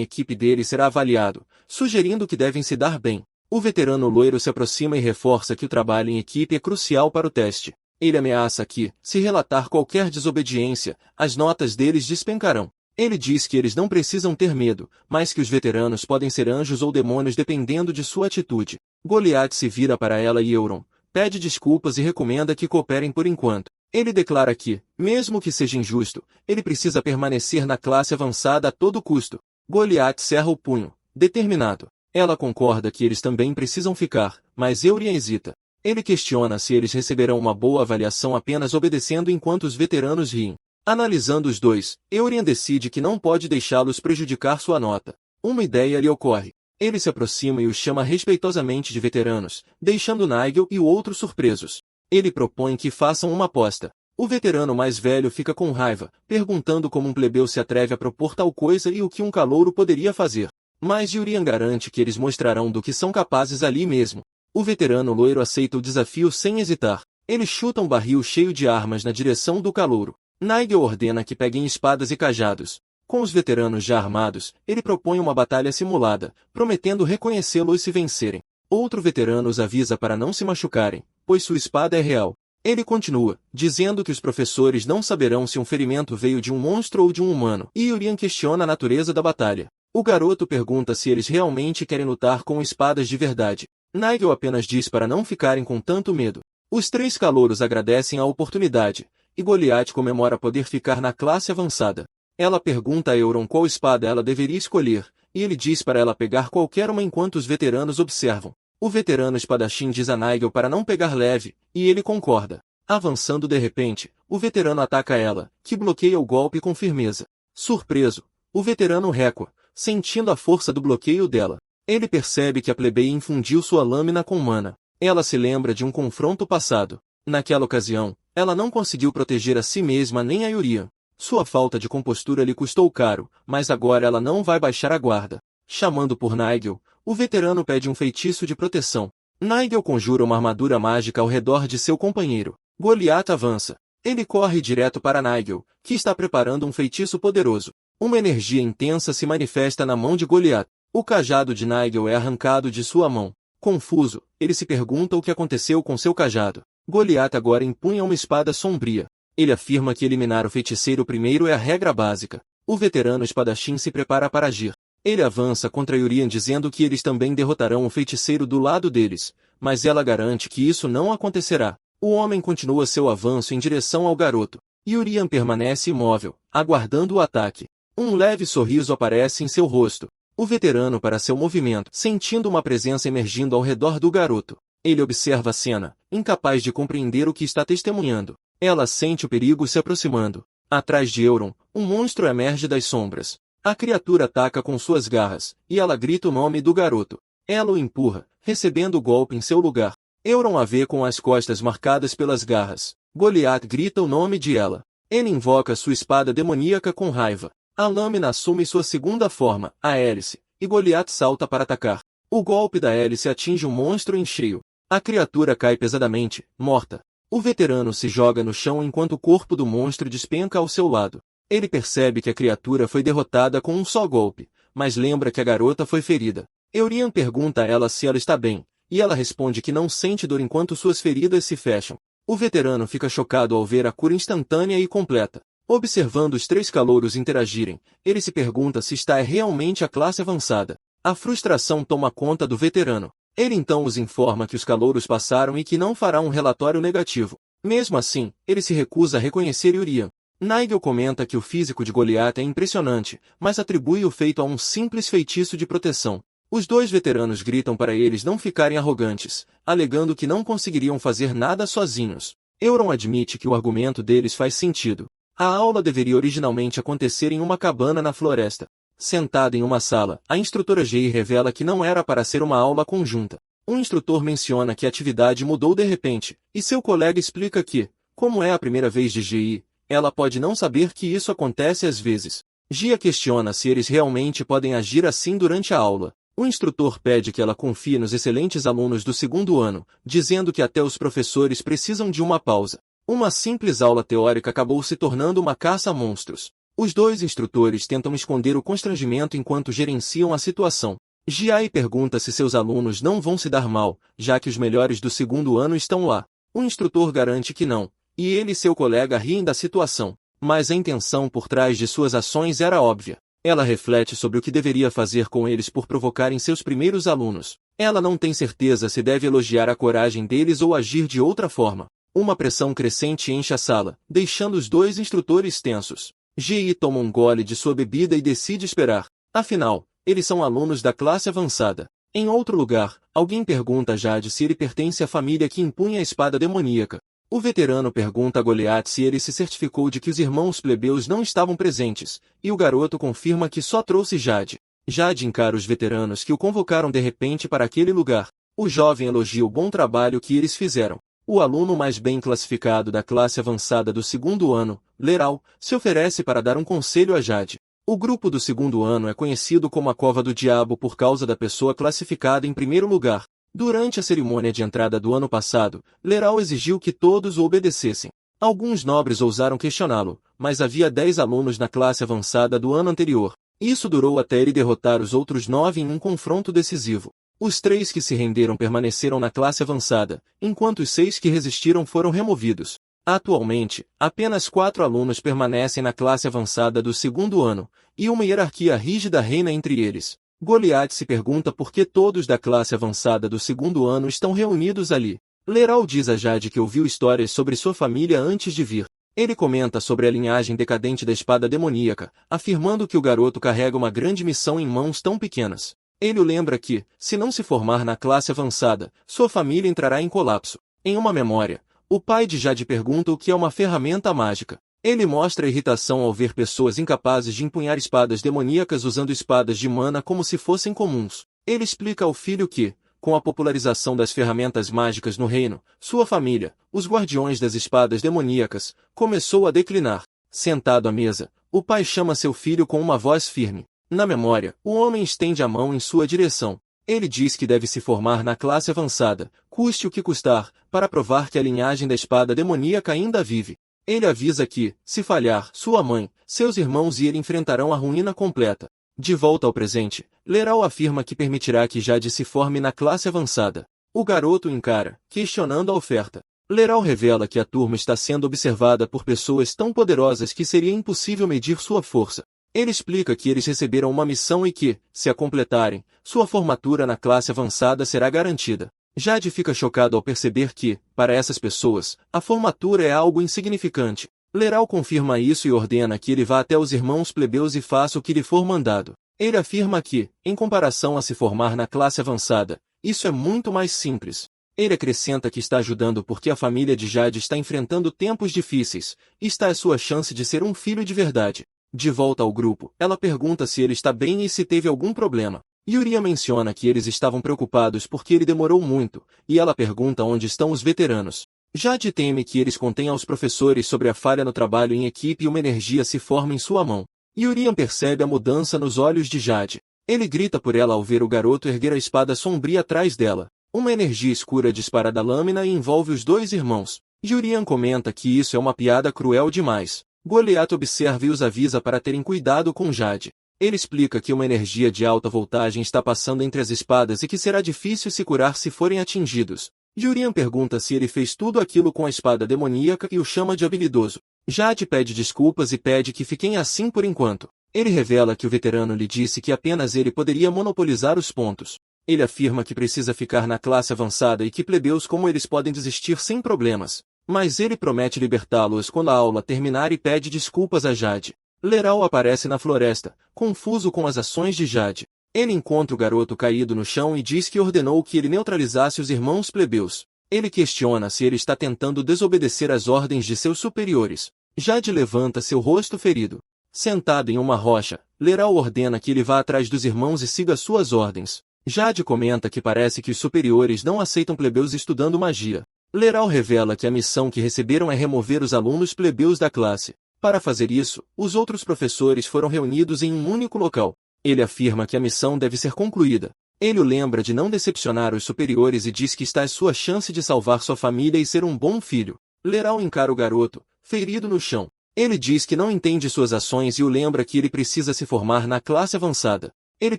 equipe deles será avaliado, sugerindo que devem se dar bem. O veterano loiro se aproxima e reforça que o trabalho em equipe é crucial para o teste. Ele ameaça que, se relatar qualquer desobediência, as notas deles despencarão. Ele diz que eles não precisam ter medo, mas que os veteranos podem ser anjos ou demônios dependendo de sua atitude. Goliath se vira para ela e Euron, pede desculpas e recomenda que cooperem por enquanto. Ele declara que, mesmo que seja injusto, ele precisa permanecer na classe avançada a todo custo. Goliath cerra o punho, determinado. Ela concorda que eles também precisam ficar, mas Euron hesita. Ele questiona se eles receberão uma boa avaliação apenas obedecendo enquanto os veteranos riem. Analisando os dois, Euron decide que não pode deixá-los prejudicar sua nota. Uma ideia lhe ocorre. Ele se aproxima e os chama respeitosamente de veteranos, deixando Nigel e o outro surpresos. Ele propõe que façam uma aposta. O veterano mais velho fica com raiva, perguntando como um plebeu se atreve a propor tal coisa e o que um calouro poderia fazer. Mas Yurian garante que eles mostrarão do que são capazes ali mesmo. O veterano loiro aceita o desafio sem hesitar. Ele chuta um barril cheio de armas na direção do calouro. Nigel ordena que peguem espadas e cajados. Com os veteranos já armados, ele propõe uma batalha simulada, prometendo reconhecê-los se vencerem. Outro veterano os avisa para não se machucarem, pois sua espada é real. Ele continua, dizendo que os professores não saberão se um ferimento veio de um monstro ou de um humano, e Yurian questiona a natureza da batalha. O garoto pergunta se eles realmente querem lutar com espadas de verdade. Nigel apenas diz para não ficarem com tanto medo. Os 3 calouros agradecem a oportunidade, e Goliath comemora poder ficar na classe avançada. Ela pergunta a Euron qual espada ela deveria escolher, e ele diz para ela pegar qualquer uma enquanto os veteranos observam. O veterano espadachim diz a Nigel para não pegar leve, e ele concorda. Avançando de repente, o veterano ataca ela, que bloqueia o golpe com firmeza. Surpreso, o veterano recua, sentindo a força do bloqueio dela. Ele percebe que a plebeia infundiu sua lâmina com mana. Ela se lembra de um confronto passado. Naquela ocasião, ela não conseguiu proteger a si mesma nem a Yurian. Sua falta de compostura lhe custou caro, mas agora ela não vai baixar a guarda. Chamando por Nigel, o veterano pede um feitiço de proteção. Nigel conjura uma armadura mágica ao redor de seu companheiro. Goliath avança. Ele corre direto para Nigel, que está preparando um feitiço poderoso. Uma energia intensa se manifesta na mão de Goliath. O cajado de Nigel é arrancado de sua mão. Confuso, ele se pergunta o que aconteceu com seu cajado. Goliath agora empunha uma espada sombria. Ele afirma que eliminar o feiticeiro primeiro é a regra básica. O veterano espadachim se prepara para agir. Ele avança contra Yurian dizendo que eles também derrotarão o feiticeiro do lado deles, mas ela garante que isso não acontecerá. O homem continua seu avanço em direção ao garoto. Yurian permanece imóvel, aguardando o ataque. Um leve sorriso aparece em seu rosto. O veterano para seu movimento, sentindo uma presença emergindo ao redor do garoto. Ele observa a cena, incapaz de compreender o que está testemunhando. Ela sente o perigo se aproximando. Atrás de Euron, um monstro emerge das sombras. A criatura ataca com suas garras, e ela grita o nome do garoto. Ela o empurra, recebendo o golpe em seu lugar. Euron a vê com as costas marcadas pelas garras. Goliath grita o nome de ela. Ele invoca sua espada demoníaca com raiva. A lâmina assume sua segunda forma, a hélice, e Goliath salta para atacar. O golpe da hélice atinge o monstro em cheio. A criatura cai pesadamente, morta. O veterano se joga no chão enquanto o corpo do monstro despenca ao seu lado. Ele percebe que a criatura foi derrotada com um só golpe, mas lembra que a garota foi ferida. Eurian pergunta a ela se ela está bem, e ela responde que não sente dor enquanto suas feridas se fecham. O veterano fica chocado ao ver a cura instantânea e completa. Observando os 3 calouros interagirem, ele se pergunta se está realmente a classe avançada. A frustração toma conta do veterano. Ele então os informa que os calouros passaram e que não fará um relatório negativo. Mesmo assim, ele se recusa a reconhecer Yurian. Nigel comenta que o físico de Goliath é impressionante, mas atribui o feito a um simples feitiço de proteção. Os 2 veteranos gritam para eles não ficarem arrogantes, alegando que não conseguiriam fazer nada sozinhos. Euron admite que o argumento deles faz sentido. A aula deveria originalmente acontecer em uma cabana na floresta. Sentada em uma sala, a instrutora G revela que não era para ser uma aula conjunta. Um instrutor menciona que a atividade mudou de repente, e seu colega explica que, como é a primeira vez de GI, ela pode não saber que isso acontece às vezes. Gia questiona se eles realmente podem agir assim durante a aula. O instrutor pede que ela confie nos excelentes alunos do segundo ano, dizendo que até os professores precisam de uma pausa. Uma simples aula teórica acabou se tornando uma caça a monstros. Os dois instrutores tentam esconder o constrangimento enquanto gerenciam a situação. Gia pergunta se seus alunos não vão se dar mal, já que os melhores do segundo ano estão lá. O instrutor garante que não, e ele e seu colega riem da situação, mas a intenção por trás de suas ações era óbvia. Ela reflete sobre o que deveria fazer com eles por provocarem seus primeiros alunos. Ela não tem certeza se deve elogiar a coragem deles ou agir de outra forma. Uma pressão crescente enche a sala, deixando os dois instrutores tensos. Gi toma um gole de sua bebida e decide esperar. Afinal, eles são alunos da classe avançada. Em outro lugar, alguém pergunta a Jade se ele pertence à família que impunha a espada demoníaca. O veterano pergunta a Goliath se ele se certificou de que os irmãos plebeus não estavam presentes, e o garoto confirma que só trouxe Jade. Jade encara os veteranos que o convocaram de repente para aquele lugar. O jovem elogia o bom trabalho que eles fizeram. O aluno mais bem classificado da classe avançada do segundo ano, Leral, se oferece para dar um conselho a Jade. O grupo do segundo ano é conhecido como a Cova do Diabo por causa da pessoa classificada em primeiro lugar. Durante a cerimônia de entrada do ano passado, Leral exigiu que todos o obedecessem. Alguns nobres ousaram questioná-lo, mas havia 10 alunos na classe avançada do ano anterior. Isso durou até ele derrotar os outros 9 em um confronto decisivo. Os 3 que se renderam permaneceram na classe avançada, enquanto os 6 que resistiram foram removidos. Atualmente, apenas 4 alunos permanecem na classe avançada do segundo ano, e uma hierarquia rígida reina entre eles. Goliath se pergunta por que todos da classe avançada do segundo ano estão reunidos ali. Leral diz a Jade que ouviu histórias sobre sua família antes de vir. Ele comenta sobre a linhagem decadente da espada demoníaca, afirmando que o garoto carrega uma grande missão em mãos tão pequenas. Ele o lembra que, se não se formar na classe avançada, sua família entrará em colapso. Em uma memória, o pai de Jade pergunta o que é uma ferramenta mágica. Ele mostra irritação ao ver pessoas incapazes de empunhar espadas demoníacas usando espadas de mana como se fossem comuns. Ele explica ao filho que, com a popularização das ferramentas mágicas no reino, sua família, os guardiões das espadas demoníacas, começou a declinar. Sentado à mesa, o pai chama seu filho com uma voz firme. Na memória, o homem estende a mão em sua direção. Ele diz que deve se formar na classe avançada, custe o que custar, para provar que a linhagem da espada demoníaca ainda vive. Ele avisa que, se falhar, sua mãe, seus irmãos e ele enfrentarão a ruína completa. De volta ao presente, Leral afirma que permitirá que Jade se forme na classe avançada. O garoto encara, questionando a oferta. Leral revela que a turma está sendo observada por pessoas tão poderosas que seria impossível medir sua força. Ele explica que eles receberam uma missão e que, se a completarem, sua formatura na classe avançada será garantida. Jade fica chocado ao perceber que, para essas pessoas, a formatura é algo insignificante. Leral confirma isso e ordena que ele vá até os irmãos plebeus e faça o que lhe for mandado. Ele afirma que, em comparação a se formar na classe avançada, isso é muito mais simples. Ele acrescenta que está ajudando porque a família de Jade está enfrentando tempos difíceis, e está à sua chance de ser um filho de verdade. De volta ao grupo, ela pergunta se ele está bem e se teve algum problema. Yuria menciona que eles estavam preocupados porque ele demorou muito, e ela pergunta onde estão os veteranos. Jade teme que eles contem aos professores sobre a falha no trabalho em equipe e uma energia se forma em sua mão. Yuria percebe a mudança nos olhos de Jade. Ele grita por ela ao ver o garoto erguer a espada sombria atrás dela. Uma energia escura dispara da lâmina e envolve os dois irmãos. Yuria comenta que isso é uma piada cruel demais. Goliath observa e os avisa para terem cuidado com Jade. Ele explica que uma energia de alta voltagem está passando entre as espadas e que será difícil se curar se forem atingidos. Yurian pergunta se ele fez tudo aquilo com a espada demoníaca e o chama de habilidoso. Jade pede desculpas e pede que fiquem assim por enquanto. Ele revela que o veterano lhe disse que apenas ele poderia monopolizar os pontos. Ele afirma que precisa ficar na classe avançada e que plebeus como eles podem desistir sem problemas. Mas ele promete libertá-los quando a aula terminar e pede desculpas a Jade. Leral aparece na floresta, confuso com as ações de Jade. Ele encontra o garoto caído no chão e diz que ordenou que ele neutralizasse os irmãos plebeus. Ele questiona se ele está tentando desobedecer às ordens de seus superiores. Jade levanta seu rosto ferido. Sentado em uma rocha, Leral ordena que ele vá atrás dos irmãos e siga suas ordens. Jade comenta que parece que os superiores não aceitam plebeus estudando magia. Leral revela que a missão que receberam é remover os alunos plebeus da classe. Para fazer isso, os outros professores foram reunidos em um único local. Ele afirma que a missão deve ser concluída. Ele o lembra de não decepcionar os superiores e diz que está à sua chance de salvar sua família e ser um bom filho. Leral encara o garoto, ferido no chão. Ele diz que não entende suas ações e o lembra que ele precisa se formar na classe avançada. Ele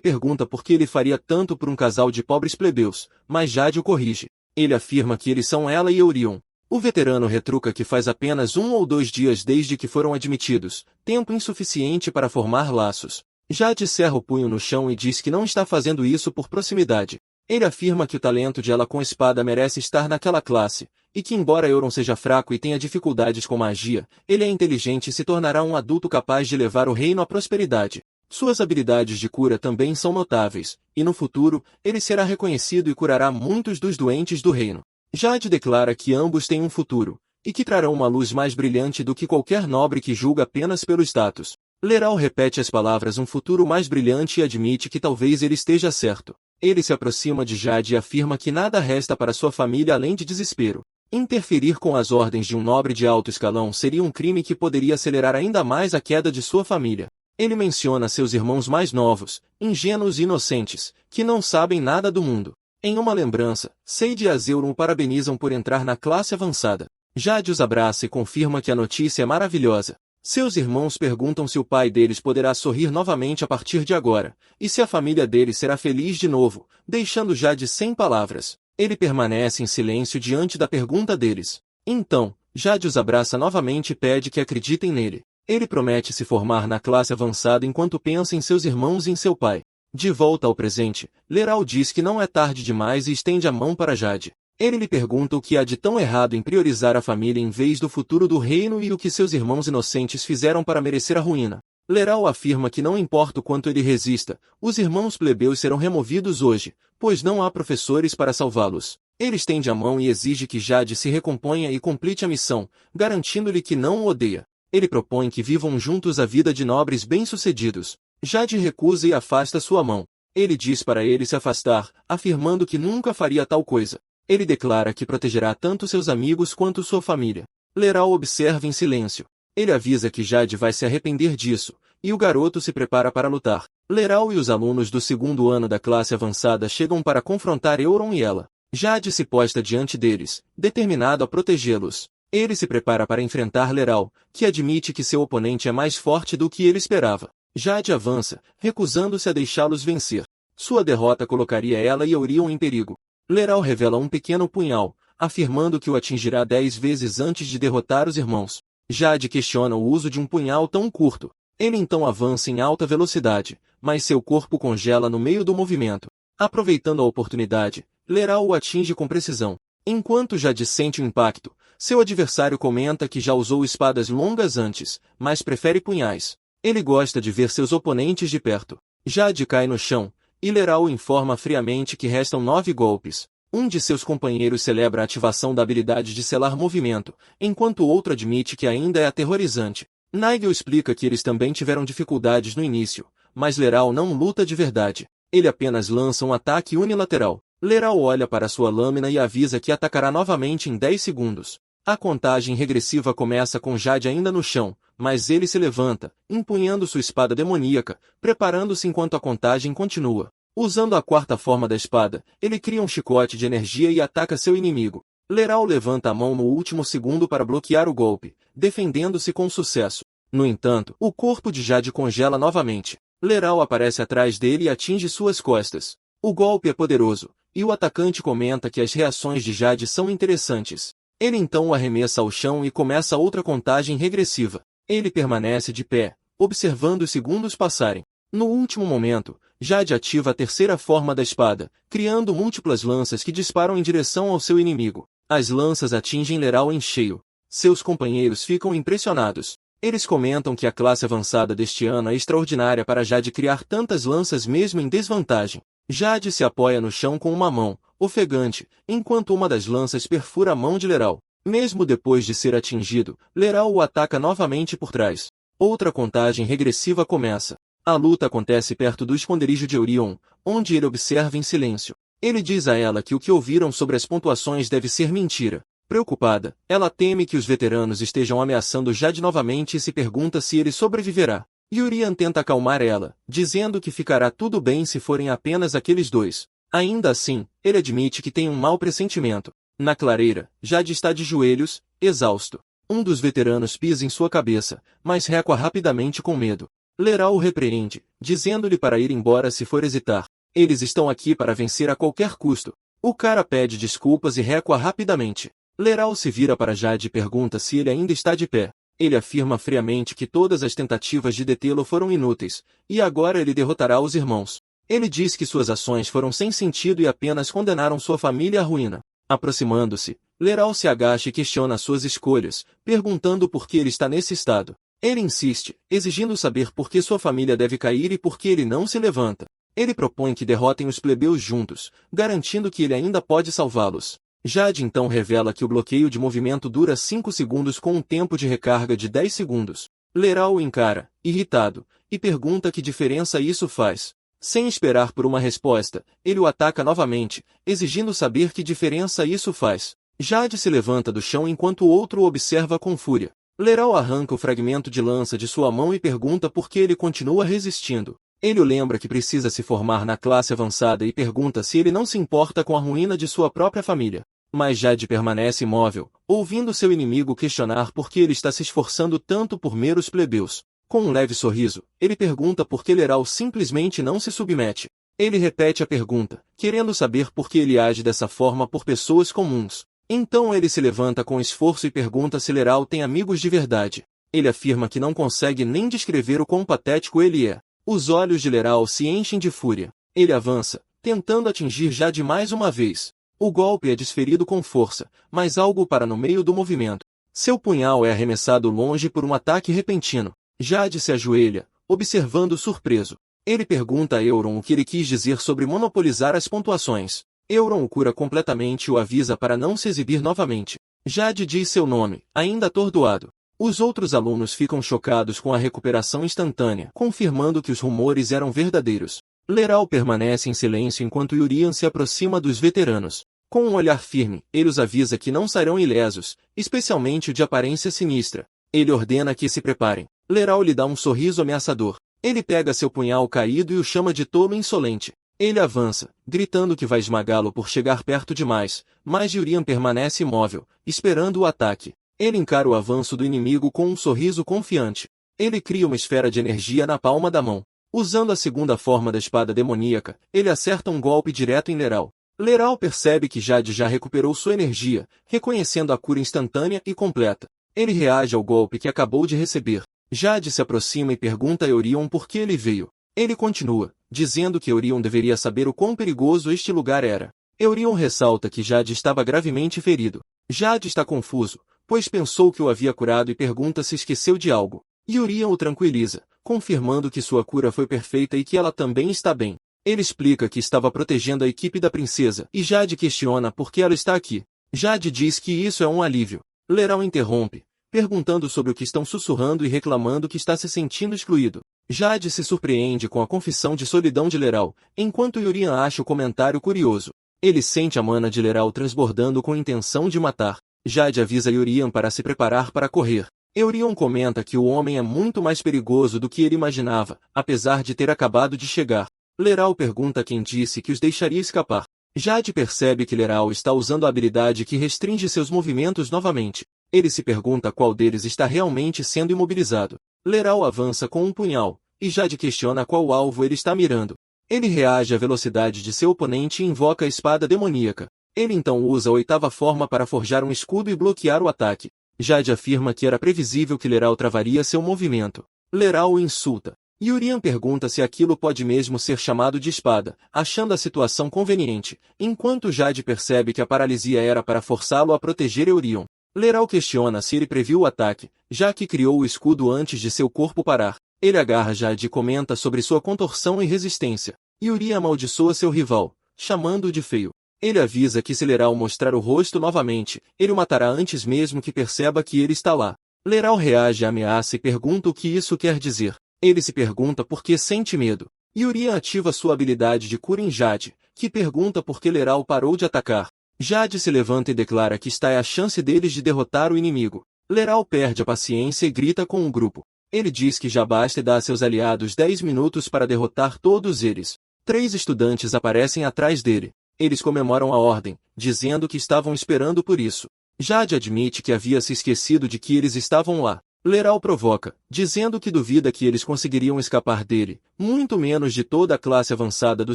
pergunta por que ele faria tanto por um casal de pobres plebeus, mas Jade o corrige. Ele afirma que eles são ela e Eurion. O veterano retruca que faz apenas 1 ou 2 dias desde que foram admitidos, tempo insuficiente para formar laços. Jade cerra o punho no chão e diz que não está fazendo isso por proximidade. Ele afirma que o talento de ela com espada merece estar naquela classe, e que embora Euron seja fraco e tenha dificuldades com magia, ele é inteligente e se tornará um adulto capaz de levar o reino à prosperidade. Suas habilidades de cura também são notáveis, e no futuro, ele será reconhecido e curará muitos dos doentes do reino. Jade declara que ambos têm um futuro, e que trarão uma luz mais brilhante do que qualquer nobre que julga apenas pelo status. Leral repete as palavras um futuro mais brilhante e admite que talvez ele esteja certo. Ele se aproxima de Jade e afirma que nada resta para sua família além de desespero. Interferir com as ordens de um nobre de alto escalão seria um crime que poderia acelerar ainda mais a queda de sua família. Ele menciona seus irmãos mais novos, ingênuos e inocentes, que não sabem nada do mundo. Em uma lembrança, Sade e Azeuron o parabenizam por entrar na classe avançada. Jade os abraça e confirma que a notícia é maravilhosa. Seus irmãos perguntam se o pai deles poderá sorrir novamente a partir de agora, e se a família deles será feliz de novo, deixando Jade sem palavras. Ele permanece em silêncio diante da pergunta deles. Então, Jade os abraça novamente e pede que acreditem nele. Ele promete se formar na classe avançada enquanto pensa em seus irmãos e em seu pai. De volta ao presente, Leral diz que não é tarde demais e estende a mão para Jade. Ele lhe pergunta o que há de tão errado em priorizar a família em vez do futuro do reino e o que seus irmãos inocentes fizeram para merecer a ruína. Leral afirma que não importa o quanto ele resista, os irmãos plebeus serão removidos hoje, pois não há professores para salvá-los. Ele estende a mão e exige que Jade se recomponha e complete a missão, garantindo-lhe que não o odeia. Ele propõe que vivam juntos a vida de nobres bem-sucedidos. Jade recusa e afasta sua mão. Ele diz para ele se afastar, afirmando que nunca faria tal coisa. Ele declara que protegerá tanto seus amigos quanto sua família. Leral observa em silêncio. Ele avisa que Jade vai se arrepender disso, e o garoto se prepara para lutar. Leral e os alunos do 2º ano da classe avançada chegam para confrontar Euron e ela. Jade se posta diante deles, determinado a protegê-los. Ele se prepara para enfrentar Leral, que admite que seu oponente é mais forte do que ele esperava. Jade avança, recusando-se a deixá-los vencer. Sua derrota colocaria ela e Eurion em perigo. Leral revela um pequeno punhal, afirmando que o atingirá 10 vezes antes de derrotar os irmãos. Jade questiona o uso de um punhal tão curto. Ele então avança em alta velocidade, mas seu corpo congela no meio do movimento. Aproveitando a oportunidade, Leral o atinge com precisão. Enquanto Jade sente o impacto, seu adversário comenta que já usou espadas longas antes, mas prefere punhais. Ele gosta de ver seus oponentes de perto. Jade cai no chão, e Leral informa friamente que restam 9 golpes. Um de seus companheiros celebra a ativação da habilidade de selar movimento, enquanto o outro admite que ainda é aterrorizante. Nigel explica que eles também tiveram dificuldades no início, mas Leral não luta de verdade. Ele apenas lança um ataque unilateral. Leral olha para sua lâmina e avisa que atacará novamente em 10 segundos. A contagem regressiva começa com Jade ainda no chão, mas ele se levanta, empunhando sua espada demoníaca, preparando-se enquanto a contagem continua. Usando a 4ª forma da espada, ele cria um chicote de energia e ataca seu inimigo. Leral levanta a mão no último segundo para bloquear o golpe, defendendo-se com sucesso. No entanto, o corpo de Jade congela novamente. Leral aparece atrás dele e atinge suas costas. O golpe é poderoso, e o atacante comenta que as reações de Jade são interessantes. Ele então o arremessa ao chão e começa outra contagem regressiva. Ele permanece de pé, observando os segundos passarem. No último momento, Jade ativa a 3ª forma da espada, criando múltiplas lanças que disparam em direção ao seu inimigo. As lanças atingem Leral em cheio. Seus companheiros ficam impressionados. Eles comentam que a classe avançada deste ano é extraordinária para Jade criar tantas lanças mesmo em desvantagem. Jade se apoia no chão com uma mão, ofegante, enquanto uma das lanças perfura a mão de Leral. Mesmo depois de ser atingido, Leral o ataca novamente por trás. Outra contagem regressiva começa. A luta acontece perto do esconderijo de Eurion, onde ele observa em silêncio. Ele diz a ela que o que ouviram sobre as pontuações deve ser mentira. Preocupada, ela teme que os veteranos estejam ameaçando Jade novamente e se pergunta se ele sobreviverá. Yurian tenta acalmar ela, dizendo que ficará tudo bem se forem apenas aqueles dois. Ainda assim, ele admite que tem um mau pressentimento. Na clareira, Jade está de joelhos, exausto. Um dos veteranos pisa em sua cabeça, mas recua rapidamente com medo. Leral o repreende, dizendo-lhe para ir embora se for hesitar. Eles estão aqui para vencer a qualquer custo. O cara pede desculpas e recua rapidamente. Leral se vira para Jade e pergunta se ele ainda está de pé. Ele afirma friamente que todas as tentativas de detê-lo foram inúteis, e agora ele derrotará os irmãos. Ele diz que suas ações foram sem sentido e apenas condenaram sua família à ruína. Aproximando-se, Leral se agacha e questiona suas escolhas, perguntando por que ele está nesse estado. Ele insiste, exigindo saber por que sua família deve cair e por que ele não se levanta. Ele propõe que derrotem os plebeus juntos, garantindo que ele ainda pode salvá-los. Jade então revela que o bloqueio de movimento dura 5 segundos com um tempo de recarga de 10 segundos. Leral o encara, irritado, e pergunta que diferença isso faz. Sem esperar por uma resposta, ele o ataca novamente, exigindo saber que diferença isso faz. Jade se levanta do chão enquanto o outro o observa com fúria. Leral arranca o fragmento de lança de sua mão e pergunta por que ele continua resistindo. Ele o lembra que precisa se formar na classe avançada e pergunta se ele não se importa com a ruína de sua própria família. Mas Jade permanece imóvel, ouvindo seu inimigo questionar por que ele está se esforçando tanto por meros plebeus. Com um leve sorriso, ele pergunta por que Leral simplesmente não se submete. Ele repete a pergunta, querendo saber por que ele age dessa forma por pessoas comuns. Então ele se levanta com esforço e pergunta se Leral tem amigos de verdade. Ele afirma que não consegue nem descrever o quão patético ele é. Os olhos de Leral se enchem de fúria. Ele avança, tentando atingir Jade mais uma vez. O golpe é desferido com força, mas algo para no meio do movimento. Seu punhal é arremessado longe por um ataque repentino. Jade se ajoelha, observando surpreso. Ele pergunta a Euron o que ele quis dizer sobre monopolizar as pontuações. Euron o cura completamente e o avisa para não se exibir novamente. Jade diz seu nome, ainda atordoado. Os outros alunos ficam chocados com a recuperação instantânea, confirmando que os rumores eram verdadeiros. Leral permanece em silêncio enquanto Yurian se aproxima dos veteranos. Com um olhar firme, ele os avisa que não sairão ilesos, especialmente o de aparência sinistra. Ele ordena que se preparem. Leral lhe dá um sorriso ameaçador. Ele pega seu punhal caído e o chama de tolo insolente. Ele avança, gritando que vai esmagá-lo por chegar perto demais, mas Yurian permanece imóvel, esperando o ataque. Ele encara o avanço do inimigo com um sorriso confiante. Ele cria uma esfera de energia na palma da mão. Usando a segunda forma da espada demoníaca, ele acerta um golpe direto em Leral. Leral percebe que Jade já recuperou sua energia, reconhecendo a cura instantânea e completa. Ele reage ao golpe que acabou de receber. Jade se aproxima e pergunta a Eurion por que ele veio. Ele continua, dizendo que Eurion deveria saber o quão perigoso este lugar era. Eurion ressalta que Jade estava gravemente ferido. Jade está confuso, pois pensou que o havia curado e pergunta se esqueceu de algo. Eurion o tranquiliza, confirmando que sua cura foi perfeita e que ela também está bem. Ele explica que estava protegendo a equipe da princesa, e Jade questiona por que ela está aqui. Jade diz que isso é um alívio. Leral interrompe, perguntando sobre o que estão sussurrando e reclamando que está se sentindo excluído. Jade se surpreende com a confissão de solidão de Leral, enquanto Yurian acha o comentário curioso. Ele sente a mana de Leral transbordando com intenção de matar. Jade avisa Yurian para se preparar para correr. Eurion comenta que o homem é muito mais perigoso do que ele imaginava, apesar de ter acabado de chegar. Leral pergunta quem disse que os deixaria escapar. Jade percebe que Leral está usando a habilidade que restringe seus movimentos novamente. Ele se pergunta qual deles está realmente sendo imobilizado. Leral avança com um punhal, e Jade questiona qual alvo ele está mirando. Ele reage à velocidade de seu oponente e invoca a espada demoníaca. Ele então usa a oitava forma para forjar um escudo e bloquear o ataque. Jade afirma que era previsível que Leral travaria seu movimento. Leral o insulta. Yurian pergunta se aquilo pode mesmo ser chamado de espada, achando a situação conveniente, enquanto Jade percebe que a paralisia era para forçá-lo a proteger Eurion. Leral questiona se ele previu o ataque, já que criou o escudo antes de seu corpo parar. Ele agarra Jade e comenta sobre sua contorção e resistência. Yurian amaldiçoa seu rival, chamando-o de feio. Ele avisa que se Leral mostrar o rosto novamente, ele o matará antes mesmo que perceba que ele está lá. Leral reage à ameaça e pergunta o que isso quer dizer. Ele se pergunta por que sente medo. Yuri ativa sua habilidade de cura em Jade, que pergunta por que Leral parou de atacar. Jade se levanta e declara que esta é a chance deles de derrotar o inimigo. Leral perde a paciência e grita com o grupo. Ele diz que já basta e dá a seus aliados 10 minutos para derrotar todos eles. 3 estudantes aparecem atrás dele. Eles comemoram a ordem, dizendo que estavam esperando por isso. Jade admite que havia se esquecido de que eles estavam lá. Leral provoca, dizendo que duvida que eles conseguiriam escapar dele, muito menos de toda a classe avançada do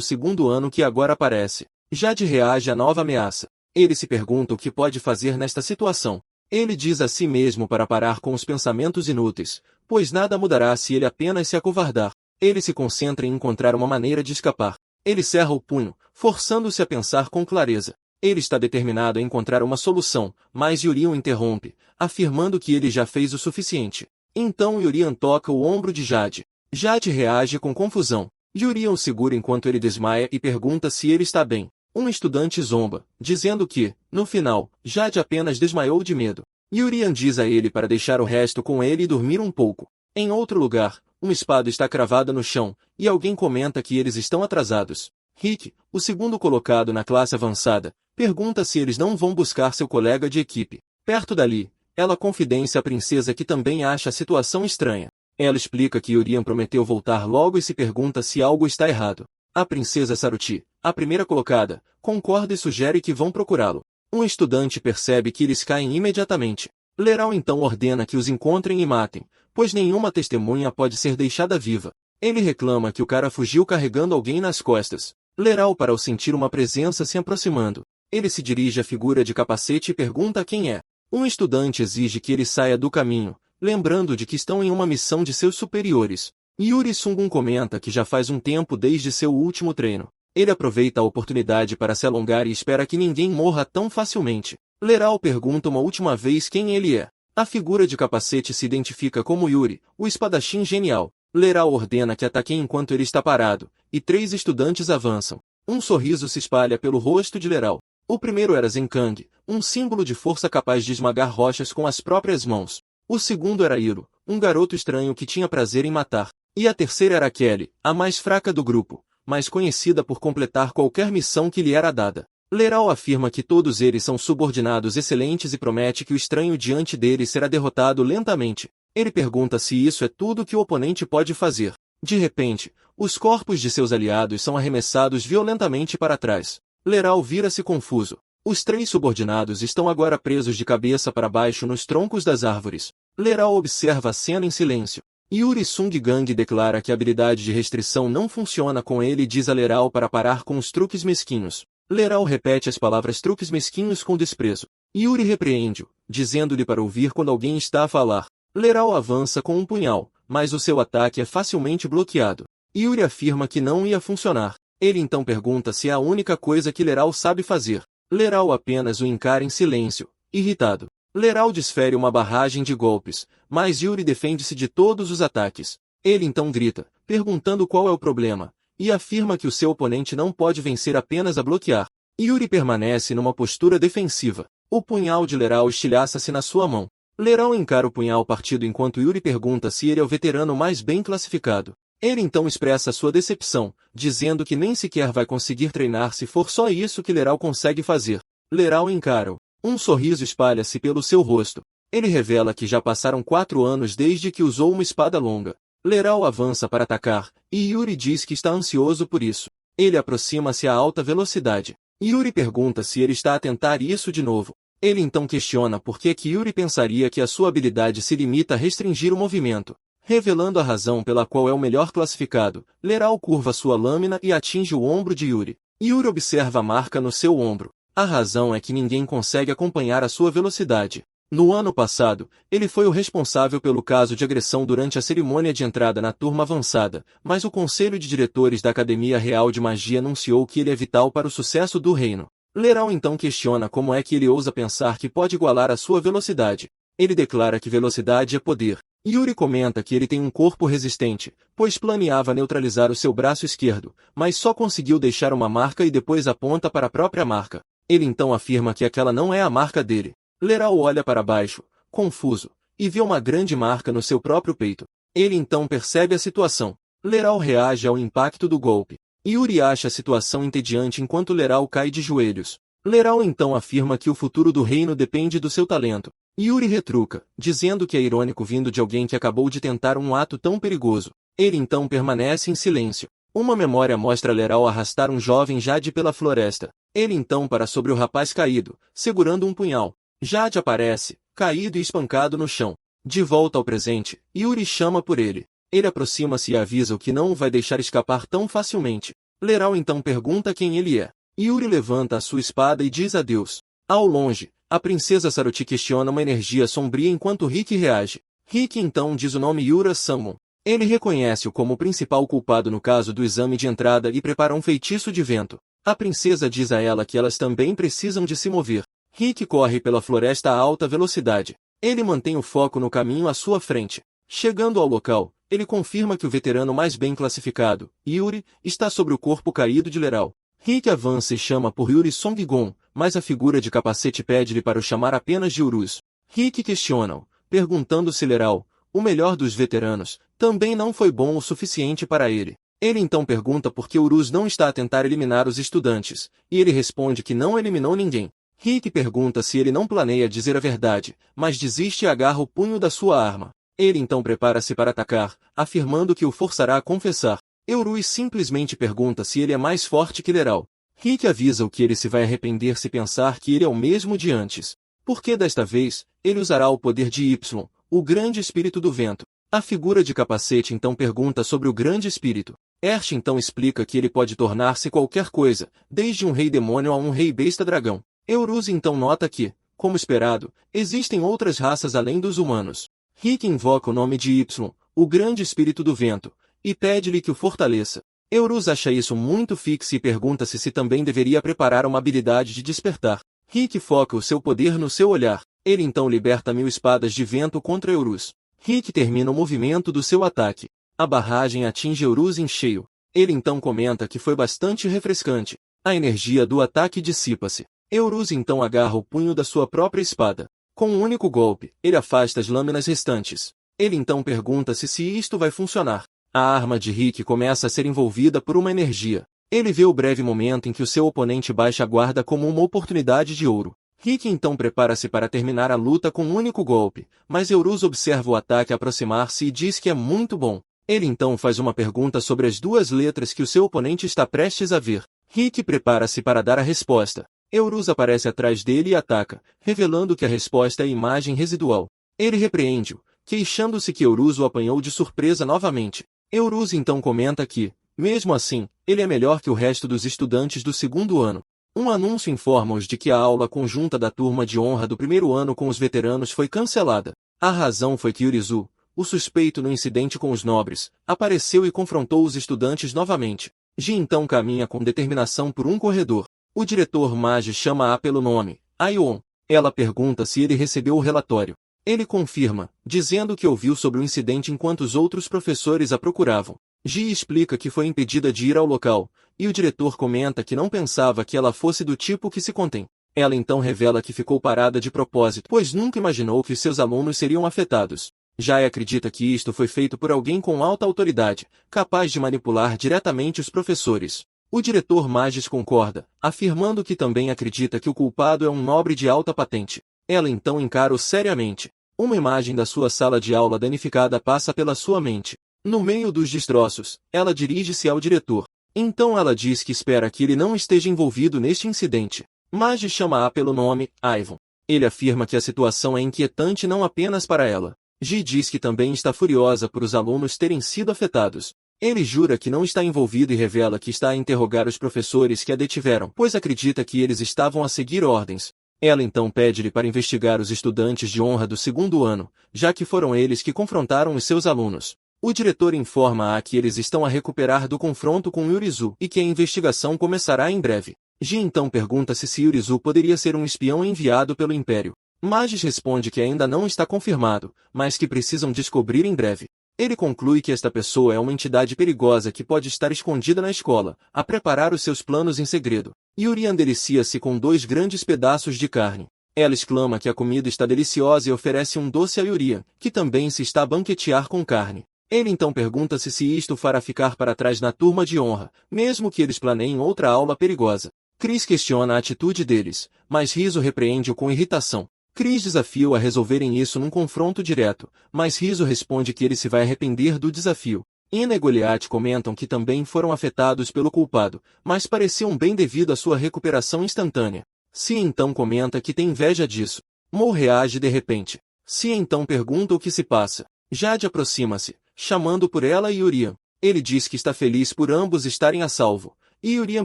segundo ano que agora aparece. Jade reage à nova ameaça. Ele se pergunta o que pode fazer nesta situação. Ele diz a si mesmo para parar com os pensamentos inúteis, pois nada mudará se ele apenas se acovardar. Ele se concentra em encontrar uma maneira de escapar. Ele cerra o punho, forçando-se a pensar com clareza. Ele está determinado a encontrar uma solução, mas Yuri o interrompe, afirmando que ele já fez o suficiente. Então Yuri toca o ombro de Jade. Jade reage com confusão. Yuri o segura enquanto ele desmaia e pergunta se ele está bem. Um estudante zomba, dizendo que, no final, Jade apenas desmaiou de medo. Yuri diz a ele para deixar o resto com ele e dormir um pouco. Em outro lugar, uma espada está cravada no chão, e alguém comenta que eles estão atrasados. Rick, o segundo colocado na classe avançada, pergunta se eles não vão buscar seu colega de equipe. Perto dali, ela confidencia à princesa que também acha a situação estranha. Ela explica que Yuri prometeu voltar logo e se pergunta se algo está errado. A princesa Saruti, a primeira colocada, concorda e sugere que vão procurá-lo. Um estudante percebe que eles caem imediatamente. Leral então ordena que os encontrem e matem, pois nenhuma testemunha pode ser deixada viva. Ele reclama que o cara fugiu carregando alguém nas costas. Leral para ao sentir uma presença se aproximando. Ele se dirige à figura de capacete e pergunta quem é. Um estudante exige que ele saia do caminho, lembrando de que estão em uma missão de seus superiores. Yuri Sungun comenta que já faz um tempo desde seu último treino. Ele aproveita a oportunidade para se alongar e espera que ninguém morra tão facilmente. Leral pergunta uma última vez quem ele é. A figura de capacete se identifica como Yuri, o espadachim genial. Leral ordena que ataquem enquanto ele está parado, e 3 estudantes avançam. Um sorriso se espalha pelo rosto de Leral. O primeiro era Zenkang, um símbolo de força capaz de esmagar rochas com as próprias mãos. O segundo era Hiro, um garoto estranho que tinha prazer em matar. E a terceira era Kelly, a mais fraca do grupo, mas conhecida por completar qualquer missão que lhe era dada. Leral afirma que todos eles são subordinados excelentes e promete que o estranho diante deles será derrotado lentamente. Ele pergunta se isso é tudo que o oponente pode fazer. De repente, os corpos de seus aliados são arremessados violentamente para trás. Leral vira-se confuso. Os 3 subordinados estão agora presos de cabeça para baixo nos troncos das árvores. Leral observa a cena em silêncio. Yuri Sungang declara que a habilidade de restrição não funciona com ele e diz a Leral para parar com os truques mesquinhos. Leral repete as palavras truques mesquinhos com desprezo. Yuri repreende-o, dizendo-lhe para ouvir quando alguém está a falar. Leral avança com um punhal, mas o seu ataque é facilmente bloqueado. Yuri afirma que não ia funcionar. Ele então pergunta se é a única coisa que Leral sabe fazer. Leral apenas o encara em silêncio, irritado. Leral desfere uma barragem de golpes, mas Yuri defende-se de todos os ataques. Ele então grita, perguntando qual é o problema, e afirma que o seu oponente não pode vencer apenas a bloquear. Yuri permanece numa postura defensiva. O punhal de Leral estilhaça-se na sua mão. Leral encara o punhal partido enquanto Yuri pergunta se ele é o veterano mais bem classificado. Ele então expressa sua decepção, dizendo que nem sequer vai conseguir treinar se for só isso que Leral consegue fazer. Leral encara-o. Um sorriso espalha-se pelo seu rosto. Ele revela que já passaram 4 anos desde que usou uma espada longa. Leral avança para atacar, e Yuri diz que está ansioso por isso. Ele aproxima-se a alta velocidade. Yuri pergunta se ele está a tentar isso de novo. Ele então questiona por que Yuri pensaria que a sua habilidade se limita a restringir o movimento. Revelando a razão pela qual é o melhor classificado, Leral curva sua lâmina e atinge o ombro de Yuri. Yuri observa a marca no seu ombro. A razão é que ninguém consegue acompanhar a sua velocidade. No ano passado, ele foi o responsável pelo caso de agressão durante a cerimônia de entrada na turma avançada, mas o Conselho de Diretores da Academia Real de Magia anunciou que ele é vital para o sucesso do reino. Leral então questiona como é que ele ousa pensar que pode igualar a sua velocidade. Ele declara que velocidade é poder. Yuri comenta que ele tem um corpo resistente, pois planeava neutralizar o seu braço esquerdo, mas só conseguiu deixar uma marca e depois aponta para a própria marca. Ele então afirma que aquela não é a marca dele. Leral olha para baixo, confuso, e vê uma grande marca no seu próprio peito. Ele então percebe a situação. Leral reage ao impacto do golpe. Yuri acha a situação entediante enquanto Leral cai de joelhos. Leral então afirma que o futuro do reino depende do seu talento. Yuri retruca, dizendo que é irônico vindo de alguém que acabou de tentar um ato tão perigoso. Ele então permanece em silêncio. Uma memória mostra Leral arrastar um jovem Jade pela floresta. Ele então para sobre o rapaz caído, segurando um punhal. Jade aparece, caído e espancado no chão. De volta ao presente, Yuri chama por ele. Ele aproxima-se e avisa-o que não o vai deixar escapar tão facilmente. Leral então pergunta quem ele é. Yuri levanta a sua espada e diz adeus. Ao longe, a princesa Saruti questiona uma energia sombria enquanto Rick reage. Rick então diz o nome Yura Samon. Ele reconhece-o como o principal culpado no caso do exame de entrada e prepara um feitiço de vento. A princesa diz a ela que elas também precisam de se mover. Rick corre pela floresta a alta velocidade. Ele mantém o foco no caminho à sua frente. Chegando ao local, ele confirma que o veterano mais bem classificado, Yuri, está sobre o corpo caído de Leral. Rick avança e chama por Yuri Songgon, mas a figura de capacete pede-lhe para o chamar apenas de Uruz. Rick questiona-o, perguntando se Leral, o melhor dos veteranos, também não foi bom o suficiente para ele. Ele então pergunta por que Uruz não está a tentar eliminar os estudantes, e ele responde que não eliminou ninguém. Rick pergunta se ele não planeia dizer a verdade, mas desiste e agarra o punho da sua arma. Ele então prepara-se para atacar, afirmando que o forçará a confessar. Uruz simplesmente pergunta se ele é mais forte que Leral. Rick avisa-o que ele se vai arrepender se pensar que ele é o mesmo de antes. Porque desta vez, ele usará o poder de Y, o grande espírito do vento. A figura de capacete então pergunta sobre o grande espírito. Ersh então explica que ele pode tornar-se qualquer coisa, desde um rei demônio a um rei besta dragão. Uruz então nota que, como esperado, existem outras raças além dos humanos. Rick invoca o nome de Y, o grande espírito do vento, e pede-lhe que o fortaleça. Uruz acha isso muito fixo e pergunta-se se também deveria preparar uma habilidade de despertar. Rick foca o seu poder no seu olhar. Ele então liberta 1000 espadas de vento contra Uruz. Rick termina o movimento do seu ataque. A barragem atinge Uruz em cheio. Ele então comenta que foi bastante refrescante. A energia do ataque dissipa-se. Uruz então agarra o punho da sua própria espada. Com um único golpe, ele afasta as lâminas restantes. Ele então pergunta-se se isto vai funcionar. A arma de Rick começa a ser envolvida por uma energia. Ele vê o breve momento em que o seu oponente baixa a guarda como uma oportunidade de ouro. Rick então prepara-se para terminar a luta com um único golpe, mas Uruz observa o ataque aproximar-se e diz que é muito bom. Ele então faz uma pergunta sobre as duas letras que o seu oponente está prestes a ver. Rick prepara-se para dar a resposta. Uruz aparece atrás dele e ataca, revelando que a resposta é imagem residual. Ele repreende-o, queixando-se que Uruz o apanhou de surpresa novamente. Uruz então comenta que, mesmo assim, ele é melhor que o resto dos estudantes do segundo ano. Um anúncio informa-os de que a aula conjunta da turma de honra do primeiro ano com os veteranos foi cancelada. A razão foi que Urizu, o suspeito no incidente com os nobres, apareceu e confrontou os estudantes novamente. Ji então caminha com determinação por um corredor. O diretor Mage chama-a pelo nome, Aion. Ela pergunta se ele recebeu o relatório. Ele confirma, dizendo que ouviu sobre o incidente enquanto os outros professores a procuravam. Ji explica que foi impedida de ir ao local, e o diretor comenta que não pensava que ela fosse do tipo que se contém. Ela então revela que ficou parada de propósito, pois nunca imaginou que seus alunos seriam afetados. Jai acredita que isto foi feito por alguém com alta autoridade, capaz de manipular diretamente os professores. O diretor Magis concorda, afirmando que também acredita que o culpado é um nobre de alta patente. Ela então encara-o seriamente. Uma imagem da sua sala de aula danificada passa pela sua mente. No meio dos destroços, ela dirige-se ao diretor. Então ela diz que espera que ele não esteja envolvido neste incidente. Magis chama-a pelo nome, Ivan. Ele afirma que a situação é inquietante não apenas para ela. Ji diz que também está furiosa por os alunos terem sido afetados. Ele jura que não está envolvido e revela que está a interrogar os professores que a detiveram, pois acredita que eles estavam a seguir ordens. Ela então pede-lhe para investigar os estudantes de honra do segundo ano, já que foram eles que confrontaram os seus alunos. O diretor informa-a que eles estão a recuperar do confronto com Urizu e que a investigação começará em breve. Ji então pergunta-se se Urizu poderia ser um espião enviado pelo Império. Magis responde que ainda não está confirmado, mas que precisam descobrir em breve. Ele conclui que esta pessoa é uma entidade perigosa que pode estar escondida na escola, a preparar os seus planos em segredo. Yurian delicia-se com 2 grandes pedaços de carne. Ela exclama que a comida está deliciosa e oferece um doce a Yurian, que também se está a banquetear com carne. Ele então pergunta-se se isto fará ficar para trás na turma de honra, mesmo que eles planeiem outra aula perigosa. Chris questiona a atitude deles, mas Rizzo repreende-o com irritação. Chris desafia-o a resolverem isso num confronto direto, mas Rizzo responde que ele se vai arrepender do desafio. Ina e Goliath comentam que também foram afetados pelo culpado, mas pareciam bem devido à sua recuperação instantânea. Cia então comenta que tem inveja disso. Mo reage de repente. Cia então pergunta o que se passa. Jade aproxima-se, chamando por ela e Urian. Ele diz que está feliz por ambos estarem a salvo. E Urian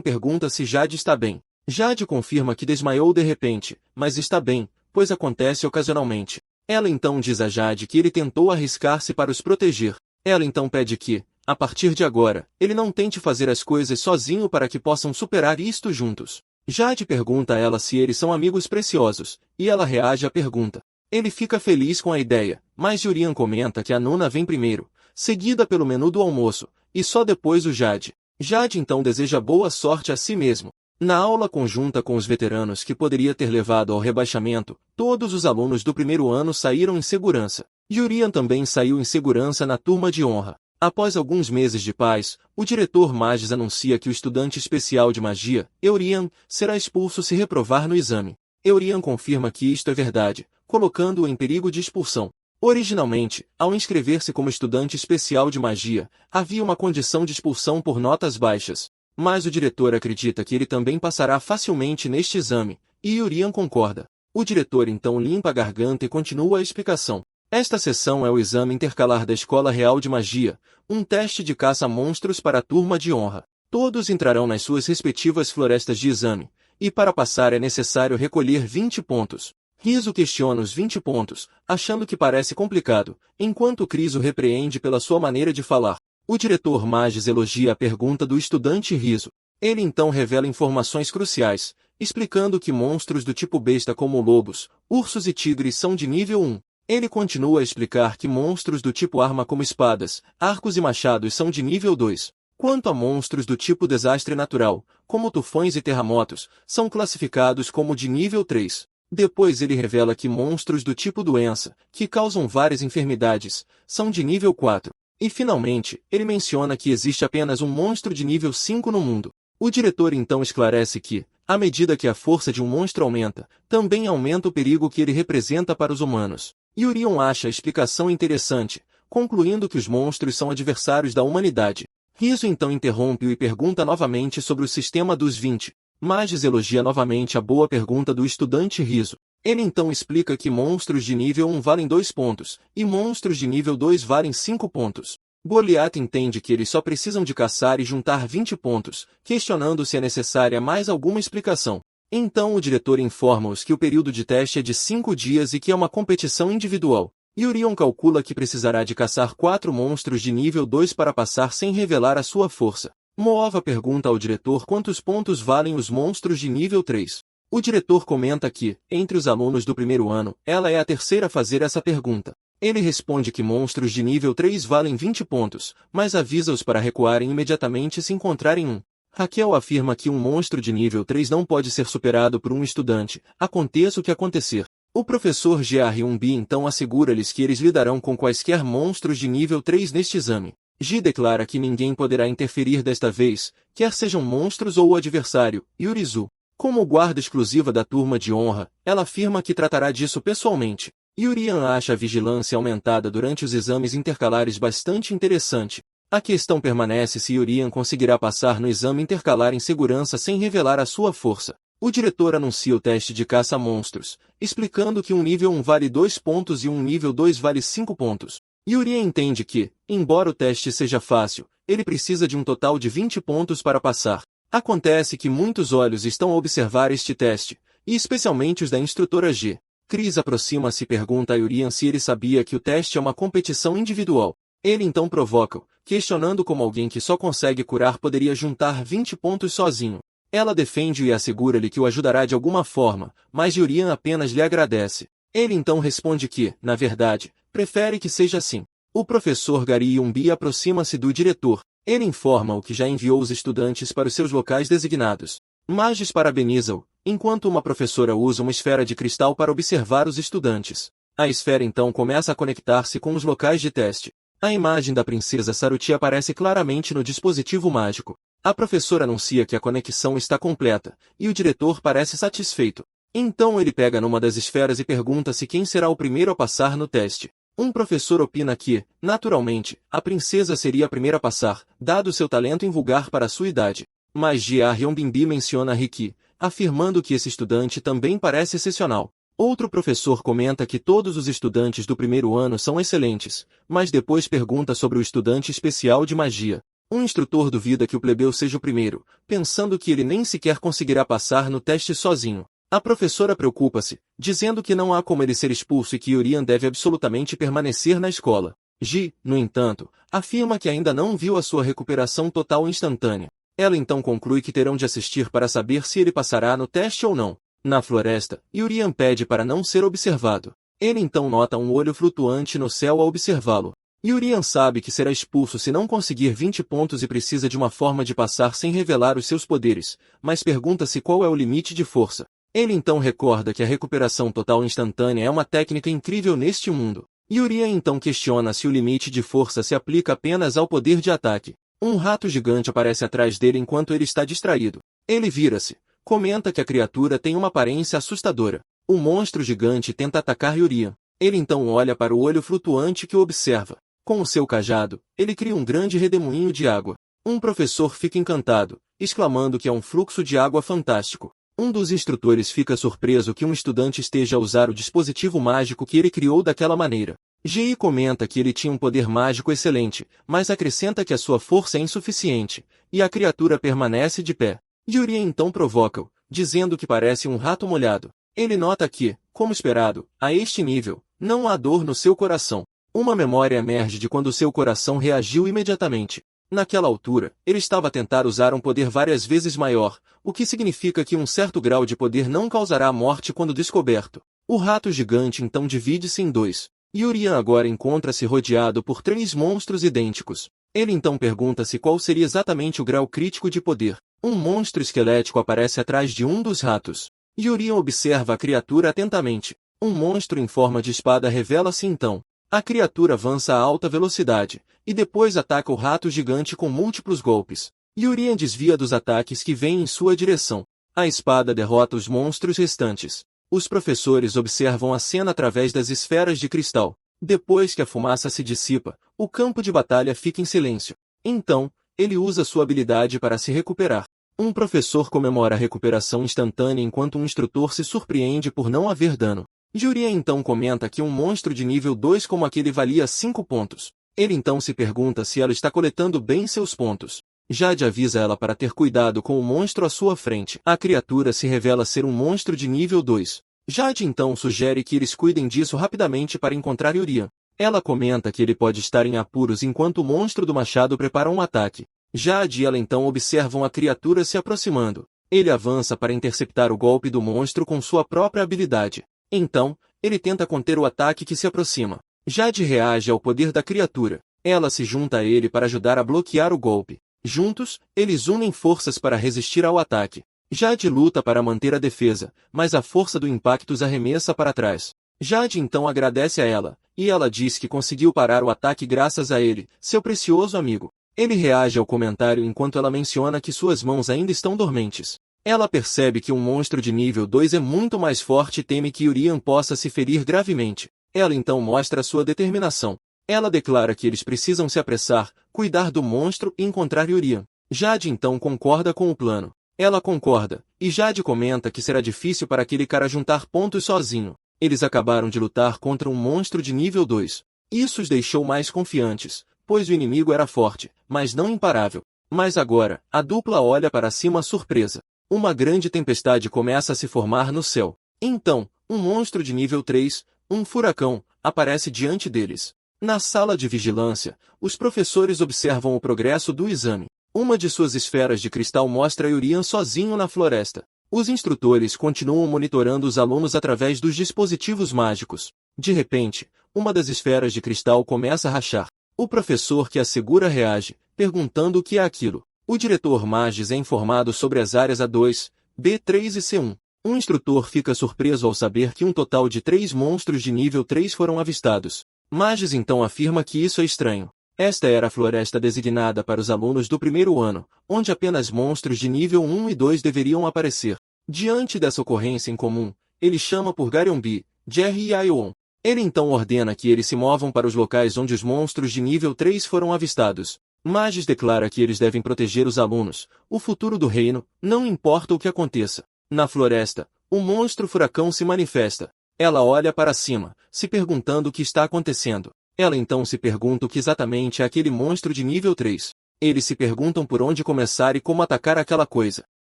pergunta se Jade está bem. Jade confirma que desmaiou de repente, mas está bem, pois acontece ocasionalmente. Ela então diz a Jade que ele tentou arriscar-se para os proteger. Ela então pede que, a partir de agora, ele não tente fazer as coisas sozinho para que possam superar isto juntos. Jade pergunta a ela se eles são amigos preciosos, e ela reage à pergunta. Ele fica feliz com a ideia, mas Urian comenta que a Nuna vem primeiro, seguida pelo menu do almoço, e só depois o Jade. Jade então deseja boa sorte a si mesmo. Na aula conjunta com os veteranos que poderia ter levado ao rebaixamento, todos os alunos do primeiro ano saíram em segurança. Urian também saiu em segurança na turma de honra. Após alguns meses de paz, o diretor Magis anuncia que o estudante especial de magia, Urian, será expulso se reprovar no exame. Urian confirma que isto é verdade, colocando-o em perigo de expulsão. Originalmente, ao inscrever-se como estudante especial de magia, havia uma condição de expulsão por notas baixas. Mas o diretor acredita que ele também passará facilmente neste exame, e Urian concorda. O diretor então limpa a garganta e continua a explicação. Esta sessão é o exame intercalar da Escola Real de Magia, um teste de caça a monstros para a turma de honra. Todos entrarão nas suas respectivas florestas de exame, e para passar é necessário recolher 20 pontos. Rizzo questiona os 20 pontos, achando que parece complicado, enquanto Chris o repreende pela sua maneira de falar. O diretor Magis elogia a pergunta do estudante Rizzo. Ele então revela informações cruciais, explicando que monstros do tipo besta como lobos, ursos e tigres são de nível 1. Ele continua a explicar que monstros do tipo arma como espadas, arcos e machados são de nível 2. Quanto a monstros do tipo desastre natural, como tufões e terremotos, são classificados como de nível 3. Depois ele revela que monstros do tipo doença, que causam várias enfermidades, são de nível 4. E finalmente, ele menciona que existe apenas um monstro de nível 5 no mundo. O diretor então esclarece que, à medida que a força de um monstro aumenta, também aumenta o perigo que ele representa para os humanos. Urian acha a explicação interessante, concluindo que os monstros são adversários da humanidade. Rizzo então interrompe-o e pergunta novamente sobre o sistema dos 20. Magis elogia novamente a boa pergunta do estudante Rizzo. Ele então explica que monstros de nível 1 valem 2 pontos, e monstros de nível 2 valem 5 pontos. Goliath entende que eles só precisam de caçar e juntar 20 pontos, questionando se é necessária mais alguma explicação. Então o diretor informa-os que o período de teste é de 5 dias e que é uma competição individual. Urian calcula que precisará de caçar 4 monstros de nível 2 para passar sem revelar a sua força. Moova pergunta ao diretor quantos pontos valem os monstros de nível 3. O diretor comenta que, entre os alunos do primeiro ano, ela é a terceira a fazer essa pergunta. Ele responde que monstros de nível 3 valem 20 pontos, mas avisa-os para recuarem imediatamente se encontrarem um. Raquel afirma que um monstro de nível 3 não pode ser superado por um estudante, aconteça o que acontecer. O professor G.R.1B então assegura-lhes que eles lidarão com quaisquer monstros de nível 3 neste exame. G declara que ninguém poderá interferir desta vez, quer sejam monstros ou o adversário, Yurizu. Como guarda exclusiva da turma de honra, ela afirma que tratará disso pessoalmente. Urian acha a vigilância aumentada durante os exames intercalares bastante interessante. A questão permanece se Urian conseguirá passar no exame intercalar em segurança sem revelar a sua força. O diretor anuncia o teste de caça a monstros, explicando que um nível 1 vale 2 pontos e um nível 2 vale 5 pontos. Urian entende que, embora o teste seja fácil, ele precisa de um total de 20 pontos para passar. Acontece que muitos olhos estão a observar este teste, e especialmente os da instrutora G. Chris aproxima-se e pergunta a Urian se ele sabia que o teste é uma competição individual. Ele então provoca-o, questionando como alguém que só consegue curar poderia juntar 20 pontos sozinho. Ela defende-o e assegura-lhe que o ajudará de alguma forma, mas Urian apenas lhe agradece. Ele então responde que, na verdade, prefere que seja assim. O professor Gary Yumbi aproxima-se do diretor. Ele informa-o que já enviou os estudantes para os seus locais designados. Magis parabeniza-o, enquanto uma professora usa uma esfera de cristal para observar os estudantes. A esfera então começa a conectar-se com os locais de teste. A imagem da princesa Saruti aparece claramente no dispositivo mágico. A professora anuncia que a conexão está completa, e o diretor parece satisfeito. Então ele pega numa das esferas e pergunta-se quem será o primeiro a passar no teste. Um professor opina que, naturalmente, a princesa seria a primeira a passar, dado seu talento invulgar para sua idade. Mas Jia Hyunbinbi menciona Riki, afirmando que esse estudante também parece excepcional. Outro professor comenta que todos os estudantes do primeiro ano são excelentes, mas depois pergunta sobre o estudante especial de magia. Um instrutor duvida que o plebeu seja o primeiro, pensando que ele nem sequer conseguirá passar no teste sozinho. A professora preocupa-se, dizendo que não há como ele ser expulso e que Yurian deve absolutamente permanecer na escola. Ji, no entanto, afirma que ainda não viu a sua recuperação total instantânea. Ela então conclui que terão de assistir para saber se ele passará no teste ou não. Na floresta, Yurian pede para não ser observado. Ele então nota um olho flutuante no céu ao observá-lo. Yurian sabe que será expulso se não conseguir 20 pontos e precisa de uma forma de passar sem revelar os seus poderes, mas pergunta-se qual é o limite de força. Ele então recorda que a recuperação total instantânea é uma técnica incrível neste mundo. Yurian então questiona se o limite de força se aplica apenas ao poder de ataque. Um rato gigante aparece atrás dele enquanto ele está distraído. Ele vira-se. Comenta que a criatura tem uma aparência assustadora. O monstro gigante tenta atacar Yurian. Ele então olha para o olho flutuante que o observa. Com o seu cajado, ele cria um grande redemoinho de água. Um professor fica encantado, exclamando que é um fluxo de água fantástico. Um dos instrutores fica surpreso que um estudante esteja a usar o dispositivo mágico que ele criou daquela maneira. Ji comenta que ele tinha um poder mágico excelente, mas acrescenta que a sua força é insuficiente, e a criatura permanece de pé. Yurian então provoca-o, dizendo que parece um rato molhado. Ele nota que, como esperado, a este nível, não há dor no seu coração. Uma memória emerge de quando seu coração reagiu imediatamente. Naquela altura, ele estava a tentar usar um poder várias vezes maior, o que significa que um certo grau de poder não causará a morte quando descoberto. O rato gigante então divide-se em dois. Yurian agora encontra-se rodeado por 3 monstros idênticos. Ele então pergunta-se qual seria exatamente o grau crítico de poder. Um monstro esquelético aparece atrás de um dos ratos. Yurian observa a criatura atentamente. Um monstro em forma de espada revela-se então. A criatura avança a alta velocidade, e depois ataca o rato gigante com múltiplos golpes. Yurian desvia dos ataques que vêm em sua direção. A espada derrota os monstros restantes. Os professores observam a cena através das esferas de cristal. Depois que a fumaça se dissipa, o campo de batalha fica em silêncio. Então, ele usa sua habilidade para se recuperar. Um professor comemora a recuperação instantânea enquanto um instrutor se surpreende por não haver dano. Yurian então comenta que um monstro de nível 2 como aquele valia 5 pontos. Ele então se pergunta se ela está coletando bem seus pontos. Jade avisa ela para ter cuidado com o monstro à sua frente. A criatura se revela ser um monstro de nível 2. Jade então sugere que eles cuidem disso rapidamente para encontrar Yurian. Ela comenta que ele pode estar em apuros enquanto o monstro do machado prepara um ataque. Jade e ela então observam a criatura se aproximando. Ele avança para interceptar o golpe do monstro com sua própria habilidade. Então, ele tenta conter o ataque que se aproxima. Jade reage ao poder da criatura. Ela se junta a ele para ajudar a bloquear o golpe. Juntos, eles unem forças para resistir ao ataque. Jade luta para manter a defesa, mas a força do impacto os arremessa para trás. Jade então agradece a ela, e ela diz que conseguiu parar o ataque graças a ele, seu precioso amigo. Ele reage ao comentário enquanto ela menciona que suas mãos ainda estão dormentes. Ela percebe que um monstro de nível 2 é muito mais forte e teme que Yurian possa se ferir gravemente. Ela então mostra sua determinação. Ela declara que eles precisam se apressar, cuidar do monstro e encontrar Yurian. Jade então concorda com o plano. Ela concorda, e Jade comenta que será difícil para aquele cara juntar pontos sozinho. Eles acabaram de lutar contra um monstro de nível 2. Isso os deixou mais confiantes, pois o inimigo era forte, mas não imparável. Mas agora, a dupla olha para cima surpresa. Uma grande tempestade começa a se formar no céu. Então, um monstro de nível 3, um furacão, aparece diante deles. Na sala de vigilância, os professores observam o progresso do exame. Uma de suas esferas de cristal mostra Yurian sozinho na floresta. Os instrutores continuam monitorando os alunos através dos dispositivos mágicos. De repente, uma das esferas de cristal começa a rachar. O professor que a segura reage, perguntando o que é aquilo. O diretor Magis é informado sobre as áreas A2, B3 e C1. Um instrutor fica surpreso ao saber que um total de 3 monstros de nível 3 foram avistados. Magis então afirma que isso é estranho. Esta era a floresta designada para os alunos do primeiro ano, onde apenas monstros de nível 1 e 2 deveriam aparecer. Diante dessa ocorrência incomum, ele chama por Garyon-B, Jerry e Aion. Ele então ordena que eles se movam para os locais onde os monstros de nível 3 foram avistados. Magis declara que eles devem proteger os alunos, o futuro do reino, não importa o que aconteça. Na floresta, o monstro furacão se manifesta. Ela olha para cima, se perguntando o que está acontecendo. Ela então se pergunta o que exatamente é aquele monstro de nível 3. Eles se perguntam por onde começar e como atacar aquela coisa.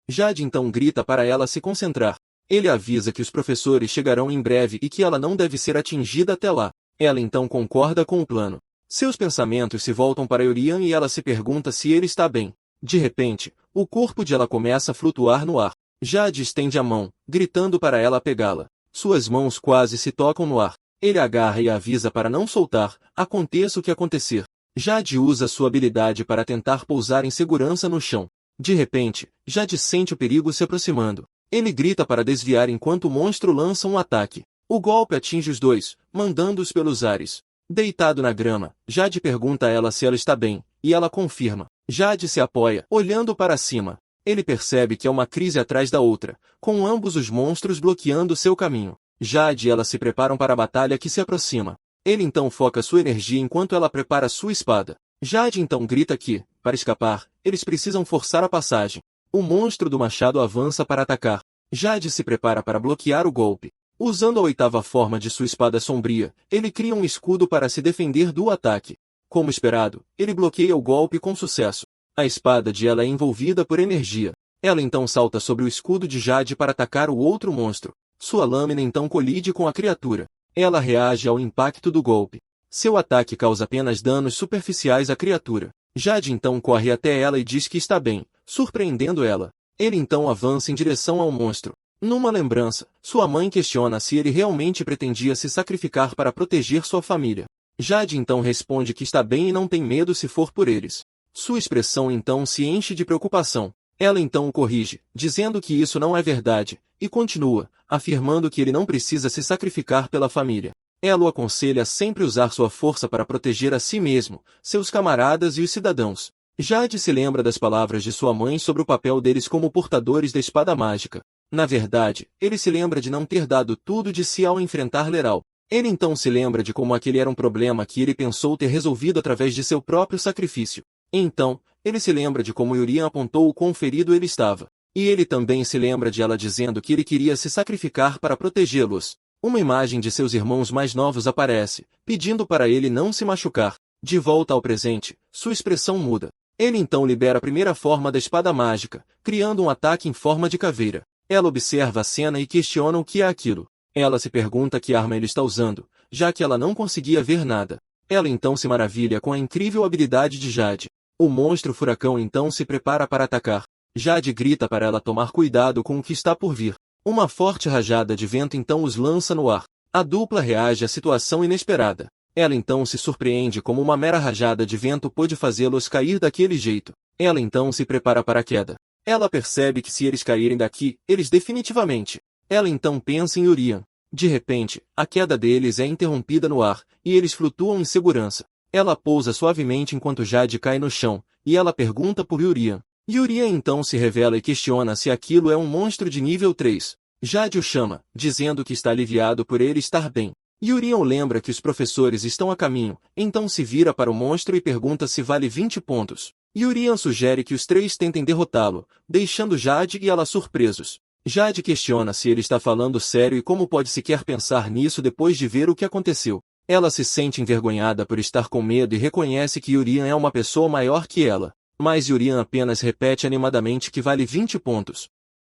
Jade então grita para ela se concentrar. Ele avisa que os professores chegarão em breve e que ela não deve ser atingida até lá. Ela então concorda com o plano. Seus pensamentos se voltam para Yurian e ela se pergunta se ele está bem. De repente, o corpo de ela começa a flutuar no ar. Jade estende a mão, gritando para ela pegá-la. Suas mãos quase se tocam no ar. Ele agarra e a avisa para não soltar, aconteça o que acontecer. Jade usa sua habilidade para tentar pousar em segurança no chão. De repente, Jade sente o perigo se aproximando. Ele grita para desviar enquanto o monstro lança um ataque. O golpe atinge os dois, mandando-os pelos ares. Deitado na grama, Jade pergunta a ela se ela está bem, e ela confirma. Jade se apoia, olhando para cima. Ele percebe que é uma crise atrás da outra, com ambos os monstros bloqueando seu caminho. Jade e ela se preparam para a batalha que se aproxima. Ele então foca sua energia enquanto ela prepara sua espada. Jade então grita que, para escapar, eles precisam forçar a passagem. O monstro do machado avança para atacar. Jade se prepara para bloquear o golpe. Usando a oitava forma de sua espada sombria, ele cria um escudo para se defender do ataque. Como esperado, ele bloqueia o golpe com sucesso. A espada de ela é envolvida por energia. Ela então salta sobre o escudo de Jade para atacar o outro monstro. Sua lâmina então colide com a criatura. Ela reage ao impacto do golpe. Seu ataque causa apenas danos superficiais à criatura. Jade então corre até ela e diz que está bem, surpreendendo ela. Ele então avança em direção ao monstro. Numa lembrança, sua mãe questiona se ele realmente pretendia se sacrificar para proteger sua família. Jade então responde que está bem e não tem medo se for por eles. Sua expressão então se enche de preocupação. Ela então o corrige, dizendo que isso não é verdade, e continua, afirmando que ele não precisa se sacrificar pela família. Ela o aconselha a sempre usar sua força para proteger a si mesmo, seus camaradas e os cidadãos. Jade se lembra das palavras de sua mãe sobre o papel deles como portadores da espada mágica. Na verdade, ele se lembra de não ter dado tudo de si ao enfrentar Leral. Ele então se lembra de como aquele era um problema que ele pensou ter resolvido através de seu próprio sacrifício. Então, ele se lembra de como Yurian apontou o quão ferido ele estava. E ele também se lembra de ela dizendo que ele queria se sacrificar para protegê-los. Uma imagem de seus irmãos mais novos aparece, pedindo para ele não se machucar. De volta ao presente, sua expressão muda. Ele então libera a primeira forma da espada mágica, criando um ataque em forma de caveira. Ela observa a cena e questiona o que é aquilo. Ela se pergunta que arma ele está usando, já que ela não conseguia ver nada. Ela então se maravilha com a incrível habilidade de Jade. O monstro furacão então se prepara para atacar. Jade grita para ela tomar cuidado com o que está por vir. Uma forte rajada de vento então os lança no ar. A dupla reage à situação inesperada. Ela então se surpreende como uma mera rajada de vento pôde fazê-los cair daquele jeito. Ela então se prepara para a queda. Ela percebe que se eles caírem daqui, eles definitivamente. Ela então pensa em Yurian. De repente, a queda deles é interrompida no ar, e eles flutuam em segurança. Ela pousa suavemente enquanto Jade cai no chão, e ela pergunta por Yurian. Yurian então se revela e questiona se aquilo é um monstro de nível 3. Jade o chama, dizendo que está aliviado por ele estar bem. Yurian lembra que os professores estão a caminho, então se vira para o monstro e pergunta se vale 20 pontos. Yurian sugere que os três tentem derrotá-lo, deixando Jade e ela surpresos. Jade questiona se ele está falando sério e como pode sequer pensar nisso depois de ver o que aconteceu. Ela se sente envergonhada por estar com medo e reconhece que Yurian é uma pessoa maior que ela. Mas Yurian apenas repete animadamente que vale 20 pontos.